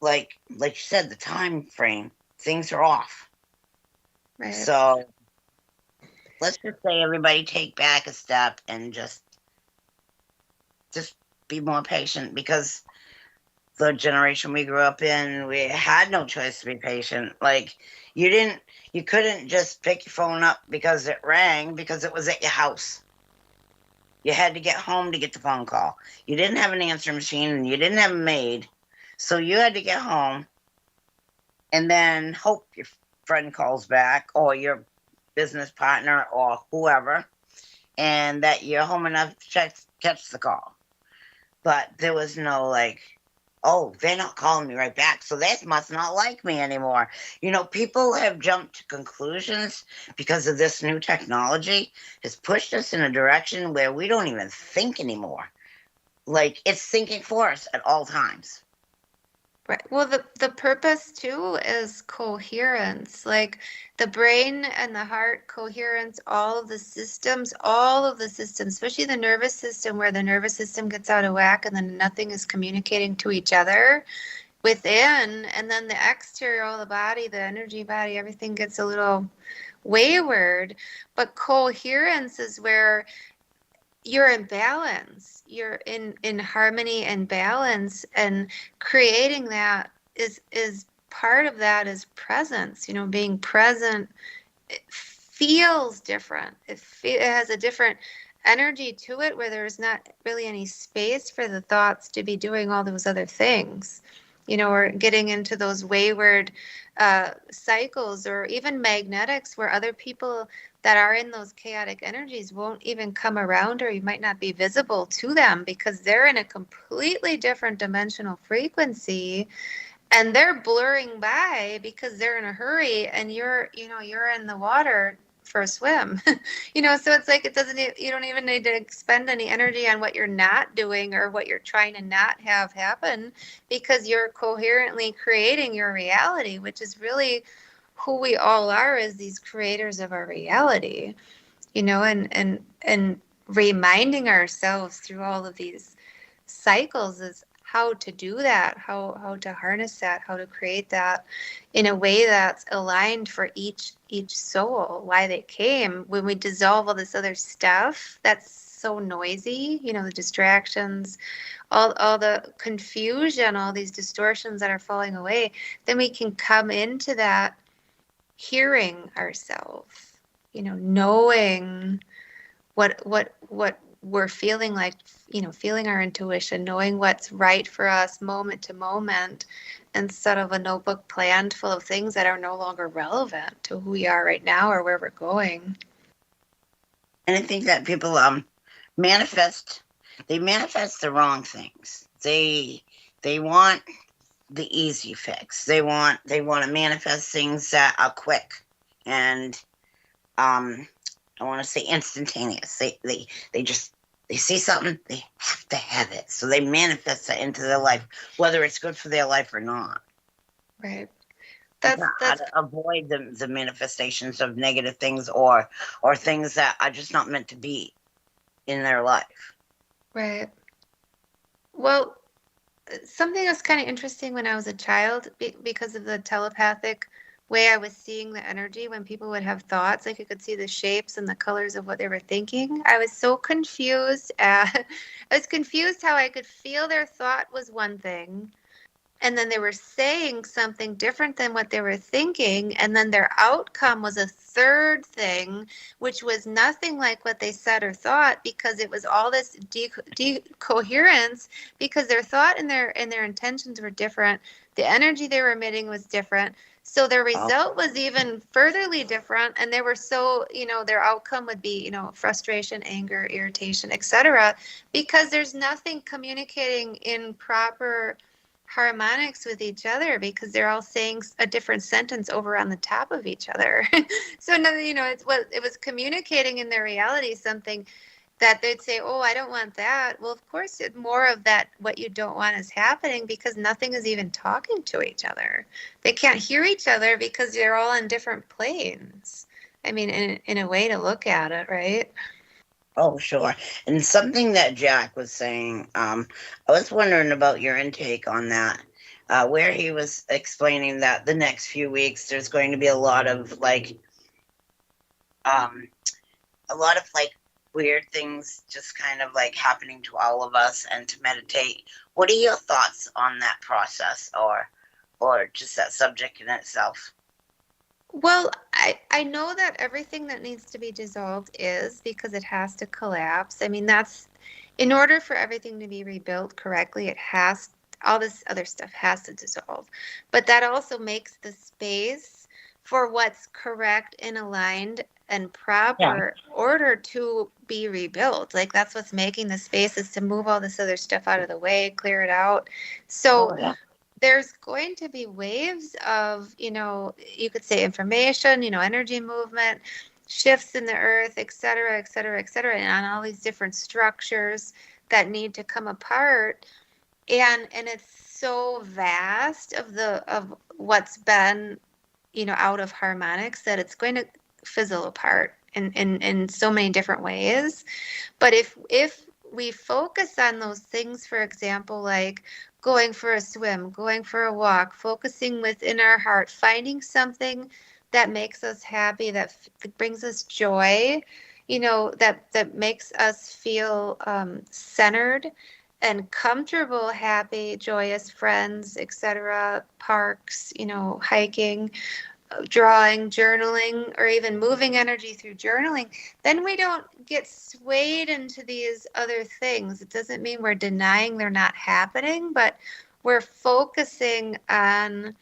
like you said, the time frame. Things are off. Right. So let's just say everybody take back a step and just be more patient because the generation we grew up in, we had no choice to be patient. Like you couldn't just pick your phone up because it rang because it was at your house. You had to get home to get the phone call. You didn't have an answer machine and you didn't have a maid. So you had to get home and then hope your friend calls back or your business partner or whoever and that you're home enough to catch the call. But there was no like, oh, they're not calling me right back, so they must not like me anymore. People have jumped to conclusions because of this new technology has pushed us in a direction where we don't even think anymore. Like it's thinking for us at all times. Right. Well, the purpose too is coherence, like the brain and the heart coherence, all of the systems, especially the nervous system, where the nervous system gets out of whack and then nothing is communicating to each other within, and then the exterior, all the body, the energy body, everything gets a little wayward. But coherence is where you're in balance, you're in harmony and balance, and creating that is part of that is presence. Being present, it feels different. It has a different energy to it where there's not really any space for the thoughts to be doing all those other things, or getting into those wayward cycles, or even magnetics where other people that are in those chaotic energies won't even come around, or you might not be visible to them because they're in a completely different dimensional frequency and they're blurring by because they're in a hurry and you're in the water for a swim. So it's like you don't even need to expend any energy on what you're not doing or what you're trying to not have happen, because you're coherently creating your reality, which is really who we all are, as these creators of our reality. And reminding ourselves through all of these cycles is how to do that, how to harness that, how to create that in a way that's aligned for each soul, why they came. When we dissolve all this other stuff that's so noisy, the distractions, all the confusion, all these distortions that are falling away, then we can come into that hearing ourselves, knowing what we're feeling, like, feeling our intuition, knowing what's right for us moment to moment, instead of a notebook planned full of things that are no longer relevant to who we are right now or where we're going. And I think that people manifest they manifest the wrong things. They want the easy fix. They want to manifest things that are quick and I want to say instantaneous. They see something, they have to have it. So they manifest it into their life, whether it's good for their life or not. Right. How to avoid the manifestations of negative things or things that are just not meant to be. in their life. Right. Well, something that's kind of interesting when I was a child, because of the telepathic way I was seeing the energy when people would have thoughts, like I could see the shapes and the colors of what they were thinking. I was so confused. I was confused how I could feel their thought was one thing, and then they were saying something different than what they were thinking, and then their outcome was a third thing, which was nothing like what they said or thought, because it was all this decoherence, because their thought and their intentions were different. The energy they were emitting was different, so their Oh, result was even furtherly different. And they were so, their outcome would be, frustration, anger, irritation, etc., because there's nothing communicating in proper harmonics with each other, because they're all saying a different sentence over on the top of each other. So now, it's what it was communicating in their reality, something that they'd say, oh, I don't want that. Well, of course, more of that, what you don't want, is happening, because nothing is even talking to each other. They can't hear each other because they're all on different planes. I mean, in a way to look at it, right? oh, sure. And something that Jack was saying, I was wondering about your intake on that, where he was explaining that the next few weeks there's going to be a lot of um, weird things just kind of like happening to all of us, and to meditate. What are your thoughts on that process, or just that subject in itself? Well, I know that everything that needs to be dissolved is, because it has to collapse. I mean, that's in order for everything to be rebuilt correctly, all this other stuff has to dissolve. But that also makes the space for what's correct and aligned and Yeah. proper order to be rebuilt. Like, that's what's making the space, is to move all this other stuff out of the way, clear it out. So Oh, yeah. there's going to be waves of, you could say information, energy movement, shifts in the earth, et cetera, et cetera, et cetera, and on all these different structures that need to come apart. And it's so vast of what's been, out of harmonics, that it's going to fizzle apart in so many different ways. But if we focus on those things, for example, like going for a swim, going for a walk, focusing within our heart, finding something that makes us happy, that brings us joy, that makes us feel centered and comfortable, happy, joyous, friends, etc., parks, hiking, drawing, journaling, or even moving energy through journaling, then we don't get swayed into these other things. It doesn't mean we're denying they're not happening, but we're focusing on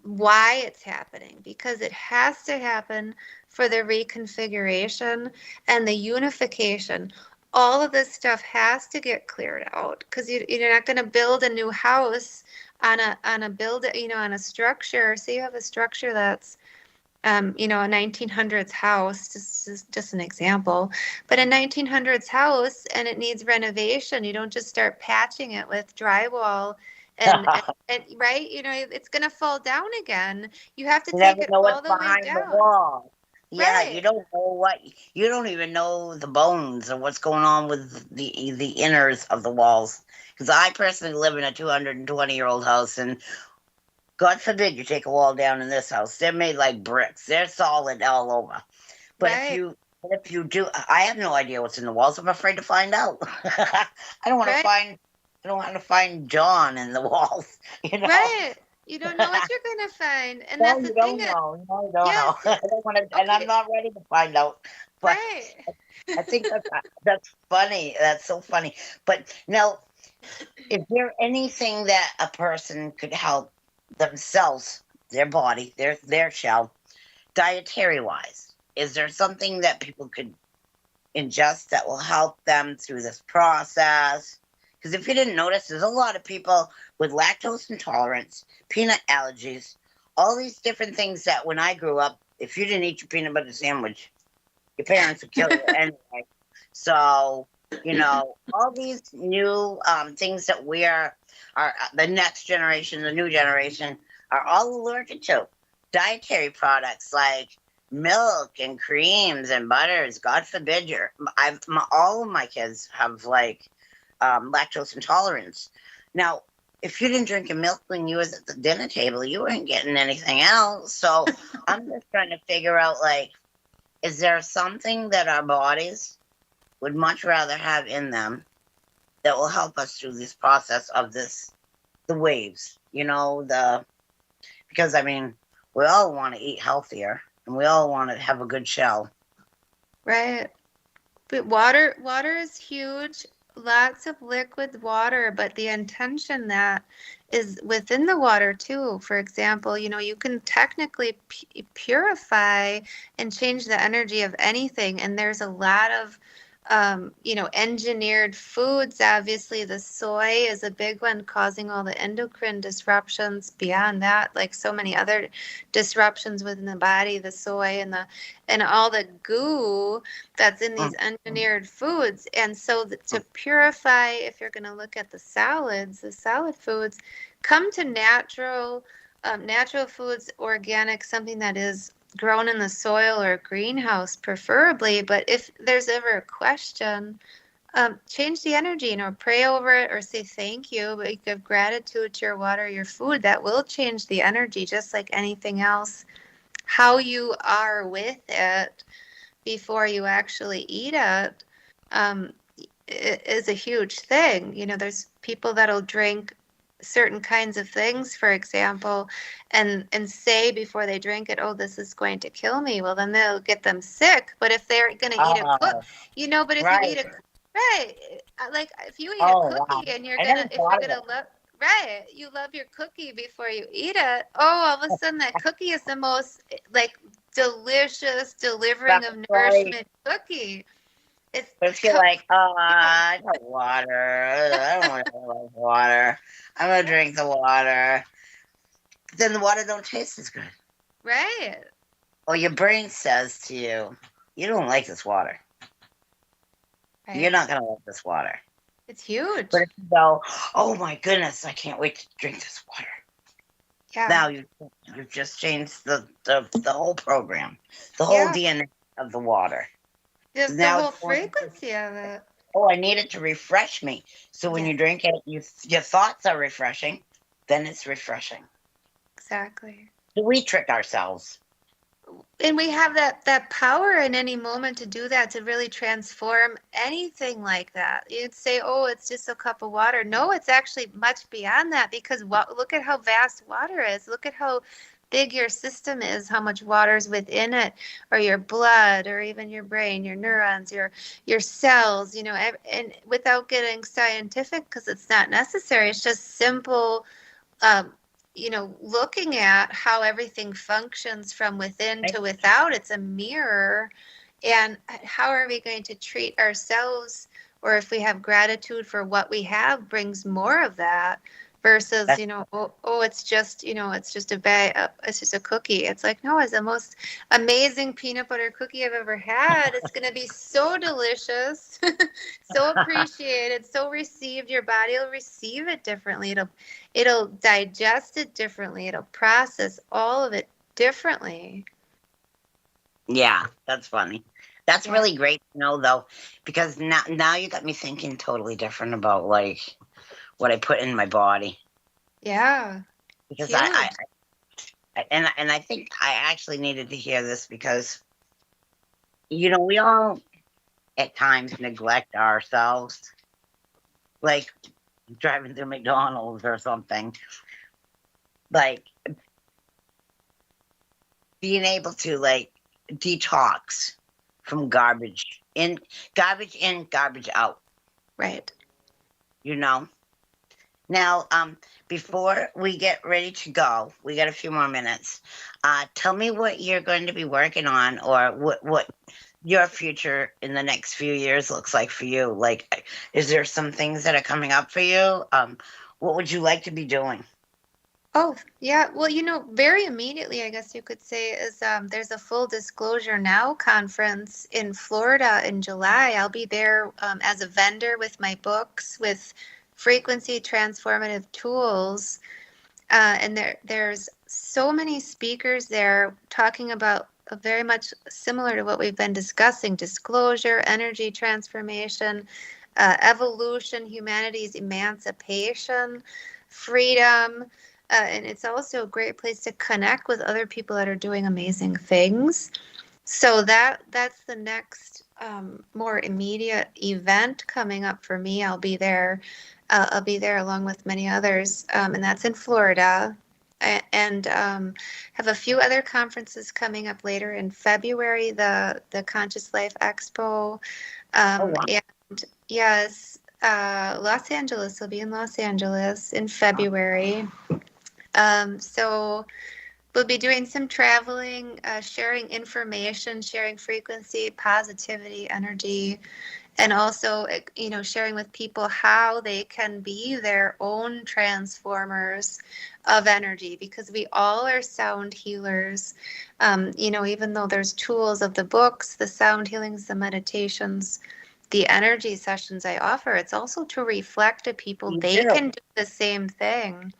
why it's happening, because it has to happen for the reconfiguration and the unification. All of this stuff has to get cleared out, because you're not going to build a new house on a structure. Say you have a structure that's a 1900s house, just an example, but a 1900s house, and it needs renovation. You don't just start patching it with drywall and right, it's going to fall down again. You have to You take never it know all what's the way behind the down. wall. Yeah, Right. you don't even know the bones of what's going on with the inners of the walls. Because I personally live in a 220-year-old house, and God forbid you take a wall down in this house. They're made like bricks. They're solid all over. But Right. if you do, I have no idea what's in the walls. I'm afraid to find out. I don't want to Right. find. I don't want to find John in the walls. Right. You don't know what you're going to find. And No, that's the you thing don't that, know. No, you don't know. yes. I don't want to, and I'm Okay. not ready to find out. But Right. I think that's funny. That's so funny. But now, is there anything that a person could help themselves, their body, their shell, dietary wise? Is there something that people could ingest that will help them through this process? Because if you didn't notice, there's a lot of people with lactose intolerance, peanut allergies, all these different things that when I grew up, if you didn't eat your peanut butter sandwich, your parents would kill you anyway. So, all these new things that we are the next generation, the new generation, are all allergic to. Dietary products like milk and creams and butters. God forbid all of my kids have like lactose intolerance. Now, if you didn't drink milk when you was at the dinner table, you weren't getting anything else. So I'm just trying to figure out, like, is there something that our bodies would much rather have in them that will help us through this process of the waves, because I mean, we all want to eat healthier and we all want to have a good shell. Right. But water is huge. Lots of liquid water, but the intention that is within the water too. For example, you can technically purify and change the energy of anything. And there's a lot of engineered foods. Obviously, the soy is a big one, causing all the endocrine disruptions. Beyond that, like so many other disruptions within the body, the soy and all the goo that's in these engineered foods. And so to purify, if you're going to look at the salad foods, come to natural foods, organic, something that is grown in the soil or a greenhouse preferably. But if there's ever a question, change the energy, pray over it or say thank you, but you give gratitude to your water, your food. That will change the energy, just like anything else. How you are with it before you actually eat it is a huge thing. There's people that'll drink certain kinds of things, for example, and say before they drink it, oh, this is going to kill me. Well, then they'll get them sick. But if they're going to eat a cookie, but if you eat a right, like if you eat a cookie and you're gonna love. Right, you love your cookie before you eat it. Oh, all of a sudden that cookie is the most like delicious delivering of nourishment cookie. If you're like, oh, I got water. I don't want to have water. I'm gonna drink the water. Then the water don't taste as good. Right. Or your brain says to you, you don't like this water. Right. You're not gonna like this water. It's huge. But if you go, oh my goodness, I can't wait to drink this water. Yeah. Now you've just changed the whole program, the whole DNA of the water. Just the whole frequency of it. Oh, I need it to refresh me. So when you drink it, your thoughts are refreshing. Then it's refreshing. Exactly. Do we trick ourselves? And we have that power in any moment to do that, to really transform anything like that. You'd say, oh, it's just a cup of water. No, it's actually much beyond that, because look at how vast water is. Look at how big your system is, how much water's within it, or your blood, or even your brain, your neurons, your cells, and without getting scientific, because it's not necessary. It's just simple, looking at how everything functions from within to without. It's a mirror. And how are we going to treat ourselves, or if we have gratitude for what we have, brings more of that. Versus, it's just, it's just a bag, it's just a cookie. It's like, no, it's the most amazing peanut butter cookie I've ever had. It's going to be so delicious, so appreciated, so received. Your body will receive it differently. It'll digest it differently. It'll process all of it differently. Yeah, that's funny. That's really great to know, though, because now you got me thinking totally different about, like, what I put in my body. Yeah. Because I think I actually needed to hear this, because, we all at times neglect ourselves, like driving through McDonald's or something, like being able to like detox from garbage in, garbage out. Right. Now, before we get ready to go, we got a few more minutes. Tell me what you're going to be working on, or what your future in the next few years looks like for you. Like, is there some things that are coming up for you? What would you like to be doing? Oh, yeah. Well, very immediately, I guess you could say, is there's a Full Disclosure Now conference in Florida in July. I'll be there as a vendor with my books, with frequency transformative tools. And there's so many speakers there talking about very much similar to what we've been discussing: disclosure, energy transformation, evolution, humanity's emancipation, freedom. And it's also a great place to connect with other people that are doing amazing things. So that's the next more immediate event coming up for me. I'll be there. I'll be there along with many others, and that's in Florida. And have a few other conferences coming up later in February. The Conscious Life Expo. Wow. And yes, Los Angeles will be in Los Angeles in February. So we'll be doing some traveling, sharing information, sharing frequency, positivity, energy, and also, sharing with people how they can be their own transformers of energy, because we all are sound healers. Even though there's tools of the books, the sound healings, the meditations, the energy sessions I offer, it's also to reflect to people they can do the same thing.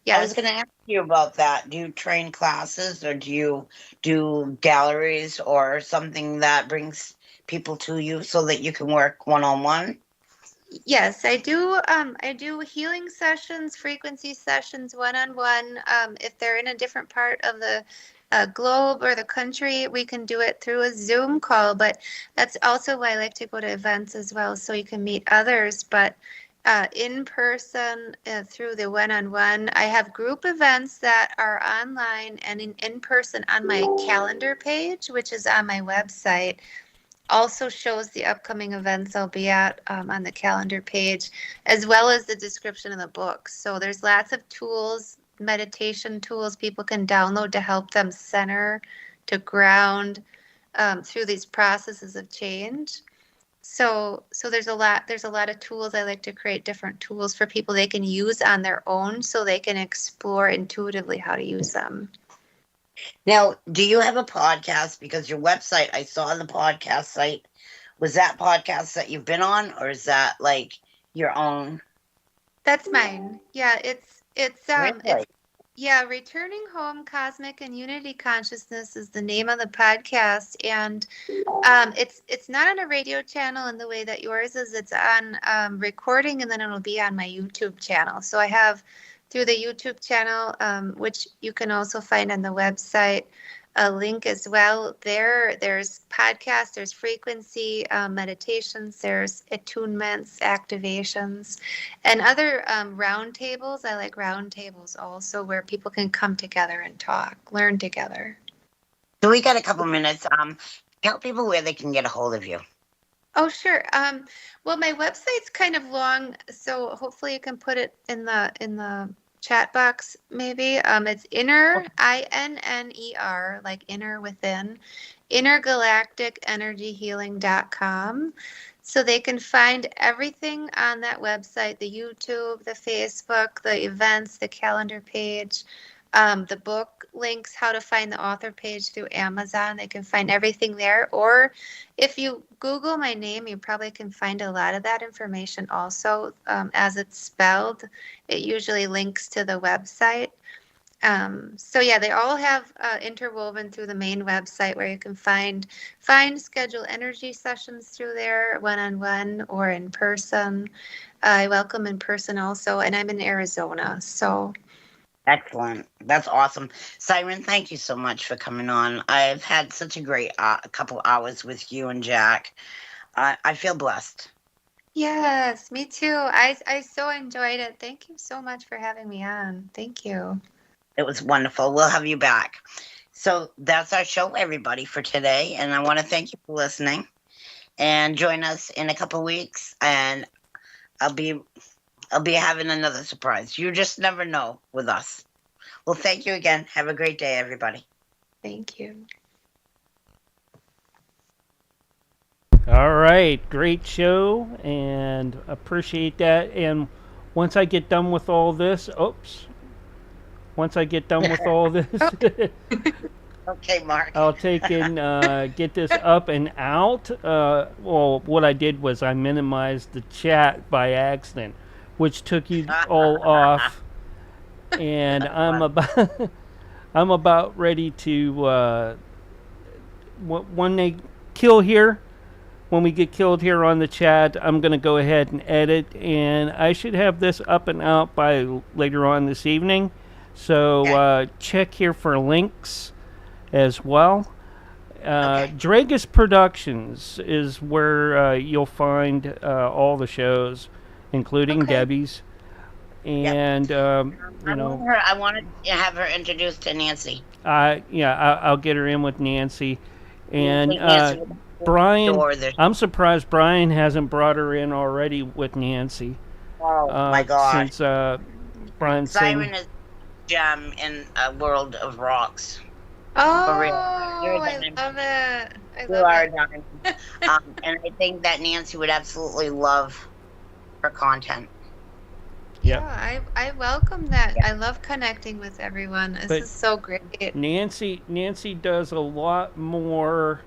Yes. I was going to ask you about that. Do you train classes, or do you do galleries or something that brings people to you so that you can work one-on-one? Yes, I do. I do healing sessions, frequency sessions, one-on-one. If they're in a different part of the globe or the country, we can do it through a Zoom call. But that's also why I like to go to events as well, so you can meet others. But in person, through the one-on-one, I have group events that are online and in person on my calendar page, which is on my website. Also shows the upcoming events I'll be at on the calendar page, as well as the description of the books. So there's lots of tools, meditation tools people can download to help them center, to ground through these processes of change. So there's a lot of tools. I like to create different tools for people they can use on their own, so they can explore intuitively how to use them. Now, do you have a podcast? Because your website, I saw on the podcast site, was that podcast that you've been on, or is that like your own? That's mine. Yeah, it's Really? Returning Home, Cosmic and Unity Consciousness is the name of the podcast, and it's not on a radio channel in the way that yours is. It's on recording, and then it'll be on my YouTube channel. So I have, through the YouTube channel, which you can also find on the website, a link as well. There's podcasts, there's frequency meditations, there's attunements, activations, and other roundtables. I like roundtables also, where people can come together and talk, learn together. So we got a couple minutes. Tell people where they can get a hold of you. Oh, sure. Well, my website's kind of long, so hopefully you can put it in the chat box, maybe. It's inner, INNER, like inner within, intergalacticenergyhealing.com. So they can find everything on that website: the YouTube, the Facebook, the events, the calendar page, the book links, how to find the author page through Amazon. They can find everything there. Or if you Google my name, you probably can find a lot of that information also. As it's spelled, it usually links to the website. So yeah, they all have interwoven through the main website, where you can find schedule energy sessions through there, one-on-one or in person. I welcome in person also, and I'm in Arizona, so. Excellent. That's awesome. Siren, thank you so much for coming on. I've had such a great couple hours with you and Jack. I feel blessed. Yes, me too. I so enjoyed it. Thank you so much for having me on. Thank you. It was wonderful. We'll have you back. So that's our show, everybody, for today. And I want to thank you for listening. And join us in a couple weeks. And I'll be having another surprise. You just never know with us. Well, thank you again. Have a great day, everybody. Thank you. All right, great show, and appreciate that. And once I get done with all this, Okay, Mark. I'll take and get this up and out. Well, what I did was I minimized the chat by accident, which took you all off, and I'm about ready to when they kill here, when we get killed here on the chat, I'm going to go ahead and edit, and I should have this up and out by later on this evening. So check here for links as well. Dragus Productions is where you'll find all the shows, including Debbie's. And I want to have her introduced to Nancy. I'll get her in with Nancy. And Brian, I'm surprised Brian hasn't brought her in already with Nancy. Oh my gosh! Since Brian Siren is a gem in a world of rocks. Oh, I love it. And I think that Nancy would absolutely love her content. Yeah, I welcome that. I love connecting with everyone. This is so great. Nancy does a lot more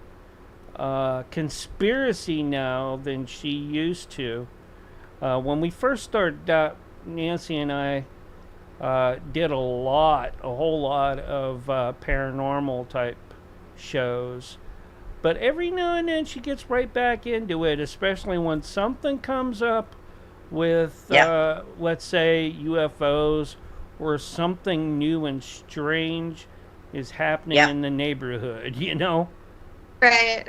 conspiracy now than she used to. When we first started out, Nancy and I did a whole lot of paranormal type shows. But every now and then she gets right back into it, especially when something comes up with, let's say, UFOs or something new and strange is happening in the neighborhood, you know? Right.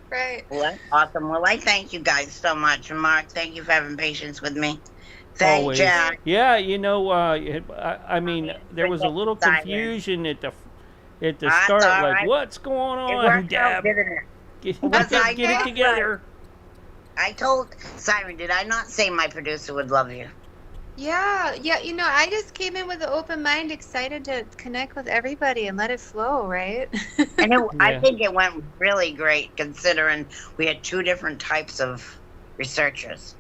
Right. Well, that's awesome. Well, I thank you guys so much. And Mark, thank you for having patience with me. Thanks, Jack. Yeah, you know, I mean, there was a little confusion at the start, like, what's going on, Deb? Get it together. I told Siren, did I not say my producer would love you? Yeah, you know, I just came in with an open mind, excited to connect with everybody and let it flow, right? I think it went really great, considering we had two different types of researchers.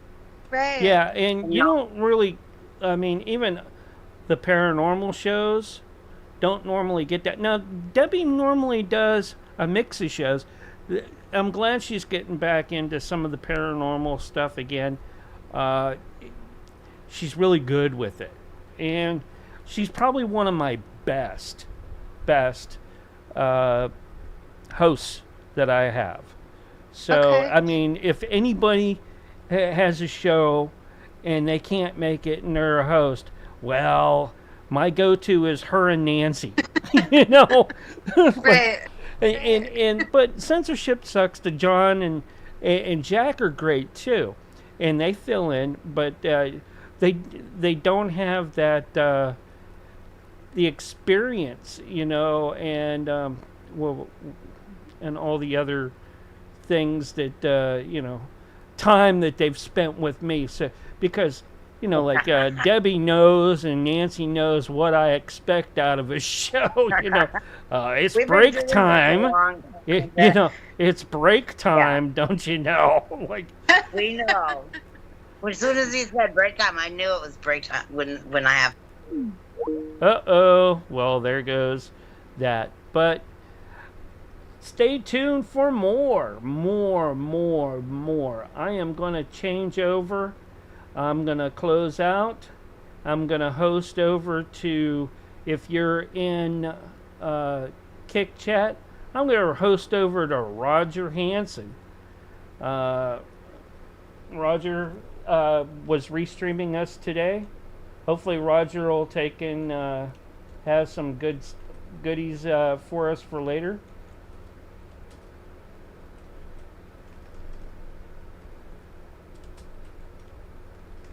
Right. Yeah, and you don't really, I mean, even the paranormal shows don't normally get that. Now, Debbie normally does a mix of shows. I'm glad she's getting back into some of the paranormal stuff again. She's really good with it. And she's probably one of my best hosts that I have. So, I mean, if anybody has a show and they can't make it and they're a host, well, my go-to is her and Nancy. You know? Right. But censorship sucks. To John and Jack are great too, and they fill in, but they don't have that the experience, you know, and and all the other things that you know, time that they've spent with me. So because, you know, like Debbie knows and Nancy knows what I expect out of a show. You know, it's break time. You know, it's break time. Don't you know? Like, we know. As soon as he said break time, I knew it was break time. When I have. Well, there goes that. But stay tuned for more. I am going to change over. I'm going to close out. I'm going to host over to, if you're in Kick Chat, I'm going to host over to Roger Hansen. Roger was restreaming us today. Hopefully Roger will take and have some goodies for us for later.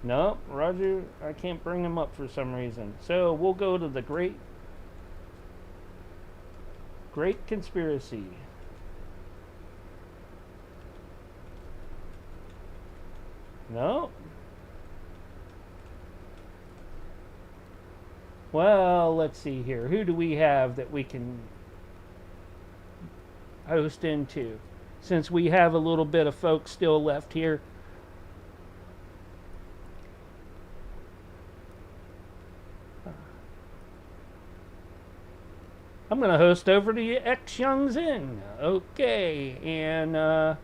No, Roger, I can't bring him up for some reason. So we'll go to the Great Conspiracy. No. Well, let's see here. Who do we have that we can host into? Since we have a little bit of folks still left here. I'm going to host over to X Young Zin. Okay, and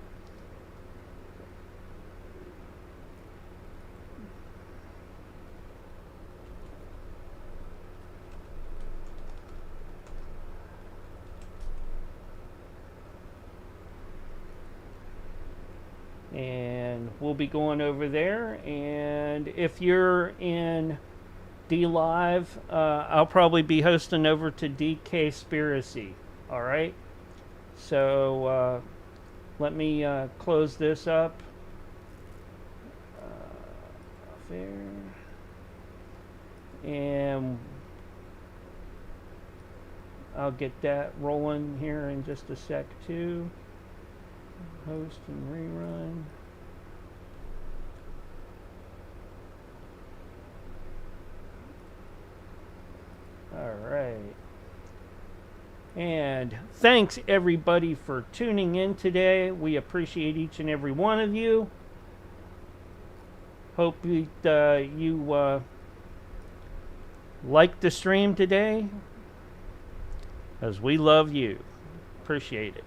we'll be going over there. And if you're in D Live, I'll probably be hosting over to DK Spiracy. All right. So let me close this up. There. And I'll get that rolling here in just a sec too. Host and rerun. All right. And thanks everybody for tuning in today. We appreciate each and every one of you. Hope you liked the stream today, as we love you. Appreciate it.